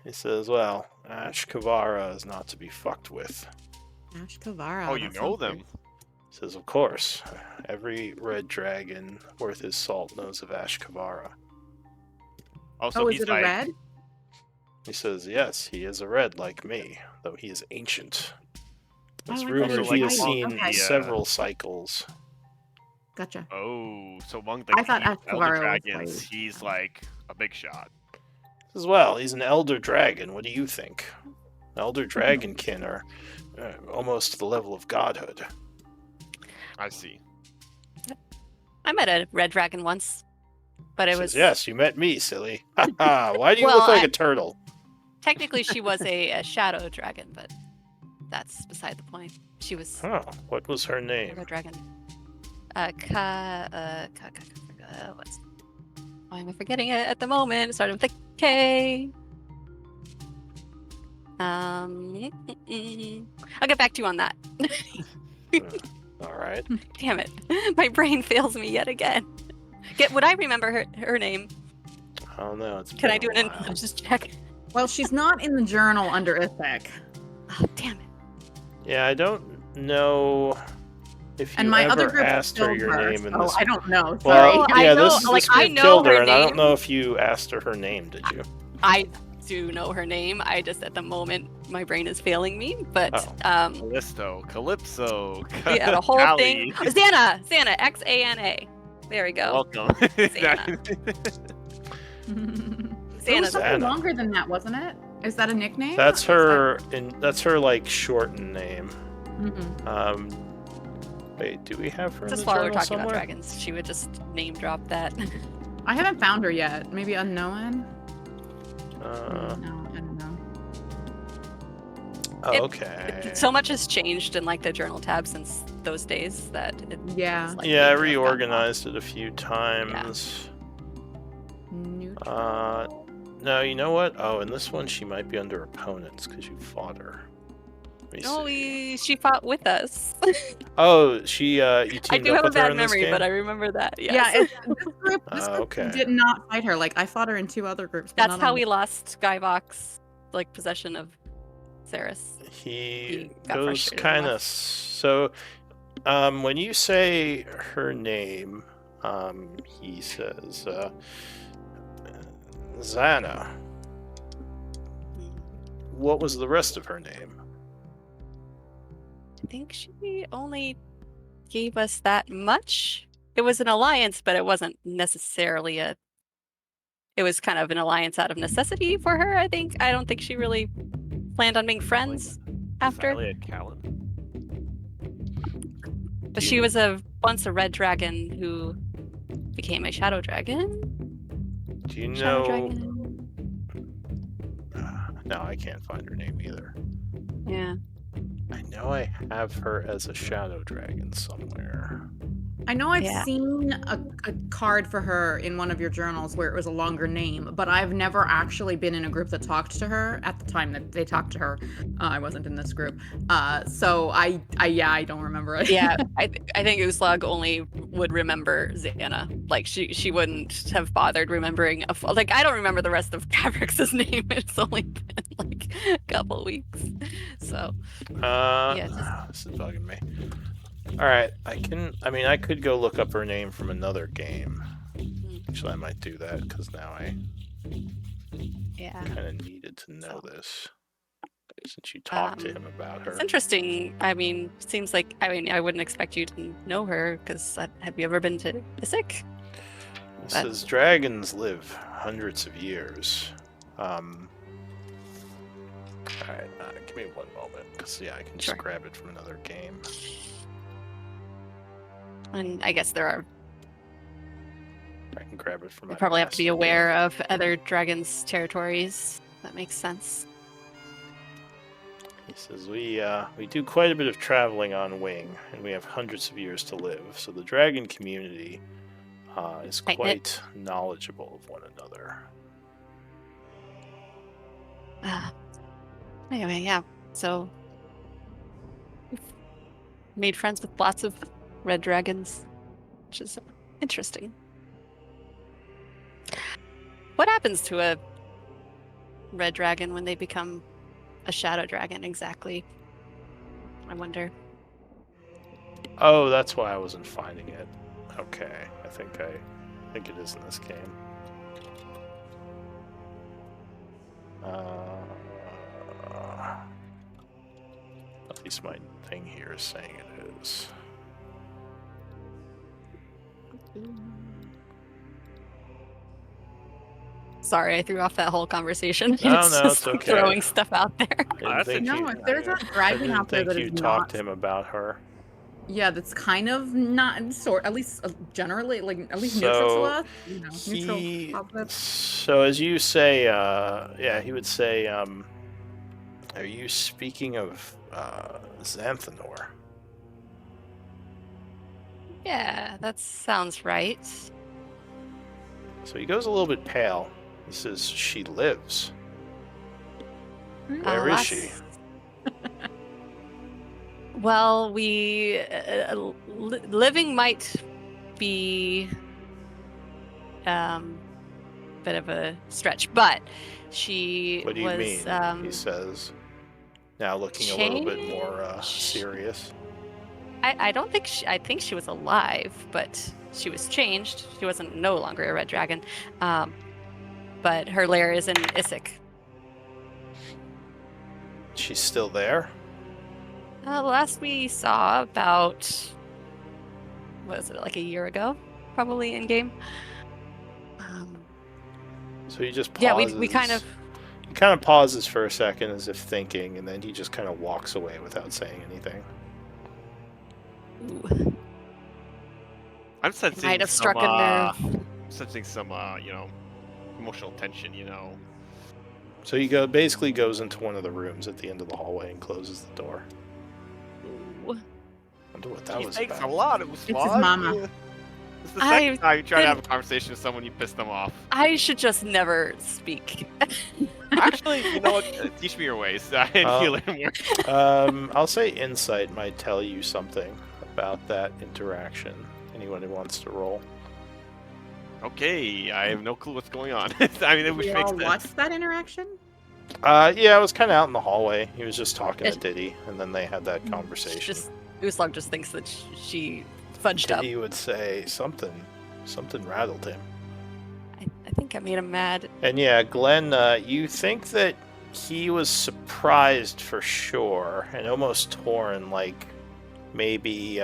He says, well, Ash Kavara is not to be fucked with. Ash Kavara. Oh, you that know sounds them. weird. He says, of course, every red dragon worth his salt knows of Ash Kavara. Oh, so Oh, is he's it a like, red? He says, yes, he is a red like me, though he is ancient. It's Oh, I thought rumored he he was has white. seen Okay. several cycles. Gotcha. Oh, so among the I thought key Ash Elder Kavara was Dragons, white. he's like a big shot. As well, he's an elder dragon. What do you think? Elder dragonkin are almost to the level of godhood. I see. I met a red dragon once, but it Says, was yes, you met me, silly. Why do you Well, look like a turtle? technically she was a shadow dragon, but that's beside the point. She was Huh, what was her a name? red dragon. What's? Why am I forgetting it at the moment? It started with a K. I'll get back to you on that. All right. Damn it, my brain fails me yet again. Would I remember her name? I don't know. It's Can I been do a an while. intelligence check? Well, she's not in the journal under Ithek. Oh, damn it. Yeah, I don't know if you And my ever other group asked her killed your her, name in so this. I don't know. Sorry. Well, I yeah, know- this like, group I know killed her, her and I don't name. know if you asked her name. Did you? I do know her name. I just, at the moment, my brain is failing me. But, Oh. Callisto, Calypso, yeah, the whole Callie. thing. Xana! Xana, Xana. There we go. Welcome. Xana. It was Xana's something Xana. longer than that, wasn't it? Is that a nickname? That's her. That's her like shortened name. Mm-hmm. Wait, do we have her in just the while we're journal talking somewhere? about dragons, she would just name drop that. I haven't found her yet. Maybe unknown? Uh, No, I don't know. oh, It- okay. So much has changed in like the journal tab since those days that it, Yeah. like, Yeah, I names have gotten reorganized it a few times. Neutral. No, you know what? Oh, in this one she might be under opponents because you fought her. Let me No, see. she fought with us. Oh, she you I teamed do up have a with her bad in this memory, game? but I remember that. Yes. Yeah, this group Okay. did not fight her. Like, I fought her in 2 other groups. but That's not how on we lost Skybox, like possession of Ceres. He got goes frustrated and kind of left. so. When you say her name, he says, Xana. What was the rest of her name? I think she only gave us that much. It was an alliance, but it wasn't necessarily a. It was kind of an alliance out of necessity for her, I think. I don't think she really planned on being friends after. Elliot Callan. But she was once a red dragon who became a shadow dragon. Do you Shadow know? dragon. No, I can't find her name either. Yeah. I know I have her as a shadow dragon somewhere. I know I've Yeah. seen a card for her in one of your journals where it was a longer name, but I've never actually been in a group that talked to her at the time that they talked to her. I wasn't in this group. So I don't remember it. Yeah, I think Uslag only would remember Xana. Like she wouldn't have bothered remembering like I don't remember the rest of Gavrix's name. It's only been like a couple weeks. So yeah, This is bugging me. All right, I could go look up her name from another game. Actually, I might do that because now I yeah. kind of needed to know this since you talked to him about her. It's interesting. I mean, seems like I wouldn't expect you to know her because have you ever been to Isik? It says dragons live hundreds of years. All right, give me one moment because I can just Sure. grab it from another game. And I guess there are. I can grab it from. You my probably have to be master aware game. of other dragons' territories. That makes sense. He says we do quite a bit of traveling on wing, and we have hundreds of years to live. So the dragon community is Tight-knit. quite knowledgeable of one another. Anyway, yeah. So we've made friends with lots of red dragons, which is interesting. What happens to a red dragon when they become a shadow dragon exactly? I wonder. Oh, that's why I wasn't finding it. Okay, I think it is in this game. At least my thing here is saying it is. Sorry, I threw off that whole conversation. No, It's no, just it's okay. throwing stuff out there. I didn't think No, you, if there's a I dragon out there didn't that think you is talked not, to him about her. yeah, that's kind of not at least generally, like at least neutral to So us. You know, neutral, he, positive. so as you say, yeah, he would say, are you speaking of Xanthanor? Yeah, that sounds right. So he goes a little bit pale. He says, she lives. Where is she? Well, living might be a bit of a stretch, but she What do you was. mean? He says, now looking a little bit more serious. I don't think I think she was alive, but she was changed. She wasn't no longer a red dragon, but her lair is in Issyk. She's still there? The last we saw about, what was it, like a year ago, probably in game. So he just pauses. Yeah, we kind of. He kind of pauses for a second as if thinking, and then he just kind of walks away without saying anything. Ooh. I'm sensing Might have some, struck a nerve. sensing some, emotional tension. So he basically goes into one of the rooms at the end of the hallway and closes the door. Ooh. Wonder what that was Thanks about. a lot. It was It's his mama. It's the second time you try to have a conversation with someone, you piss them off. I should just never speak. Actually, you know what? Teach me your ways. I feel it more. I'll say insight might tell you something about that interaction. Anyone who wants to roll. Okay, I have no clue what's going on. I mean, it We makes all sense. watched that interaction. Yeah, I was kind of out in the hallway. He was just talking to Diddy, and then they had that conversation. Just Uslag just thinks that she fudged up. Diddy would say something rattled him. I think I made him mad. And yeah, Glenn, you think that he was surprised for sure, and almost torn, like maybe,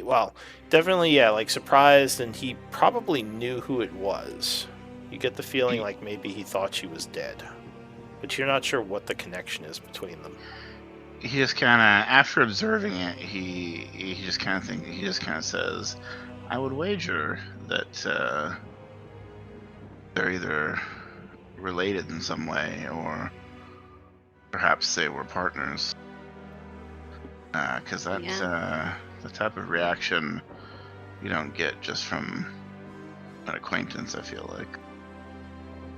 well, definitely, yeah, like surprised, and he probably knew who it was. You get the feeling like maybe he thought she was dead, but you're not sure what the connection is between them. He just kind of, after observing it, he just kind of says, "I would wager that they're either related in some way, or perhaps they were partners." Because that the type of reaction you don't get just from an acquaintance, I feel like.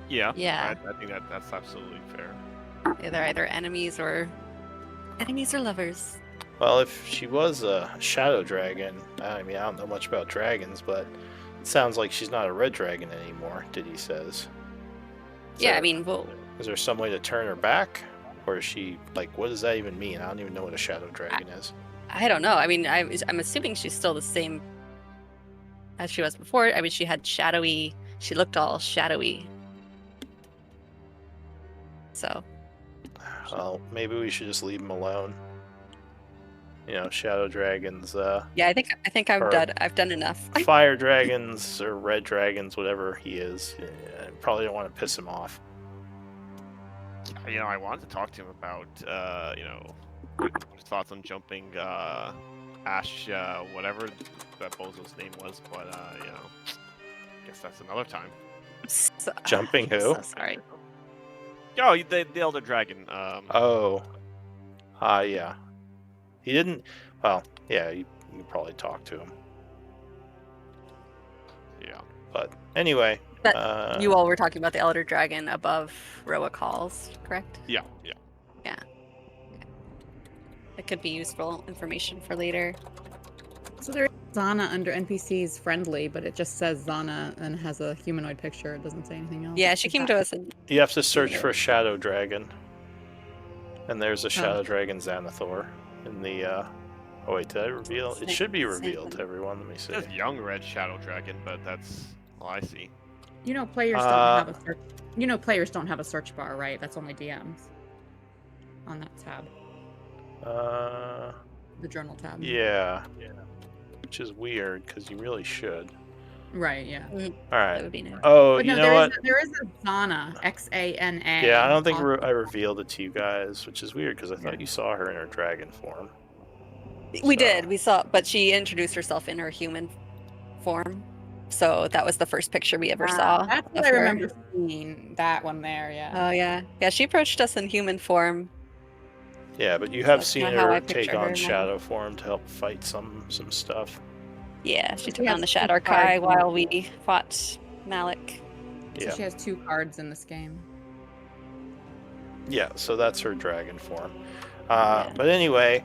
Yeah. Yeah. I think that's absolutely fair. They're either enemies or lovers. Well, if she was a shadow dragon, I mean, I don't know much about dragons, but it sounds like she's not a red dragon anymore, Diddy says. Yeah, I mean, well, Is there some way to turn her back? Or is she, like, what does that even mean? I don't even know what a shadow dragon is. I don't know. I mean, I'm assuming she's still the same as she was before. I mean, she looked all shadowy. So. Well, maybe we should just leave him alone. You know, shadow dragons, Yeah, I think or- I've done enough. fire dragons or red dragons, whatever he is. I probably don't want to piss him off. I wanted to talk to him about, his thoughts on jumping Ash, whatever that bozo's name was, but, guess that's another time. So- Jumping I'm who? so sorry. Oh, the Elder Dragon. Oh. Yeah. He didn't. Well, yeah, you probably talk to him. Yeah. But anyway. But you all were talking about the Elder Dragon above Roa Calls, correct? Yeah. Yeah. It could be useful information for later. So there is Zana under NPCs friendly, but it just says Zana and has a humanoid picture. It doesn't say anything else. Yeah, she came to us and You have to search for a Shadow Dragon. And there's a Shadow Dragon Xanathor in the. Oh wait, did I reveal? It should be revealed to everyone. Let me see. It says young red shadow dragon, but that's all I see. You know, players don't have a search. You know, players don't have a search bar, right? That's only DMs. On that tab, the journal tab. Yeah. Which is weird because you really should. Right. Yeah. All that right. would be nice. Oh, But you no, know what? there is a Zana, Xana. Yeah, I don't think on- I revealed it to you guys, which is weird because I thought you saw her in her dragon form. We So- did. We saw, but she introduced herself in her human form. So that was the first picture we ever saw. That's what of I her. remember seeing. That one there. Yeah. Oh yeah, yeah. She approached us in human form. Yeah, but you have That's seen not how her I take picture her on now. shadow form to help fight some stuff. Yeah, she She took has on the two Shadow cards Kai in while the- we fought Malik. So Yeah. she has 2 cards in this game. Yeah, so that's her dragon form. Yeah. But anyway,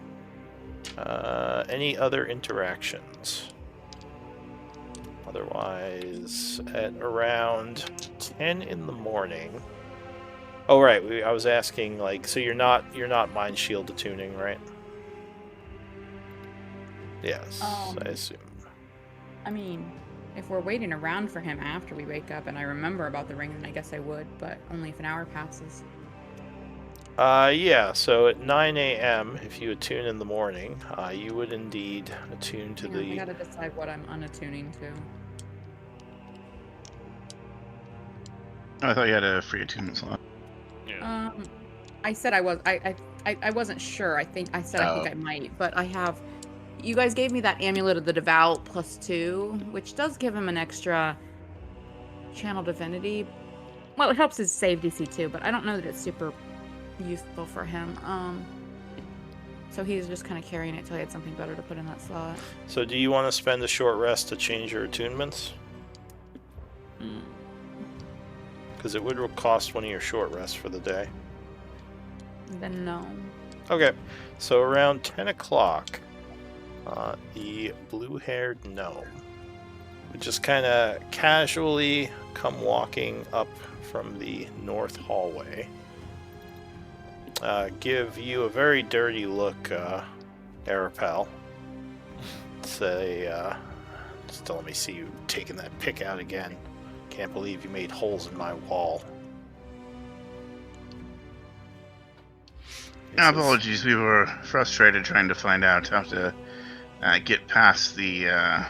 any other interactions? Otherwise, at around 10 in the morning. Oh right, I was asking like, so you're not mind shield attuning, right? Yes, I assume. I mean, if we're waiting around for him after we wake up and I remember about the ring, then I guess I would, but only if an hour passes. Yeah, so at 9 a.m., if you attune in the morning, you would indeed attune to Hang on, I the... gotta decide what I'm unattuning to. Oh, I thought you had a free attunement slot. Yeah. I said I was. I wasn't sure. I think I said I think I might, but I have. You guys gave me that amulet of the devout +2, which does give him an extra channel divinity. Well, it helps his save DC too, but I don't know that it's super useful for him. So he's just kind of carrying it till he had something better to put in that slot. So do you want to spend a short rest to change your attunements? Because it would cost one of your short rests for the day. Then no. Okay, so around 10 o'clock, the blue-haired gnome would just kind of casually come walking up from the north hallway. Give you a very dirty look, Arapel. Say, just let me see you taking that pick out again. Can't believe you made holes in my wall. He says, Apologies, we were frustrated trying to find out how to get past the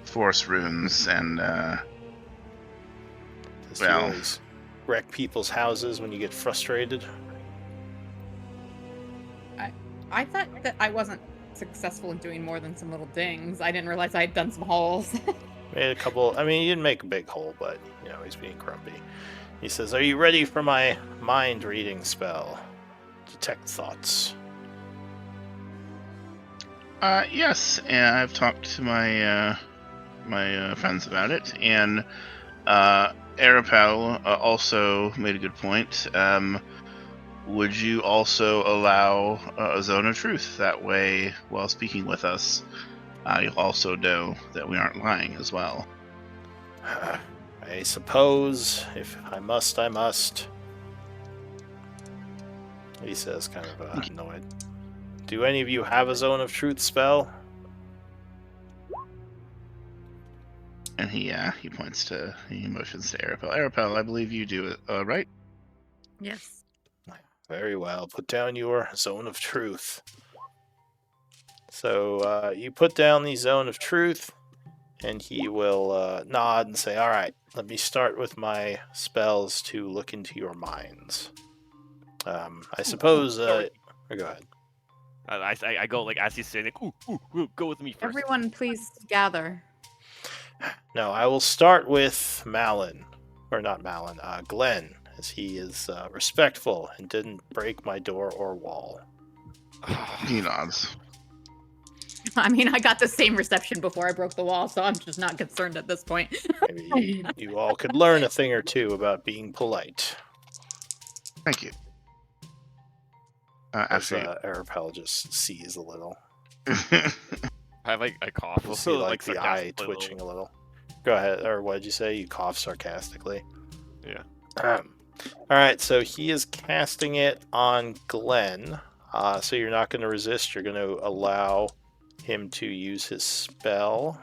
force runes and does he always wreck people's houses when you get frustrated? I thought that I wasn't successful in doing more than some little dings. I didn't realize I had done some holes. Made a couple. I mean, he didn't make a big hole, but you know he's being grumpy. He says, "Are you ready for my mind reading spell? Detect thoughts." Yes, and I've talked to my my friends about it, and Arapel also made a good point. Would you also allow a zone of truth? That way, while speaking with us, you'll also know that we aren't lying as well. I suppose if I must, I must. He says, kind of annoyed. Do any of you have a zone of truth spell? And he points to, he motions to Arapel. Arapel, I believe you do it, right? Yes. Very well. Put down your zone of truth. So you put down the zone of truth, and he will nod and say, "All right, let me start with my spells to look into your minds." I suppose. Go ahead. I go like as he's saying, like, ooh, go with me first. Everyone, please gather. No, I will start with Malin, or not Malin, Glenn, as he is respectful and didn't break my door or wall. He nods. I mean, I got the same reception before I broke the wall, so I'm just not concerned at this point. Maybe you all could learn a thing or two about being polite. Thank you. As After Arapel just sees a little. I cough. You see like the eye sarcastically twitching a little. Go ahead, or what did you say? You cough sarcastically. Yeah. Alright, so he is casting it on Glenn. So you're not going to resist, you're going to allow him to use his spell.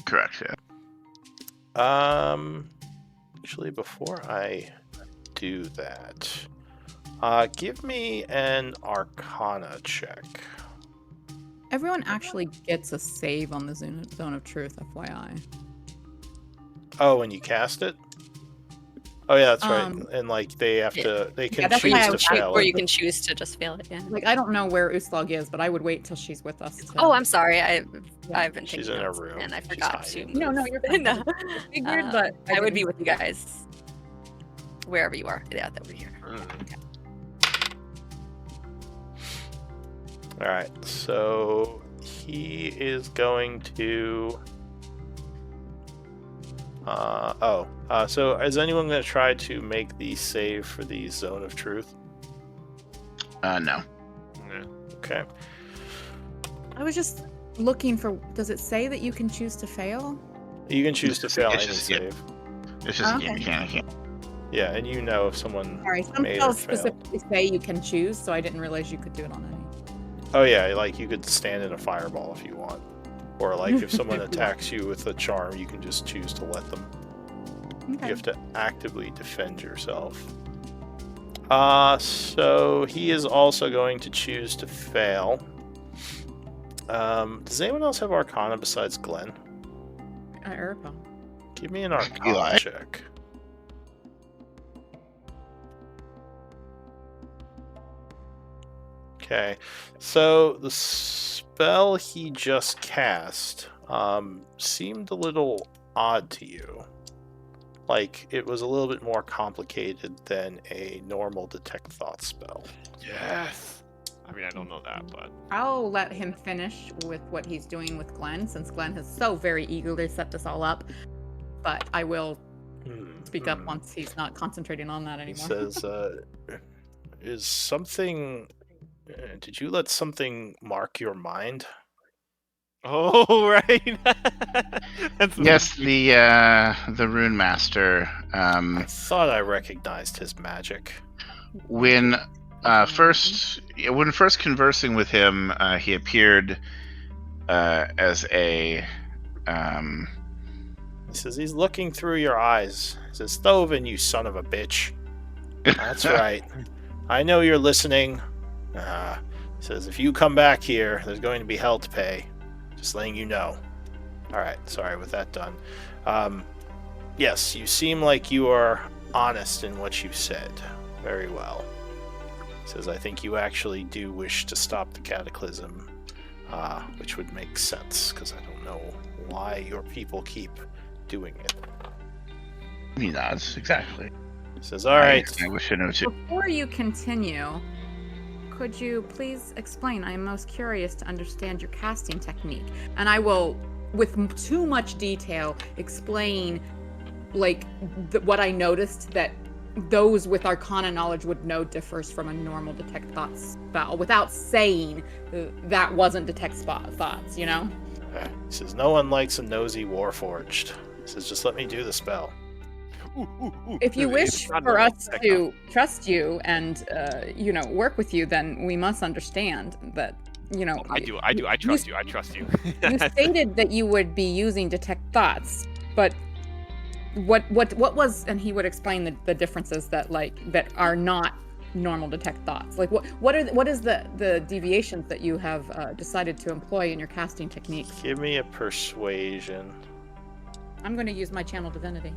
Correct, yeah. Actually, before I do that, give me an Arcana check. Everyone actually gets a save on the Zone of Truth, FYI. Oh, when you cast it? Oh yeah, that's right. Um, And like they have to, they can that's choose why I to was- fail Or it. you can choose to just fail it, yeah. Like, I don't know where Uslog is, but I would wait till she's with us. To... Oh, I'm sorry. I've been She's taking in her notes, room. and I She's forgot to. hiding. No, you're fine. No. Figured, but I would be didn't- with you guys wherever you are. Yeah, over here. All right, so he is going to. So is anyone going to try to make the save for the Zone of Truth? No. Yeah. Okay. I was just looking for. Does it say that you can choose to fail? You can choose to fail It's any just- yeah. save. It's just Okay. you can't. Yeah, and you know if someone. Sorry, some Made or spells failed. specifically say you can choose, so I didn't realize you could do it on any. Oh yeah, like you could stand in a fireball if you want, or like if someone attacks you with a charm, you can just choose to let them. Okay. You have to actively defend yourself. So he is also going to choose to fail. Does anyone else have Arcana besides Glenn? Eripa. Give me an Arcana Eli. check. Okay, so the spell he just cast seemed a little odd to you. Like, it was a little bit more complicated than a normal Detect Thought spell. Yes. I mean, I don't know that, but I'll let him finish with what he's doing with Glenn, since Glenn has so very eagerly set this all up. But I will speak up once he's not concentrating on that He anymore. says, is something... did you let something mark your mind? oh right. That's Yes, the Rune Master. I thought I recognized his magic. When first conversing with him, he appeared as a He says, he's looking through your eyes. He says, Thovin, you son of a bitch. That's right. I know you're listening. He says, if you come back here, there's going to be hell to pay. Just letting you know. Alright, sorry with that done. Yes, you seem like you are honest in what you said. Very well. He says, I think you actually do wish to stop the cataclysm, which would make sense, because I don't know why your people keep doing it. he nods, exactly. He says, alright. I wish I know too. Before you continue, could you please explain? I am most curious to understand your casting technique. And I will, with too much detail, explain, like, what I noticed that those with Arcana knowledge would know differs from a normal Detect Thoughts spell, without saying that wasn't Detect Thoughts, you know? He says, no one likes a nosy warforged. He says, just let me do the spell. If you wish It's not for normal us Detect to trust you and, work with you, then we must understand that, I do. I trust you. I trust you. you stated that you would be using Detect Thoughts, but what was, and he would explain the differences that are not normal Detect Thoughts. Like what is the deviations that you have decided to employ in your casting techniques? Give me a persuasion. I'm going to use my channel divinity.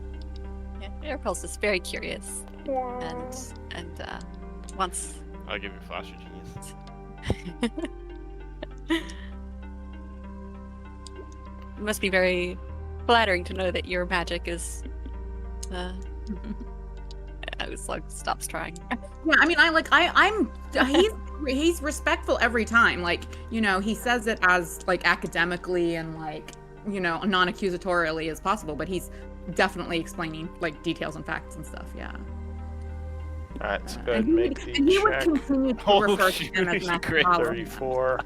Yeah, Airpulse is very curious, and wants. I'll give you flash of genius. It must be very flattering to know that your magic is Slug stops trying. Yeah, I mean, he's respectful every time. Like, you know, he says it as like academically and like, you know, non-accusatorially as possible, but he's definitely explaining like details and facts and stuff. Yeah. All right, so go ahead and make the and he would check. continue to Oh, refer to shoot, him as he's Master great. Hollowhand. 34.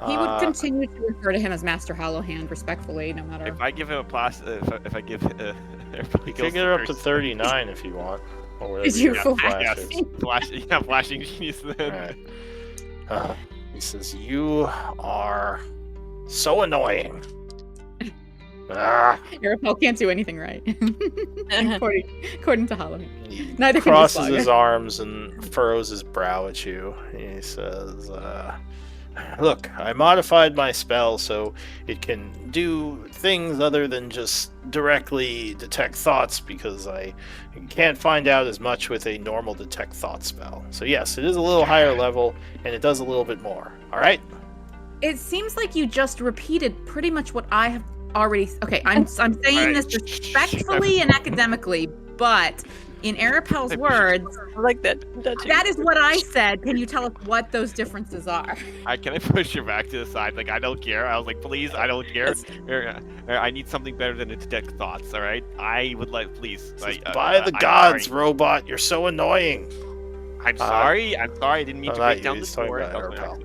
He would continue to refer to him as Master Hollowhand respectfully, no matter. If I give him a plus, if I give, You can get her up to 39 if you want. Or whatever Is you your full- flash Yes, is. flashing genius then. Alright. He says, "You are so annoying." Arapel can't do anything right. according to Hollowhand. He Neither can crosses Slug. his arms and furrows his brow at you. He says, "Look, I modified my spell so it can do things other than just directly detect thoughts because I can't find out as much with a normal detect thought spell. So yes, it is a little higher level and it does a little bit more. All right." It seems like you just repeated pretty much what I have already. Okay, I'm saying Right. this respectfully and academically, but in Arapel's words, I like that. that is what I said. Can you tell us what those differences are? Can I push your back to the side? Like, I don't care. I was like, please, I don't care. I need something better than to detect thoughts, all right? I would like, please. Like, By the I'm gods, sorry. robot, you're so annoying. I'm sorry. I didn't mean to not break you, down the he's talking door. about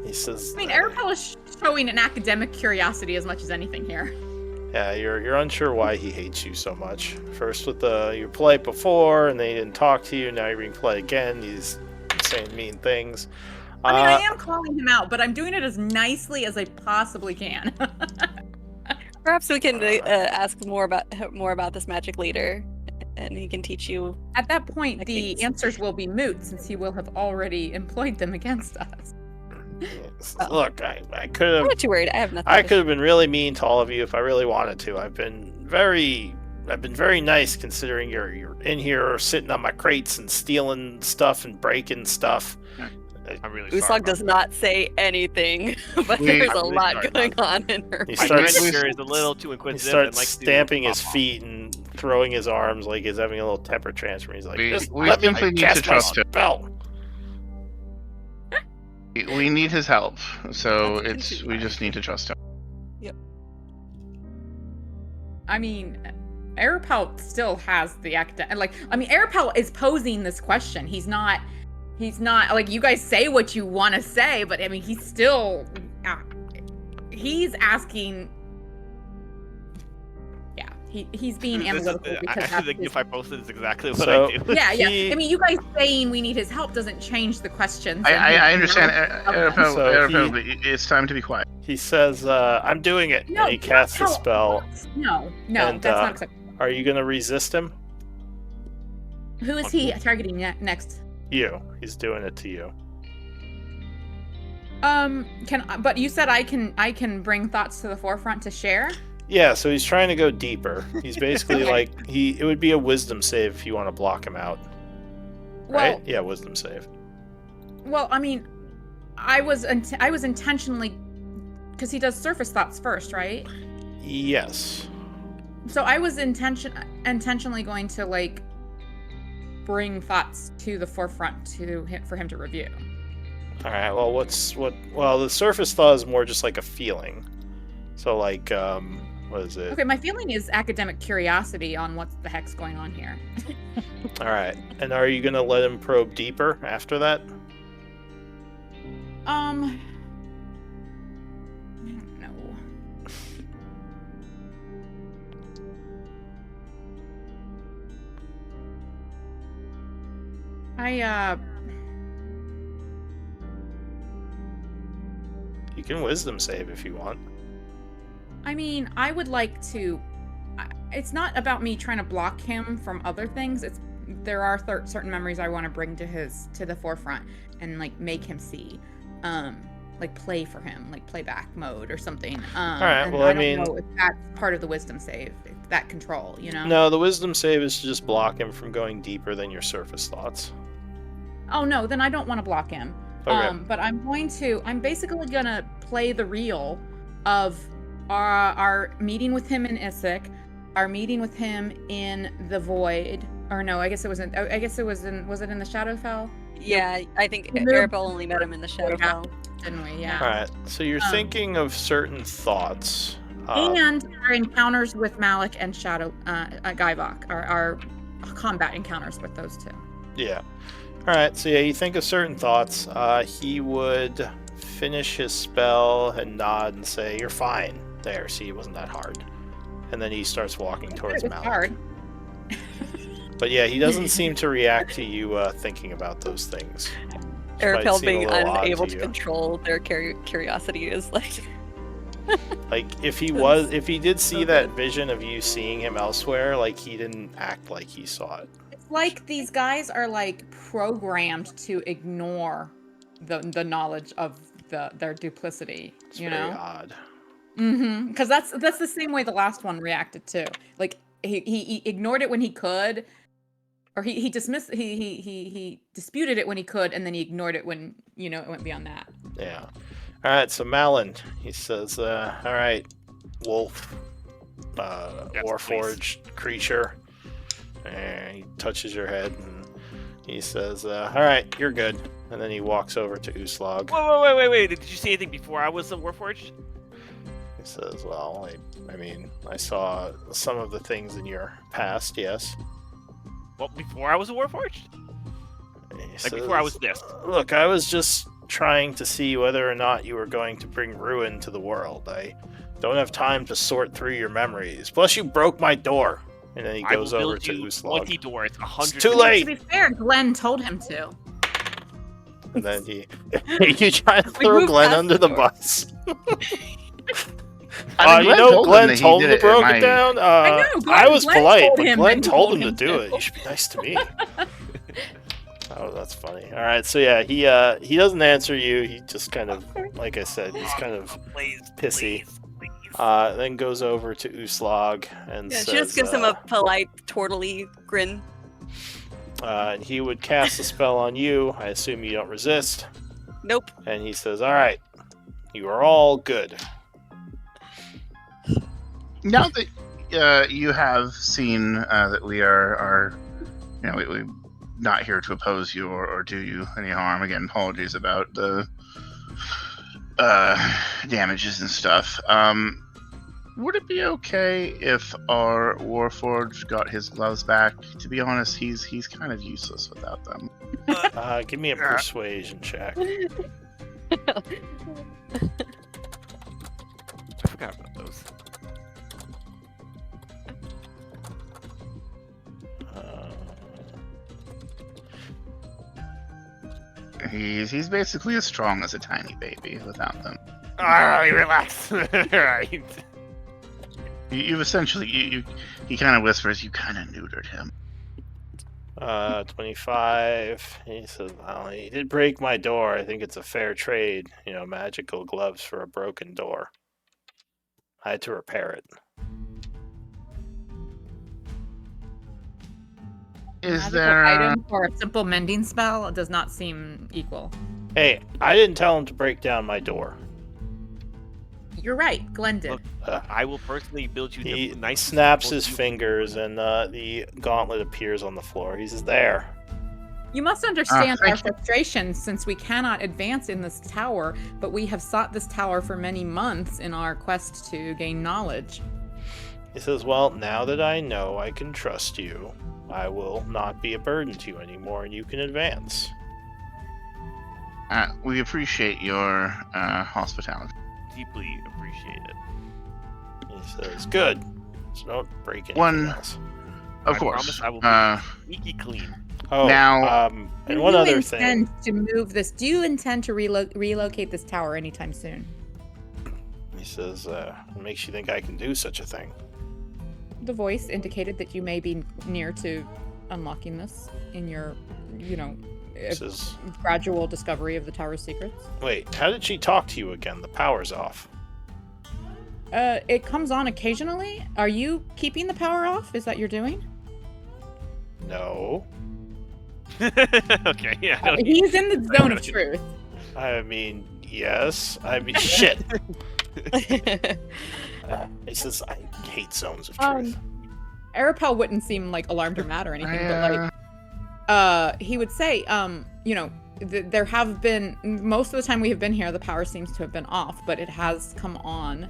He says, I mean, Arapel is showing an academic curiosity as much as anything here. yeah, you're unsure why he hates you so much. First with you're polite before, and they didn't talk to you. Now you're being polite again. He's saying mean things. I mean, I am calling him out, but I'm doing it as nicely as I possibly can. Perhaps we can ask more about this magic leader, and he can teach you. At that point, the Techniques. answers will be moot since he will have already employed them against us. Yes. Oh. Look, I could I'm have not too worried. I have nothing. I to- could have been really mean to all of you if I really wanted to. I've been very nice considering you're in here sitting on my crates and stealing stuff and breaking stuff. I'm really sorry. Uslag does not say anything, but Wait, there's I'm a really lot sorry going about on in her. He My starts- manager is a little too He inquisitive. starts and likes to stamping his pop off. feet and throwing his arms like he's having a little temper tantrum. He's like, We "Just we let me simply need cast to my trust him. spell." We need his help, so Let's we continue. just need to trust him. I mean, Arapel still has the academic. Like, I mean, Arapel is posing this question. He's not like, you guys say what you want to say, but I mean, he's still. He's asking. Yeah, he's being This is- analytical because I that's think his- if I posted is exactly what So- I do. Yeah. He- I mean, you guys saying we need his help doesn't change the questions. I understand, Okay. So Arapel, but it's time to be quiet. He says, "I'm doing it," No, and he casts a Arapel, spell. No, And, that's not acceptable. Are you gonna resist him? Who is he targeting next? You. He's doing it to you. But you said I can bring thoughts to the forefront to share. Yeah, so he's trying to go deeper. He's basically Okay. like it would be a wisdom save if you want to block him out, right? Well, Yeah, wisdom save. well, I mean, I was intentionally, because he does surface thoughts first, right? Yes. So I was intentionally going to like bring thoughts to the forefront for him to review. All right. Well, Well, the surface thought is more just like a feeling. So like, what is it? Okay, my feeling is academic curiosity on what the heck's going on here. All right. And are you gonna let him probe deeper after that? I don't know. You can wisdom save if you want. I mean, I would like to. It's not about me trying to block him from other things. There are certain memories I want to bring to the forefront and like make him see, like play for him, like playback mode or something. All right. And Well, I I don't mean, know if that's part of the wisdom save, that control, you know? no, the wisdom save is to just block him from going deeper than your surface thoughts. Oh no, then I don't want to block him. Okay. But I'm basically gonna play the reel of our meeting with him in Issyk, our meeting with him in the void, or no, I guess it wasn't. I guess it was in. Was it in the Shadowfell? Yeah, I think We moved- Arabelle only met him in the Shadowfell. Didn't we? Yeah. All right. So you're thinking of certain thoughts. And our encounters with Malik and Shadow Gaivok, our combat encounters with those two. Yeah. All right. So yeah, you think of certain thoughts. He would finish his spell and nod and say, "You're fine." There. See, it wasn't that hard. And then he starts walking towards It was Malik. hard. But yeah, he doesn't seem to react to you thinking about those things. Arabelle seem a being little odd unable to to you. control their curiosity is like. Like if he did see that vision of you seeing him elsewhere, like he didn't act like he saw it. It's like these guys are like programmed to ignore the knowledge of their duplicity. It's you very know. odd. Mm-hmm. Because that's the same way the last one reacted too. Like he ignored it when he could, or he dismissed he disputed it when he could, and then he ignored it when it went beyond that. Yeah. All right. So Malin, he says, "All right, wolf, warforged creature." And he touches your head and he says, "All right, you're good." And then he walks over to Uslag. Wait. Did you see anything before I was a Warforged? He says, "Well, I mean, I saw some of the things in your past, yes." Well, before I was a Warforged? And he Like before I was this? "Look, I was just trying to see whether or not you were going to bring ruin to the world. I don't have time to sort through your memories. Plus, you broke my door." And then he goes over to Uslag. 20 doors, 100 too doors. late. To be fair, Glenn told him to. And then you try to We throw moved Glenn past under the the door. bus. I You mean, know, told him Glenn that he told did him to it broke at it my- down. I know, I was Glenn polite, told but him Glenn that he told told him to him do to. it. You should be nice to me. Oh, that's funny. All right, so yeah, he doesn't answer you. He just kind of, like I said, he's kind of Please, pissy. please. Then goes over to Uslag and Yeah, says, she just gives him a polite, twirly grin. and he would cast a spell on you. I assume you don't resist. Nope. And he says, "All right, you are all good." Now that you have seen that we are we're not here to oppose you or do you any harm. Again, apologies about the damages and stuff. Would it be okay if our Warforged got his gloves back? To be honest, he's kind of useless without them. Give me a persuasion check. I forgot about those. He's basically as strong as a tiny baby without them. Alright, relax. Alright. You've essentially he kind of whispers, you kind of neutered him. 25. He says, "Well, he did break my door. I think it's a fair trade. Magical gloves for a broken door. I had to repair it." Is Magical there item for a simple mending spell does not seem equal. Hey, I didn't tell him to break down my door. You're right, Glenn did. Look, I will personally build you He the nice. snaps his fingers, and the gauntlet appears on the floor. He says, "There." You must understand our thank you. frustration since we cannot advance in this tower, but we have sought this tower for many months in our quest to gain knowledge. He says, "Well, now that I know I can trust you, I will not be a burden to you anymore, and you can advance." we appreciate your hospitality. Deeply appreciate it. He says, "Good. So don't break anything One- else." Of I course. promise I will be sneaky clean. Oh, Now- and one other thing. Do you intend to relocate this tower anytime soon? He says, "What makes you think I can do such a thing?" The voice indicated that you may be near to unlocking this in your, He says, gradual discovery of the tower's secrets. "Wait, how did she talk to you again? The power's off." It comes on occasionally. Are you keeping the power off? Is that you're doing? No. Okay, yeah. no, He's in the zone of truth. I mean, yes. I mean, shit. He says, "I hate zones of truth." Arapel wouldn't seem like alarmed or mad or anything, but like, he would say, you know, there have been, most of the time we have been here, the power seems to have been off, but it has come on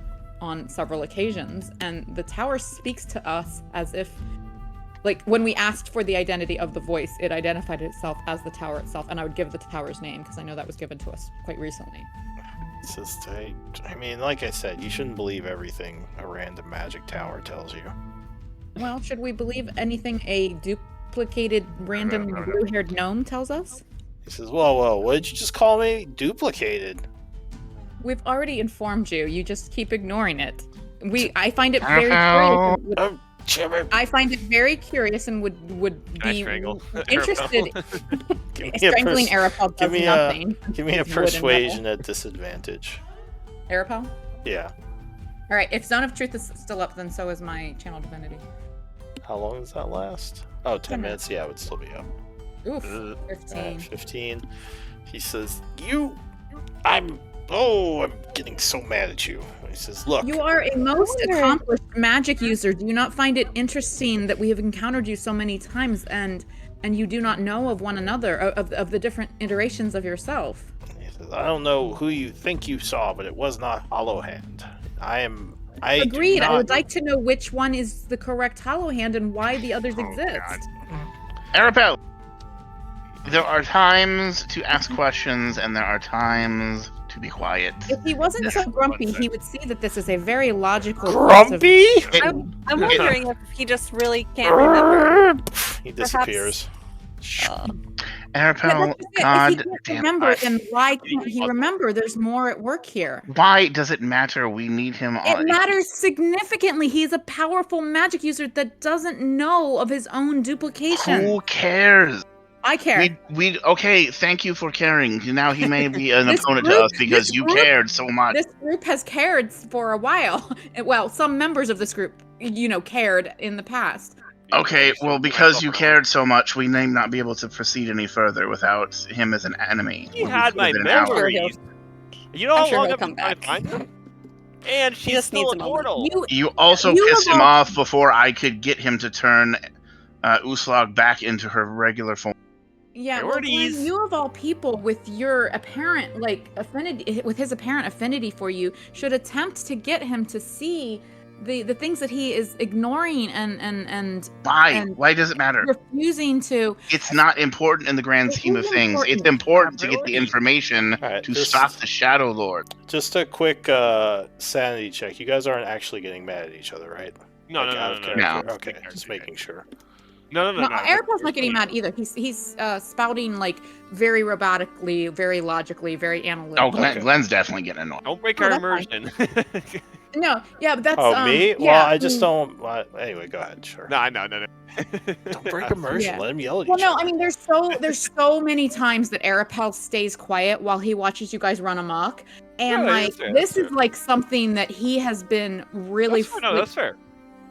several occasions, and the tower speaks to us as if, like, when we asked for the identity of the voice, it identified itself as the tower itself, and I would give the tower's name, because I know that was given to us quite recently. It's just, I mean, like I said, you shouldn't believe everything a random magic tower tells you. Well, should we believe anything a duplicated random blue-haired gnome tells us? He says, whoa, what did you just call me? Duplicated. We've already informed you. You just keep ignoring it. I find it very curious. I find it very curious and would be interested. Strangling Arapel does nothing. Give me a persuasion at disadvantage. Arapel? Yeah. All right. If Zone of Truth is still up, then so is my Channel Divinity. How long does that last? Oh, 10 minutes. Yeah, it would still be up. Oof. 15. 15. He says, I'm getting so mad at you. He says, look. You are a most accomplished magic user. Do you not find it interesting that we have encountered you so many times and you do not know of one another, of the different iterations of yourself? He says, I don't know who you think you saw, but it was not Hollow Hand. Agreed. I would like to know which one is the correct Hollow Hand and why the others exist. Arapel, there are times to ask questions and there are times to be quiet. If he wasn't so grumpy, he would see that this is a very logical. Grumpy? I'm wondering if he just really can't remember. He disappears. Arapel, if he God can't damn remember, it. then why can't he remember? There's more at work here. Why does it matter? We need him on. It matters significantly. He's a powerful magic user that doesn't know of his own duplication. Who cares? I care. Okay, thank you for caring. Now he may be an opponent to us because you cared so much. This group has cared for a while. Well, some members of this group, cared in the past. Okay, well, because you cared so much, we may not be able to proceed any further without him as an enemy. He had my memories. You know how long I've been trying to find him? And she's still immortal. You also pissed him off before I could get him to turn Uslag back into her regular form. Yeah, well, you of all people, with your apparent affinity, with his apparent affinity for you, should attempt to get him to see the things that he is ignoring and why does it matter? Refusing to. It's not important in the grand scheme of things. It's important to get the information to stop the Shadowlord. Just a quick sanity check. You guys aren't actually getting mad at each other, right? No. Okay, just making sure. No. Arapel's not getting mad either. He's spouting very robotically, very logically, very analytically. Oh, Glenn's definitely getting annoyed. Don't break our immersion. No, yeah, but that's. Oh, me? Yeah. Well, I just don't. Anyway, go ahead. Sure. No. Don't break immersion. Yeah. Let him yell at each other. Well, no, I mean, there's so many times that Arapel stays quiet while he watches you guys run amok, and this is something that he has been really. That's fair.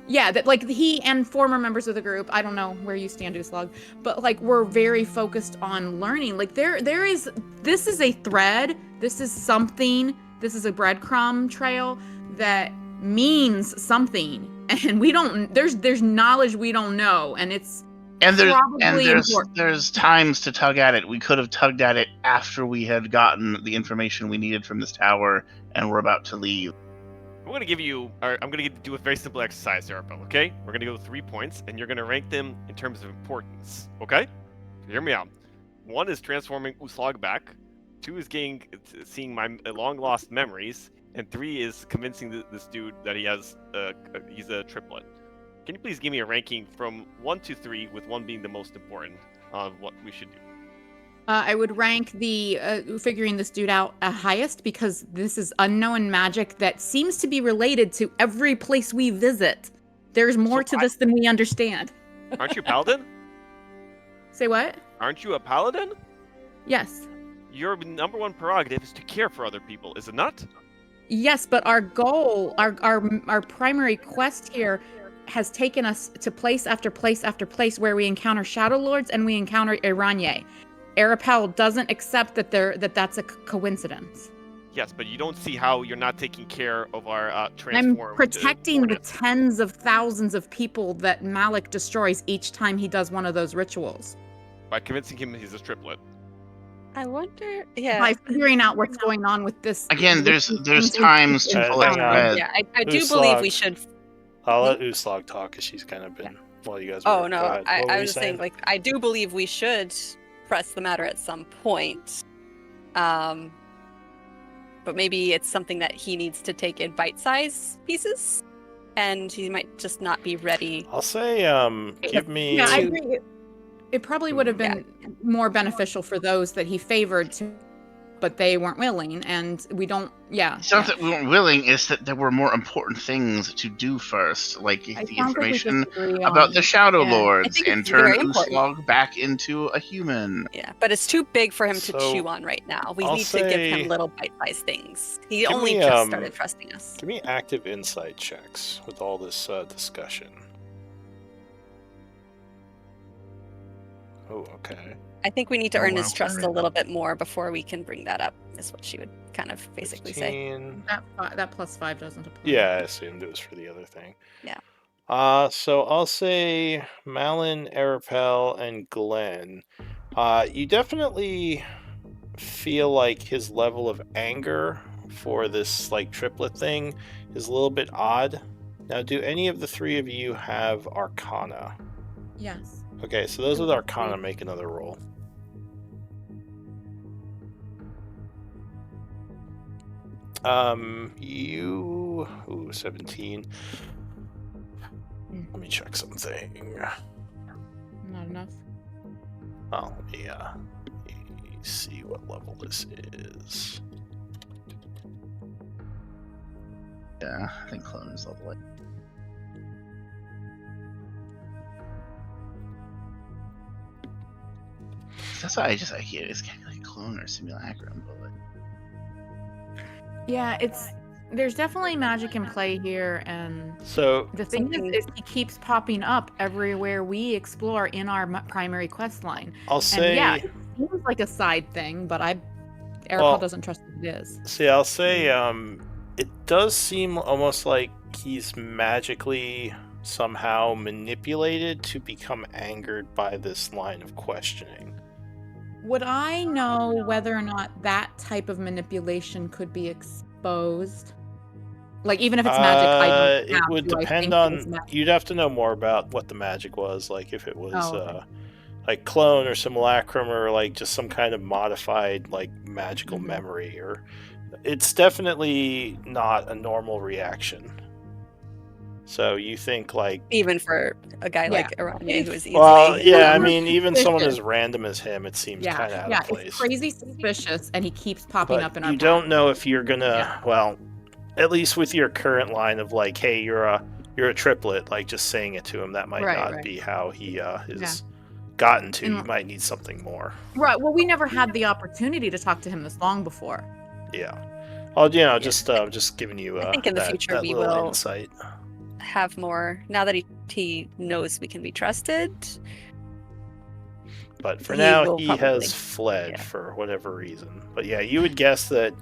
Yeah, that he and former members of the group, I don't know where you stand, Uslag, but we're very focused on learning. This is a thread, this is something, this is a breadcrumb trail that means something. And there's knowledge we don't know, and it's there's times to tug at it. We could have tugged at it after we had gotten the information we needed from this tower and we're about to leave. I'm gonna do a very simple exercise, Arapel, okay? We're gonna go 3 points, and you're gonna rank them in terms of importance, okay? Hear me out. 1 is transforming Uslag back. 2 is seeing my long-lost memories. And 3 is convincing this dude that he's a triplet. Can you please give me a ranking from 1 to 3, with 1 being the most important of what we should do? I would rank the figuring this dude out highest, because this is unknown magic that seems to be related to every place we visit. There's more to this than we understand. Aren't you a paladin? Say what? Aren't you a paladin? Yes. Your number 1 prerogative is to care for other people, is it not? Yes, but our goal, our primary quest here has taken us to place after place after place where we encounter Shadowlords and we encounter Iranye. Arapel doesn't accept that that's a coincidence. Yes, but you don't see how you're not taking care of our I'm transformed. protecting the Hornets. tens of thousands of people that Malik destroys each time he does one of those rituals. By convincing him he's a triplet. I wonder. Yeah. By figuring out what's going on with this. Again, with there's these times to things pull it hang on. thread. Yeah, I do believe we Uslag. should. I'll let Uslag talk because she's kind of been while you guys were. Oh Go no, ahead. What were I you was just saying, saying? like, I do believe we should press the matter at some point. But maybe it's something that he needs to take in bite-sized pieces, and he might just not be ready. I'll say, give me. Yeah, I agree. It probably would have Yeah. been more beneficial for those that he favored to, but they weren't willing, and we don't. Yeah. It's not that we weren't willing, it's that there were more important things to do first, like It the sounds like we information disagree about on- the Shadow Yeah, I Lords think and it's turn very important. Uslag back into a human. Yeah, but it's too big for him to So, chew on right now. We I'll need to give say- him little bite-sized things. He Give only me, just started trusting us. Give me active insight checks with all this discussion. Oh, okay. I think we need to Oh, earn wow. his trust a little bit more before we can bring that up, is what she would kind of basically say. 15. That +5 doesn't apply. Yeah, I assumed it was for the other thing. Yeah. So I'll say Malin, Arapel, and Glenn. You definitely feel like his level of anger for this like triplet thing is a little bit odd. Now, do any of the three of you have Arcana? Yes. Okay, so those with Arcana make another roll. You... Ooh, 17. Let me check something. Not enough. Oh, yeah. Let me see what level this is. Yeah, I think Clone is level 8. That's why I can't. It's kind of like Clone or Simulacrum, but like, Yeah, there's definitely magic in play here, and So, the thing is he keeps popping up everywhere we explore in our primary quest line. I'll And say... yeah, it seems like a side thing, but Arapel Well- doesn't trust it is. See, I'll say, it does seem almost like he's magically somehow manipulated to become angered by this line of questioning. Would I know whether or not that type of manipulation could be exposed? Like, even if it's magic, I don't It have would to, I depend think on... it's magic. You'd have to know more about what the magic was, like if it was Oh, okay. like clone or simulacrum or like just some kind of modified like magical Mhm. memory, or it's definitely not a normal reaction. So you think like... Even for a guy Yeah. like Aranya, who is easily... Well, yeah, I Well, mean, even someone suspicious. as random as him, it seems Yeah, kind of out yeah, of place. it's crazy suspicious, and he keeps popping But up in our you don't path. know if you're gonna... Yeah. Well, at least with your current line of like, hey, you're a triplet, like just saying it to him, that might Right, not right. be how he is gotten to. And- You might need something more. Right. Well, we never had the opportunity to talk to him this long before. Yeah. Oh, just giving you I think in the that, future that we little will- insight. have more, now that he knows we can be trusted. But for He now, will he probably- has fled yeah. for whatever reason. But yeah, you would guess that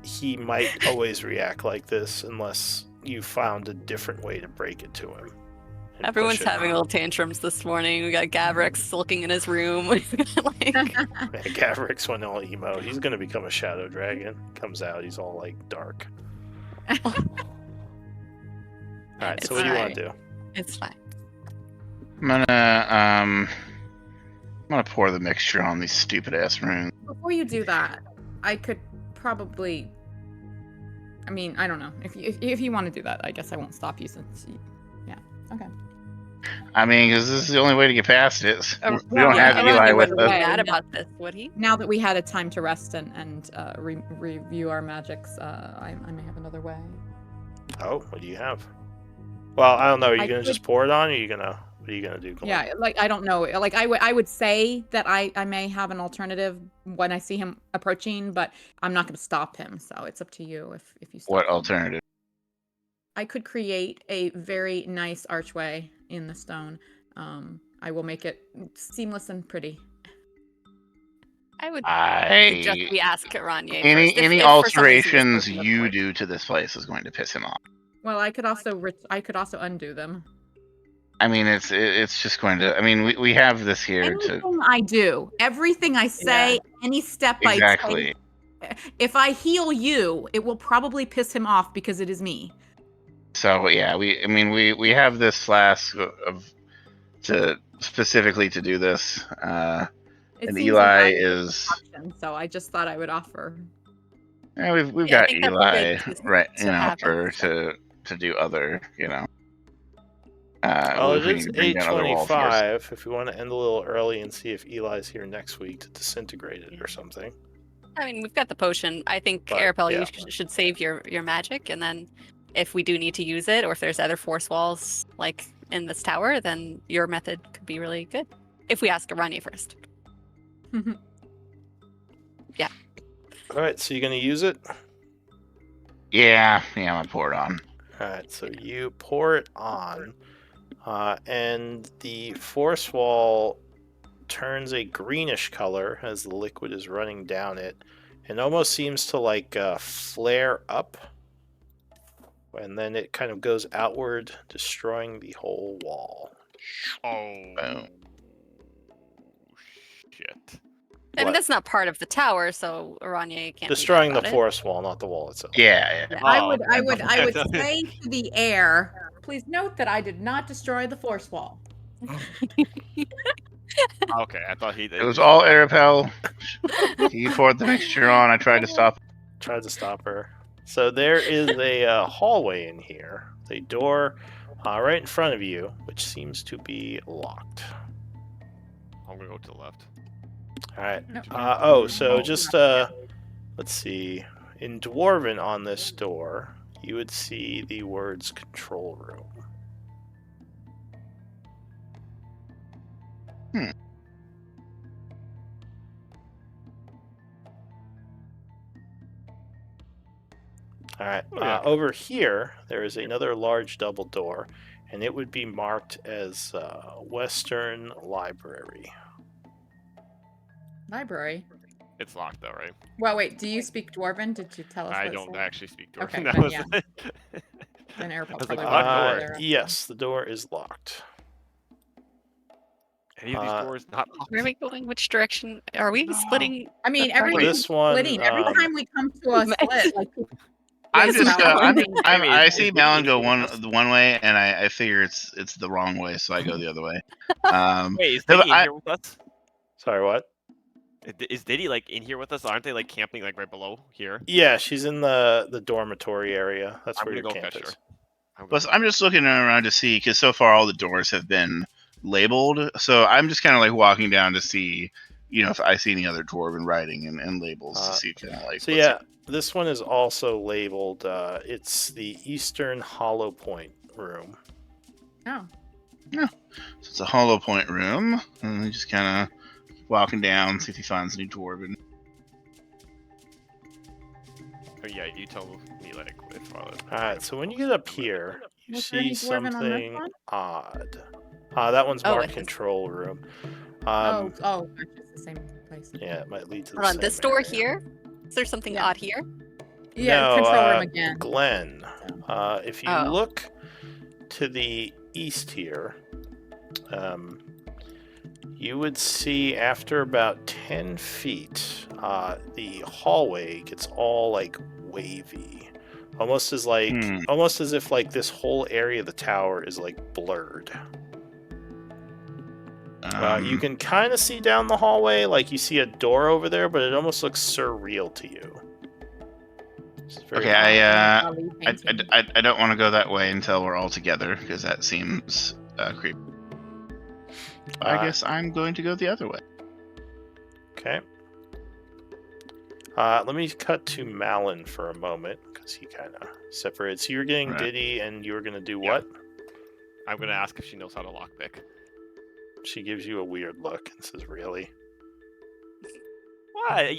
he might always react like this unless you found a different way to break it to him. and Everyone's push it. having little tantrums this morning. We got Gavrix sulking in his room. like, Man, Gavrix went all emo. He's gonna become a shadow dragon. Comes out, he's all like dark. Alright, so It's what do you want fine. to do? it's fine. I'm gonna pour the mixture on these stupid ass runes. Before you do that, I could probably. I mean, I don't know. If you want to do that, I guess I won't stop you since. Yeah. Okay. I mean, because this is the only way to get past it. Oh, We don't yeah, have Aranya Eli with wouldn't be us. way. mad about this, would he? Now that we had a time to rest and review our magics, I may have another way. Oh, what do you have? Well, I don't know. Are you I gonna could- just pour it on, or are you gonna what are you gonna do? Glenn? Yeah, like I don't know. Like I would say that I may have an alternative when I see him approaching, but I'm not going to stop him. So it's up to you if you stop What him. alternative? I could create a very nice archway in the stone. I will make it seamless and pretty. I would suggest I we ask Ranye any first. any if for some reason this alterations goes you forward. do to this place is going to piss him off. Well, I could also undo them. I mean, it's just going to. I mean, we have this here to Anything I do, everything I say, any step I exactly. take, if I heal you, it will probably piss him off because it is me. So yeah, we have this flask of to specifically to do this. It And seems Eli like is. option, so I just thought I would offer. Yeah, we've Yeah, I got think that's a Eli, good right? to have as- To do other, Well, if it we is can bring down other wall floors. 8:25. If we want to end a little early and see if Eli's here next week to disintegrate it or something. I mean, we've got the potion. I think, But, Arapel, yeah. you should save your magic, and then if we do need to use it, or if there's other force walls like in this tower, then your method could be really good. If we ask Ranye first. All right, so you're gonna use it. Yeah, I'm gonna pour it on. All right, so you pour it on, and the force wall turns a greenish color as the liquid is running down it, and almost seems to like flare up, and then it kind of goes outward, destroying the whole wall. Oh. Boom. Shit. I mean, What? that's not part of the tower, so Ranye can't. Destroying do the that about force wall, not the wall itself. Yeah. Yeah. I Oh, would okay. say to the air, please note that I did not destroy the force wall. Okay, I thought he. It was all Arapel. He poured the mixture on. I tried to stop. Tried to stop her. So there is a hallway in here. A door right in front of you, which seems to be locked. I'm gonna go to the left. All right. No. So just let's see. In Dwarven on this door, you would see the words "control room." All right. Oh, yeah. Over here, there is another large double door, and it would be marked as Western Library. Library. It's locked though, right? Well, wait. Do you speak Dwarven? Did you tell us? I what it don't said? actually speak Dwarven. Okay, That then was- yeah. Then Arapel I was like, probably locked won't door. either. Yes, the door is locked. Any of these doors not locked? Where are we going? Which direction? Are we splitting? I mean, The party? everything's This one, splitting. Every time we come to a split, like I'm Yes, just. Malin. I see Malin go one way, and I figure it's the wrong way, so I go the other way. Wait, is no, Diddy in I- here with us? Sorry, what? Is Diddy like in here with us? Aren't they like camping like right below here? Yeah, she's in the dormitory area. That's I'm where gonna your go camp fetch is. her. Plus, I'm just looking around to see because so far all the doors have been labeled. So I'm just kind of like walking down to see, if I see any other dwarven writing and labels to see kind of like. So what's yeah, this one is also labeled. It's the Eastern Hollow Point room. oh, So it's a hollow point room, and just kind of walking down, see if he finds any dwarven. Oh yeah, you tell me like if. All right, so when you get up here, you Was there any see dwarven on this something one? odd. That one's Oh, marked it is. control room. oh, it's the same place. Yeah, it might lead to the Hold on, same this door area. here? Is there something Yeah. odd here? Yeah, No, control room again. Glenn, if you Oh. look to the east here, you would see after about 10 feet, the hallway gets all like wavy, almost as if like this whole area of the tower is like blurred. You can kind of see down the hallway, like you see a door over there, but it almost looks surreal to you. It's very Okay, odd. Ali painting. I don't want to go that way until we're all together because that seems creepy. I guess I'm going to go the other way. Okay. Let me cut to Malin for a moment because he kind of separated. So you're getting Right. Diddy, and you were gonna do Yeah. what? I'm gonna ask if she knows how to lockpick. She gives you a weird look and says, "Really?" Why?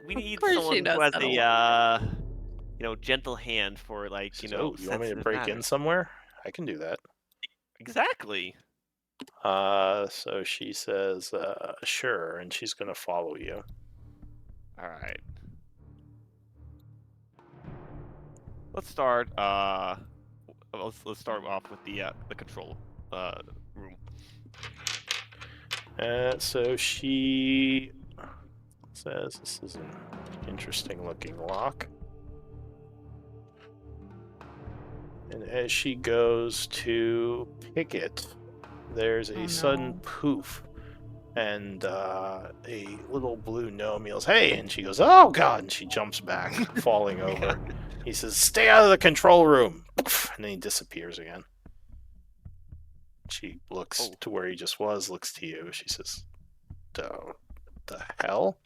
We need course she someone knows who has how to a gentle hand for like She says, "Oh, you want me to sensitive break in matters." somewhere? I can do that." Exactly. So she says, "Sure," and she's gonna follow you. All right. Let's start. Let's start off with the control room. So she says this is an interesting looking lock. And as she goes to pick it, there's a sudden no. poof. And a little blue gnome yells, "Hey!" And she goes, "Oh God!" And she jumps back, falling over. He says, "Stay out of the control room!" Poof, and then he disappears again. She looks to where he just was, looks to you. She says, "The hell?"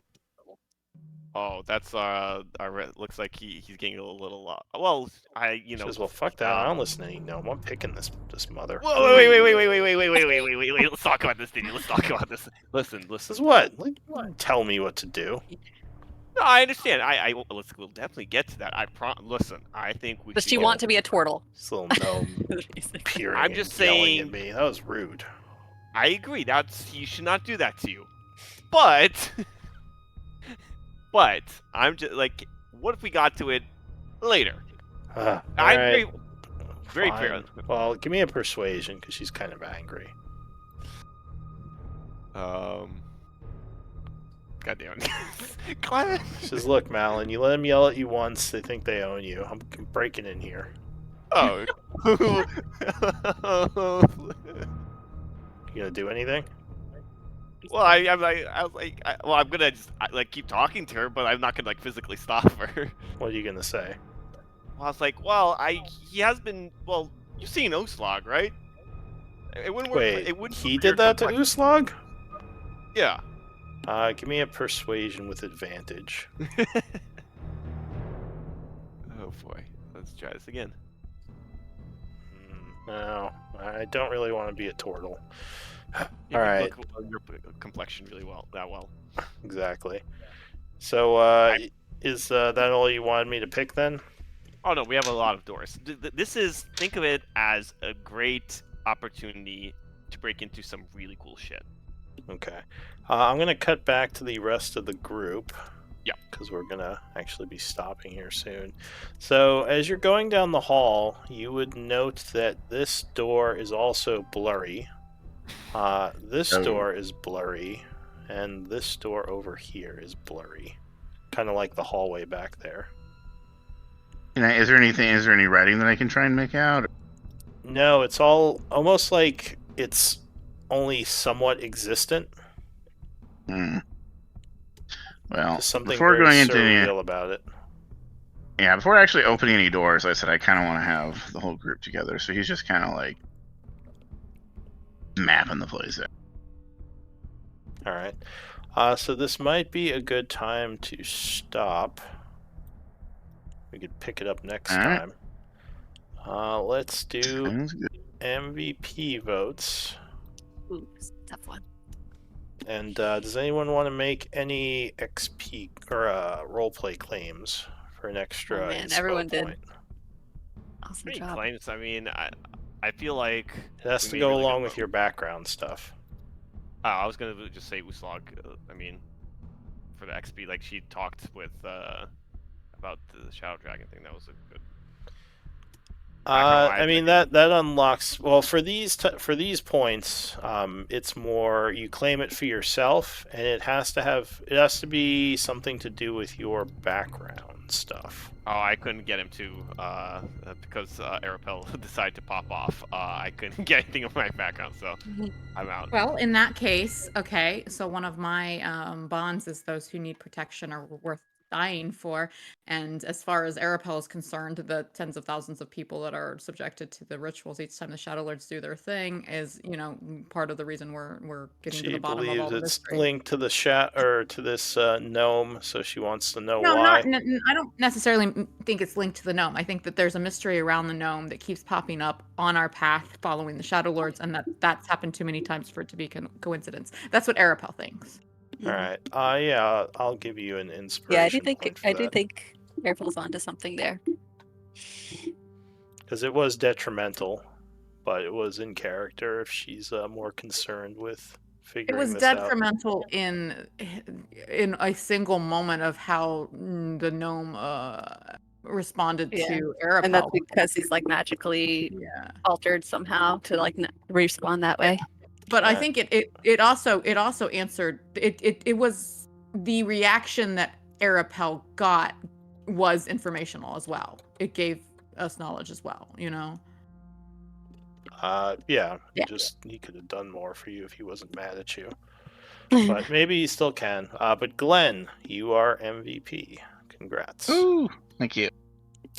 Oh, that's looks like he's getting a little. Well, She says, "Well, fuck that. I don't listen to any gnome. I'm picking this mother." Whoa, wait. Let's talk about this, Daniel. Let's talk about this. Listen. This is what? Like, tell me what to do. No, I understand. We'll definitely get to that. Listen, I think we. Does should she get- want to be a turtle? This little gnome peering I'm just and yelling at saying- me. That was rude. I agree. He should not do that to you. But I'm just like, what if we got to it later? All I'm right. very Fine. clear. Well, give me a persuasion because she's kind of angry. Goddamn. Climate. She says, "Look, Malin, you let them yell at you once, they think they own you. I'm breaking in here. Oh. You gonna do anything?" Well, I'm gonna just keep talking to her, but I'm not gonna physically stop her. What are you gonna say? Well, I was like, he has been. Well, you've seen Oslog, right? It wouldn't work. Wait, It wouldn't. he did that to Uslog? Yeah. Give me a persuasion with advantage. Oh boy, let's try this again. No, I don't really want to be a turtle. You All can right. look your complexion really well. Exactly. So, is that all you wanted me to pick then? Oh no, we have a lot of doors. Think of it as a great opportunity to break into some really cool shit. Okay. I'm going to cut back to the rest of the group. Yeah. Because we're going to actually be stopping here soon. So, as you're going down the hall, you would note that this door is also blurry. This door is blurry. And this door over here is blurry. Kind of like the hallway back there. Is there any writing that I can try and make out? No, it's all almost like it's only somewhat existent. Well, There's something before very going into surreal about it. Yeah, before actually opening any doors, I said I kind of want to have the whole group together. So he's just kind of like mapping the place out. All right. So this might be a good time to stop. We could pick it up next All right. time. Let's do Sounds good. MVP votes. Ooh, tough one. And does anyone want to make any XP or roleplay claims for an extra Oh, man, inspo everyone did. point? Awesome Any job. claims? I mean, I feel like It has we to made go really good along with vote. your background stuff. I was gonna just say Uslog. I mean, for the XP, she talked with about the Shadow Dragon thing. That was a good. I mean that unlocks for these points. It's more you claim it for yourself, and it has to be something to do with your background stuff. Oh, I couldn't get him to because Arapel decided to pop off. I couldn't get anything of my background, so I'm out. Well, in that case, okay, so one of my bonds is those who need protection are worth dying for. And as far as Arapel is concerned, the tens of thousands of people that are subjected to the rituals each time the Shadowlords do their thing is, part of the reason we're getting to She the bottom of all believes the it's mystery. linked to the to this gnome, so she wants to know No, why. I don't necessarily think it's linked to the gnome. I think that there's a mystery around the gnome that keeps popping up on our path following the Shadowlords, and that's happened too many times for it to be coincidence. That's what Arapel thinks. All right. Yeah, I'll give you an inspiration. Yeah, I do think point for that. Airful's onto something there. Because it was detrimental, but it was in character if she's more concerned with figuring It was this out. detrimental in a single moment of how the gnome responded Yeah. to Arapel. And that's because he's like magically Yeah. altered somehow to like respawn that way. But I Yeah. think it also answered it was the reaction that Arapel got was informational as well. It gave us knowledge as well, you know. Yeah. Yeah. Just he could have done more for you if he wasn't mad at you. But maybe he still can. But Glenn, you are MVP. Congrats. Ooh, thank you.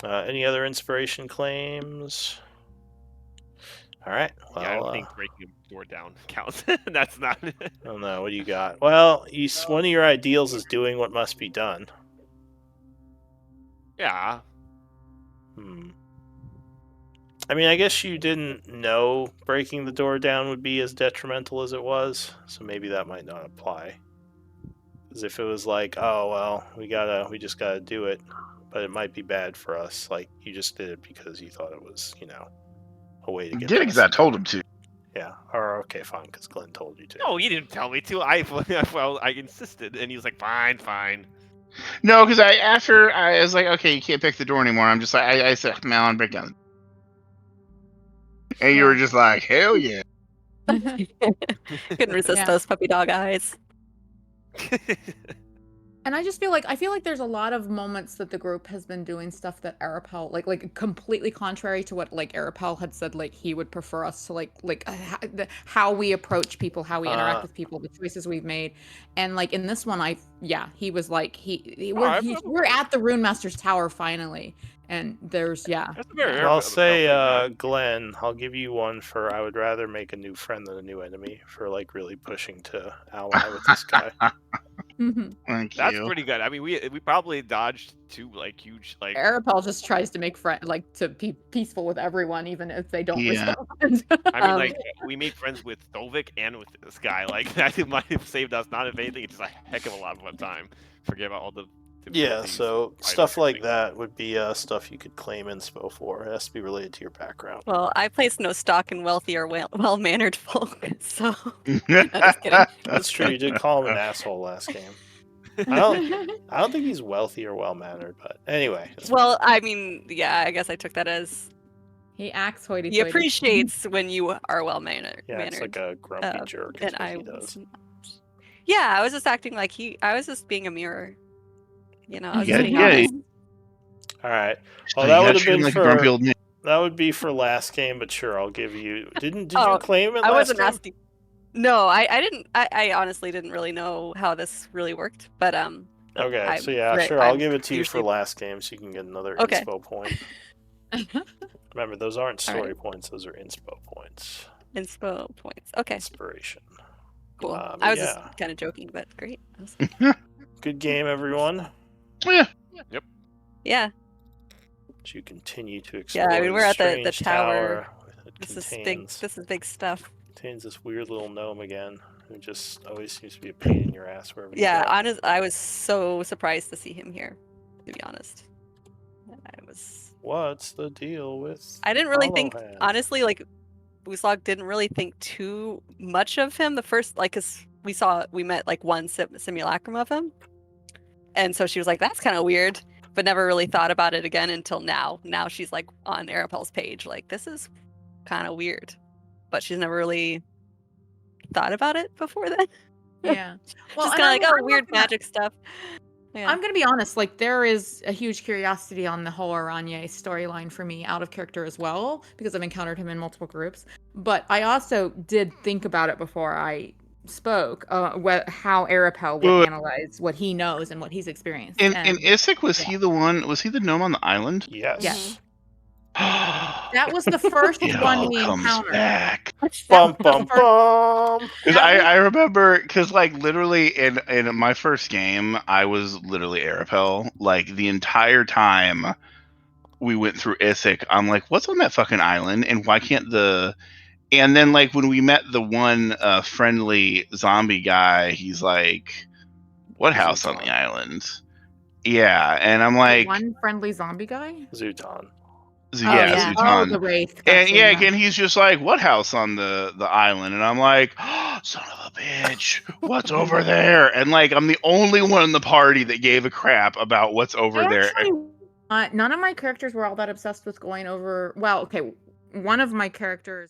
Any other inspiration claims? All right. Well, Yeah, I don't think breaking a door down counts. That's not. I don't know. What do you got? Well, one of your ideals is doing what must be done. Yeah. I mean, I guess you didn't know breaking the door down would be as detrimental as it was, so maybe that might not apply. Because if it was like, oh well, we just gotta do it, but it might be bad for us. Like you just did it because you thought it was, a way to get. Did it because I told him to. Yeah. Or okay, fine, because Glenn told you to. No, you didn't tell me to. I insisted, and he was like, fine. No, because after I was like, okay, you can't pick the door anymore. I'm just like, I said, man, I'll break down. And you were just like, hell yeah. Couldn't resist those puppy dog eyes. And I just feel like there's a lot of moments that the group has been doing stuff that Arapel like completely contrary to what like Arapel had said like he would prefer us to how we approach people, how we interact with people, the choices we've made, and like in this one he was like we're at the Rune Master's Tower finally, and there's I'll say Glenn, I'll give you one for I would rather make a new friend than a new enemy for like really pushing to ally with this guy. Thank That's you. pretty good. I mean, we probably dodged two like huge like. Arapel just tries to make to be peaceful with everyone, even if they don't Yeah. respond. I mean, like we made friends with Thovik and with this guy. Like that might have saved us. Not if anything, it's just a heck of a lot of time. Forget about all the. Yeah, so stuff like that would be stuff you could claim inspo for. It has to be related to your background. Well, I place no stock in wealthy or well-mannered folk, so no, just kidding. That's true. You did call him an asshole last game. I don't think he's wealthy or well-mannered, but anyway. Well, I mean, yeah, I guess I took that as he acts hoity-toity. he appreciates when you are well-mannered. Yeah, it's like a grumpy jerk. Is what he does. Yeah, I was just acting like I was just being a mirror. I was Yeah, being yeah. honest. All right. Well, So that you would gotta have treat him been like a grumpy old man. that would be for last game, but sure, I'll give you. Did you claim it last I wasn't game? asking. No, I didn't. I honestly didn't really know how this really worked, but Okay, so yeah, sure, I'll give it to you for last game, so you can get another inspo point. Remember, those aren't story points; those are inspo points. Inspo points. Okay. Inspiration. Cool. I was just kind of joking, but great. Good game, everyone. Yeah. Yep. Yeah. As you continue to explore. Yeah, I mean we're at the tower. This is big stuff. Contains this weird little gnome again, who just always seems to be a pain in your ass wherever you Yeah, go. I was so surprised to see him here, to be honest. What's the deal with? I didn't really think, Hollowhand? honestly, like Uslog didn't really think too much of him the first, like, cause we met like one simulacrum of him, and so she was like, that's kind of weird, but never really thought about it again until now. Now she's like on Arapel's page, like this is kind of weird, but she's never really thought about it before then. Yeah. Well, Just kind of like, oh, weird magic stuff. Yeah. I'm gonna be honest, like there is a huge curiosity on the whole Aranye storyline for me out of character as well, because I've encountered him in multiple groups. But I also did think about it before I spoke, how Arapel would analyze what he knows and what he's experienced. And Isaac, was he the gnome on the island? Yes. Yes. That was the first one we encountered. Back. Bum bum bum. Because I remember, because like literally in my first game, I was literally Arapel. Like the entire time we went through Isaac, I'm like, what's on that fucking island? And why can't and then like when we met the one friendly zombie guy, he's like, what house on the island? Yeah, and I'm like, one friendly zombie guy? Zuton. yeah. Oh, Zutan. the Wraith. And Gotcha, yeah, yeah. again, he's just like, "What house on the island?" And I'm like, oh, "Son of a bitch, what's over there?" And like, I'm the only one in the party that gave a crap about what's over there. None of my characters were all that obsessed with going over. Well, okay, one of my characters